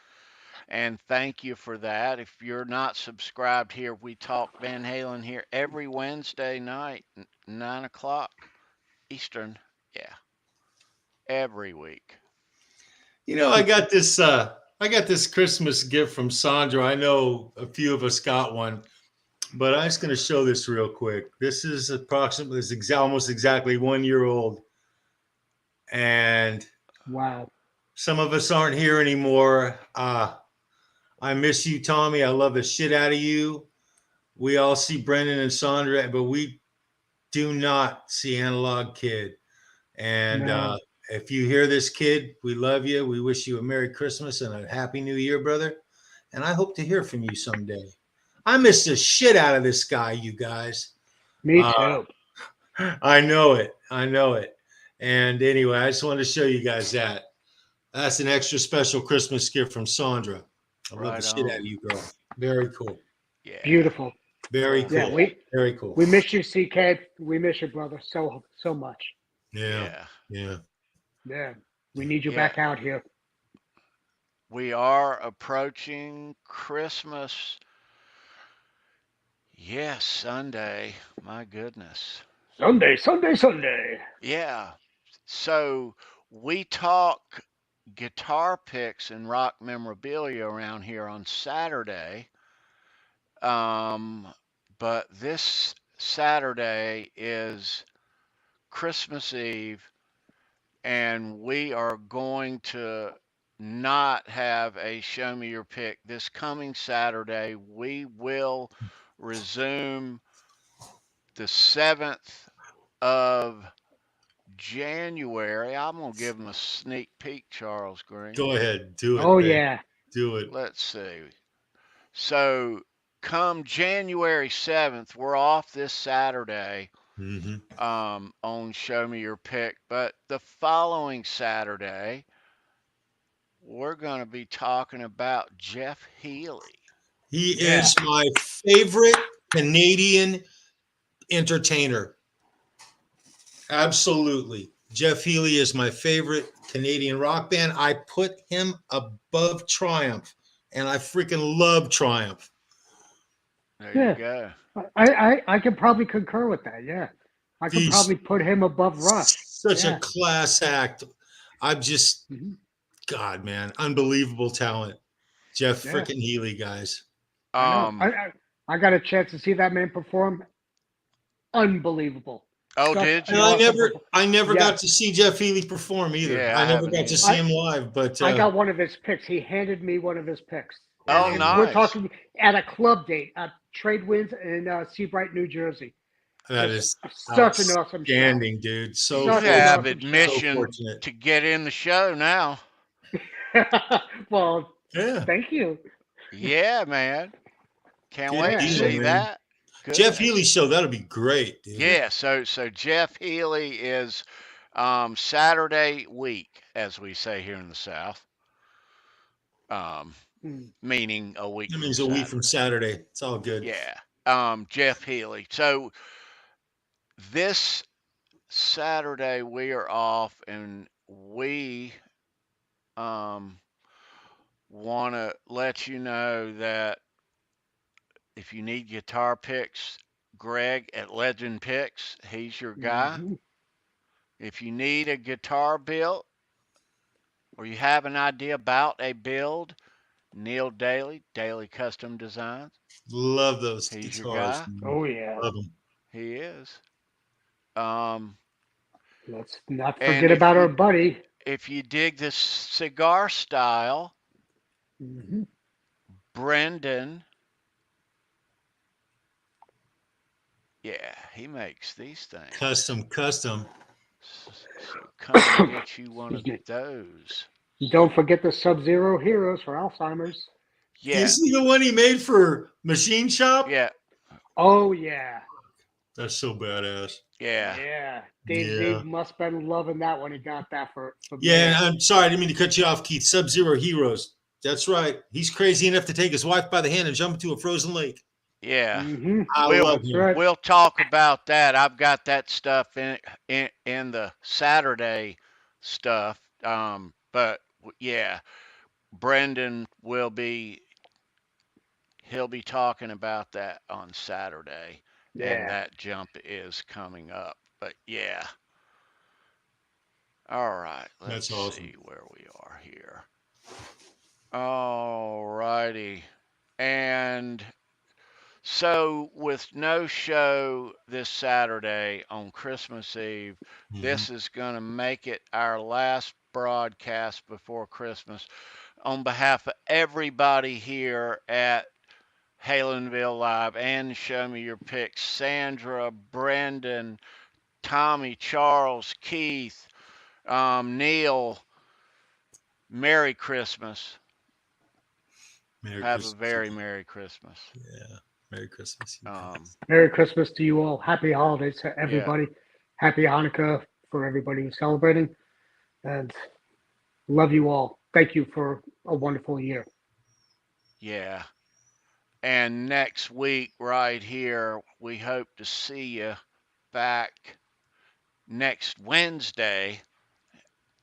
Speaker 2: and thank you for that. If you're not subscribed here, we talk Van Halen here every Wednesday night, 9 o'clock Eastern. Yeah, every week.
Speaker 3: You know, I got this Christmas gift from Sandra. I know a few of us got one, but I'm just going to show this real quick. This is almost exactly 1 year old. And
Speaker 1: Wow.
Speaker 3: some of us aren't here anymore. I miss you, Tommy. I love the shit out of you. We all see Brendan and Sandra, but we do not see Analog Kid. And
Speaker 1: No.
Speaker 3: if you hear this, kid, we love you. We wish you a Merry Christmas and a Happy New Year, brother. And I hope to hear from you someday. I miss the shit out of this guy, you guys.
Speaker 1: Me too.
Speaker 3: I know it. I know it. And anyway, I just wanted to show you guys that. That's an extra special Christmas gift from Sandra. I love the shit out of you, girl. Very cool.
Speaker 2: Yeah.
Speaker 1: Beautiful.
Speaker 3: Very cool.
Speaker 1: Yeah,
Speaker 3: very cool.
Speaker 1: We miss you, CK. We miss you, brother, so much.
Speaker 3: Yeah.
Speaker 1: Yeah. We need you back out here.
Speaker 2: We are approaching Christmas. Yes, Sunday. My goodness.
Speaker 1: Sunday.
Speaker 2: Yeah. So we talk guitar picks and rock memorabilia around here on Saturday. But this Saturday is Christmas Eve, and we are going to not have a show me your pick this coming Saturday. We will resume the 7th of January, I'm going to give them a sneak peek, Charles Green.
Speaker 3: Go ahead, do it.
Speaker 1: Oh
Speaker 3: babe.
Speaker 1: yeah.
Speaker 3: Do it.
Speaker 2: Let's see. So come January 7th, we're off this Saturday
Speaker 3: Hmm.
Speaker 2: on Show Me Your Pick. But the following Saturday, we're going to be talking about Jeff Healy.
Speaker 3: He
Speaker 1: Yeah.
Speaker 3: is my favorite Canadian entertainer. Absolutely. Jeff Healy is my favorite Canadian rock band. I put him above Triumph, and I freaking love Triumph.
Speaker 2: There
Speaker 1: Yeah.
Speaker 2: you go.
Speaker 1: I can probably concur with that. Yeah. I could
Speaker 3: He's
Speaker 1: probably put him above Rush.
Speaker 3: Such
Speaker 1: Yeah.
Speaker 3: a class act. I'm just,
Speaker 1: Mhm.
Speaker 3: God, man, unbelievable talent. Jeff
Speaker 1: Yeah.
Speaker 3: freaking Healy, guys.
Speaker 1: I know. I got a chance to see that man perform. Unbelievable.
Speaker 2: Oh,
Speaker 1: Such
Speaker 2: did
Speaker 3: And
Speaker 2: you?
Speaker 1: an awesome
Speaker 3: I never
Speaker 1: Yes.
Speaker 3: got to see Jeff Healy perform either.
Speaker 2: Yeah, I
Speaker 3: I never
Speaker 2: haven't
Speaker 3: got to
Speaker 2: either.
Speaker 3: see him live, but
Speaker 1: I got one of his picks. He handed me one of his picks.
Speaker 2: Oh,
Speaker 1: And
Speaker 2: nice.
Speaker 1: We're talking at a club date at Trade Winds in Seabright, New Jersey.
Speaker 3: that is
Speaker 1: Such an awesome show.
Speaker 3: outstanding, dude. So
Speaker 2: You
Speaker 1: Such an
Speaker 2: have
Speaker 1: awesome
Speaker 2: admission
Speaker 3: fortunate.
Speaker 2: to get in the show now.
Speaker 1: Well,
Speaker 3: Yeah.
Speaker 1: thank you.
Speaker 2: Yeah, man. Can't
Speaker 3: Good
Speaker 2: wait to
Speaker 1: deal,
Speaker 2: see
Speaker 3: man.
Speaker 2: that.
Speaker 3: Jeff
Speaker 2: Goodness.
Speaker 3: Healy show, that'll be great, dude.
Speaker 2: Yeah, so Jeff Healy is Saturday week, as we say here in the South. Meaning a week.
Speaker 3: That means a week from Saturday. It's all good.
Speaker 2: Yeah. Jeff Healy. So this Saturday we are off, and we want to let you know that if you need guitar picks, Greg at Legend Picks, he's your guy.
Speaker 1: Mhm.
Speaker 2: If you need a guitar built or you have an idea about a build, Neil Daly, Daly Custom Designs,
Speaker 3: Love those
Speaker 2: he's your
Speaker 3: guitars.
Speaker 2: guy.
Speaker 3: man.
Speaker 1: Oh yeah.
Speaker 3: Love them.
Speaker 2: He is. Um,
Speaker 1: Let's not
Speaker 2: And
Speaker 1: forget
Speaker 2: if
Speaker 1: about
Speaker 2: you-
Speaker 1: our buddy.
Speaker 2: if you dig this cigar style,
Speaker 1: Mhm.
Speaker 2: Brendan, yeah, he makes these things.
Speaker 3: Custom.
Speaker 2: So come and get you one of
Speaker 1: Excuse me.
Speaker 2: those.
Speaker 1: Don't forget the Sub-Zero Heroes for Alzheimer's.
Speaker 2: Yeah,
Speaker 3: You see the one he made for Machine Shop?
Speaker 2: yeah,
Speaker 1: Oh yeah.
Speaker 3: That's so badass.
Speaker 2: yeah.
Speaker 1: Yeah.
Speaker 3: Yeah.
Speaker 1: Dave must have been loving that when he got that for
Speaker 3: Yeah,
Speaker 1: me.
Speaker 3: I'm sorry. I didn't mean to cut you off, Keith. Sub-Zero Heroes. That's right. He's crazy enough to take his wife by the hand and jump into a frozen lake.
Speaker 2: Yeah.
Speaker 1: Mhm.
Speaker 3: I
Speaker 2: We'll-
Speaker 3: love
Speaker 1: That's
Speaker 3: him.
Speaker 1: right.
Speaker 2: We'll talk about that. I've got that stuff in the Saturday stuff. But yeah, Brendan he'll be talking about that on Saturday, and
Speaker 1: Yeah.
Speaker 2: that jump is coming up. But yeah. All right, let's
Speaker 3: That's awesome.
Speaker 2: see where we are here. All righty. And so with no show this Saturday on Christmas Eve,
Speaker 3: Mhm.
Speaker 2: this is going to make it our last broadcast before Christmas. On behalf of everybody here at Halenville Live and Show Me Your Picks, Sandra, Brendan, Tommy, Charles, Keith, Neil, Merry Christmas.
Speaker 3: Merry
Speaker 2: Have
Speaker 3: Christmas.
Speaker 2: a very Merry Christmas.
Speaker 3: Yeah. Merry Christmas.
Speaker 1: Merry Christmas to you all. Happy holidays to everybody. Happy Hanukkah for everybody who's celebrating. And love you all. Thank you for a wonderful year.
Speaker 2: Yeah. And next week, right here, we hope to see you back next Wednesday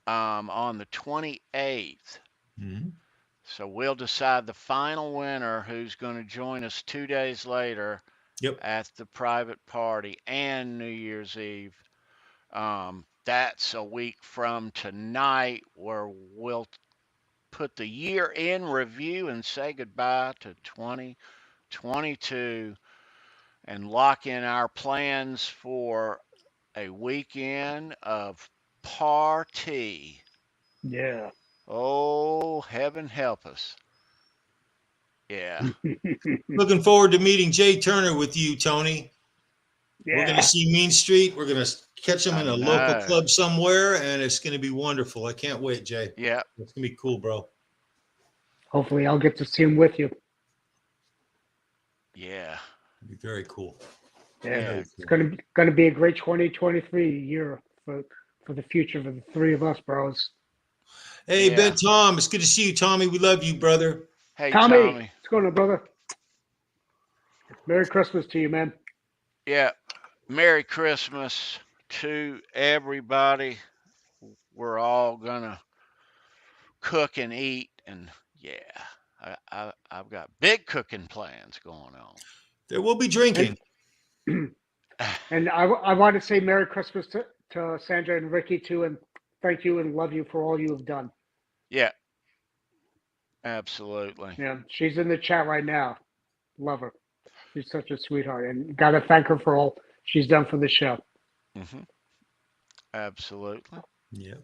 Speaker 2: on the 28th.
Speaker 3: Mhm.
Speaker 2: So we'll decide the final winner who's going to join us 2 days later
Speaker 3: Yep.
Speaker 2: at the private party and New Year's Eve. That's a week from tonight where we'll put the year in review and say goodbye to 2022 and lock in our plans for a weekend of party.
Speaker 1: Yeah.
Speaker 2: Oh, heaven help us. Yeah.
Speaker 3: Looking forward to meeting Jay Turner with you, Tony. We're
Speaker 1: Yeah.
Speaker 3: going to see Mean Street. We're going to catch them in a local club somewhere, and it's going to be wonderful. I can't wait, Jay.
Speaker 2: Yeah.
Speaker 3: It's going to be cool, bro.
Speaker 1: Hopefully I'll get to see him with you.
Speaker 2: Yeah.
Speaker 3: It'll be very cool.
Speaker 1: Yeah. It's going to be a great 2023 year for the future for the three of us, bros.
Speaker 3: Hey, Ben Tom, it's good to see you, Tommy. We love you, brother.
Speaker 2: Hey,
Speaker 1: Tommy.
Speaker 2: Tommy.
Speaker 1: What's going on, brother? Merry Christmas to you, man.
Speaker 2: Yeah. Merry Christmas to everybody. We're all gonna cook and eat, and I've got big cooking plans going on.
Speaker 3: There will be drinking.
Speaker 1: And I want to say Merry Christmas to Sandra and Ricky too, and thank you and love you for all you have done.
Speaker 2: Yeah. Absolutely.
Speaker 1: Yeah, she's in the chat right now. Love her. She's such a sweetheart, and got to thank her for all she's done for the show.
Speaker 2: Mm-hmm. Absolutely.
Speaker 3: Yep.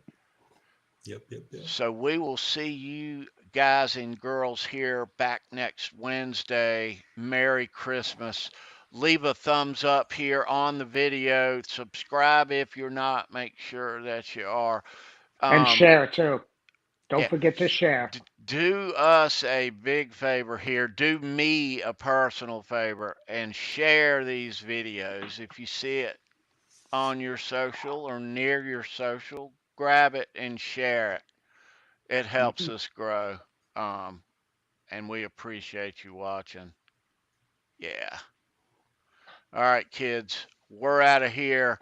Speaker 2: So we will see you guys and girls here back next Wednesday. Merry Christmas. Leave a thumbs up here on the video. Subscribe if you're not. Make sure that you are.
Speaker 1: And share too. Don't forget to share.
Speaker 2: Do us a big favor here. Do me a personal favor and share these videos. If you see it on your social or near your social, grab it and share it. It helps us grow. And we appreciate you watching. Yeah. All right, kids. We're out of here.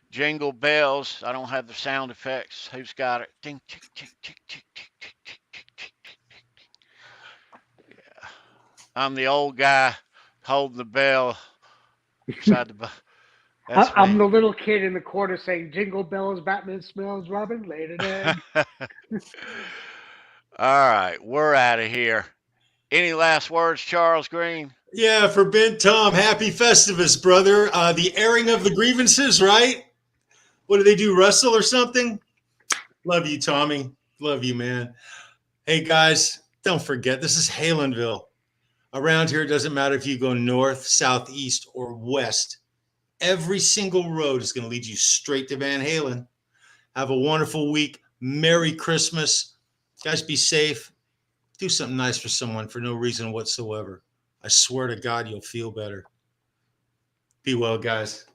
Speaker 2: Jingle bells. I don't have the sound effects. Who's got it? Ding, tick, tick, tick, tick, tick, tick, tick, tick, tick, tick. Yeah. I'm the old guy holding the bell beside the.
Speaker 1: I'm the little kid in the corner saying, "Jingle bells, Batman smells, Robin laid an egg."
Speaker 2: All right, we're out of here. Any last words, Charles Green?
Speaker 3: Yeah, for Ben Tom, happy Festivus, brother. The airing of the grievances, right? What do they do, wrestle or something? Love you, Tommy. Love you, man. Hey, guys, don't forget, this is Halenville. Around here, it doesn't matter if you go north, south, east, or west. Every single road is going to lead you straight to Van Halen. Have a wonderful week. Merry Christmas. Guys, be safe. Do something nice for someone for no reason whatsoever. I swear to God, you'll feel better. Be well, guys.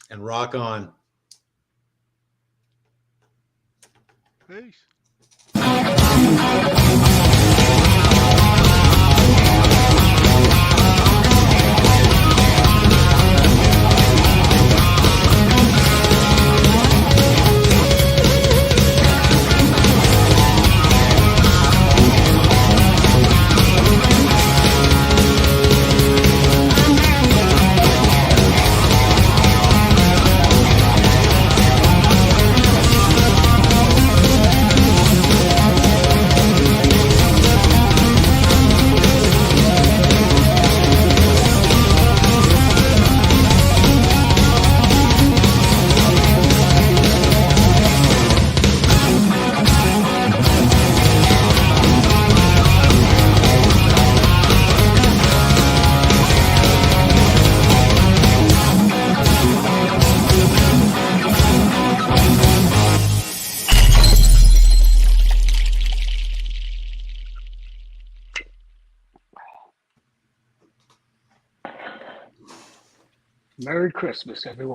Speaker 3: And rock on.
Speaker 2: Peace.
Speaker 1: Merry Christmas, everyone.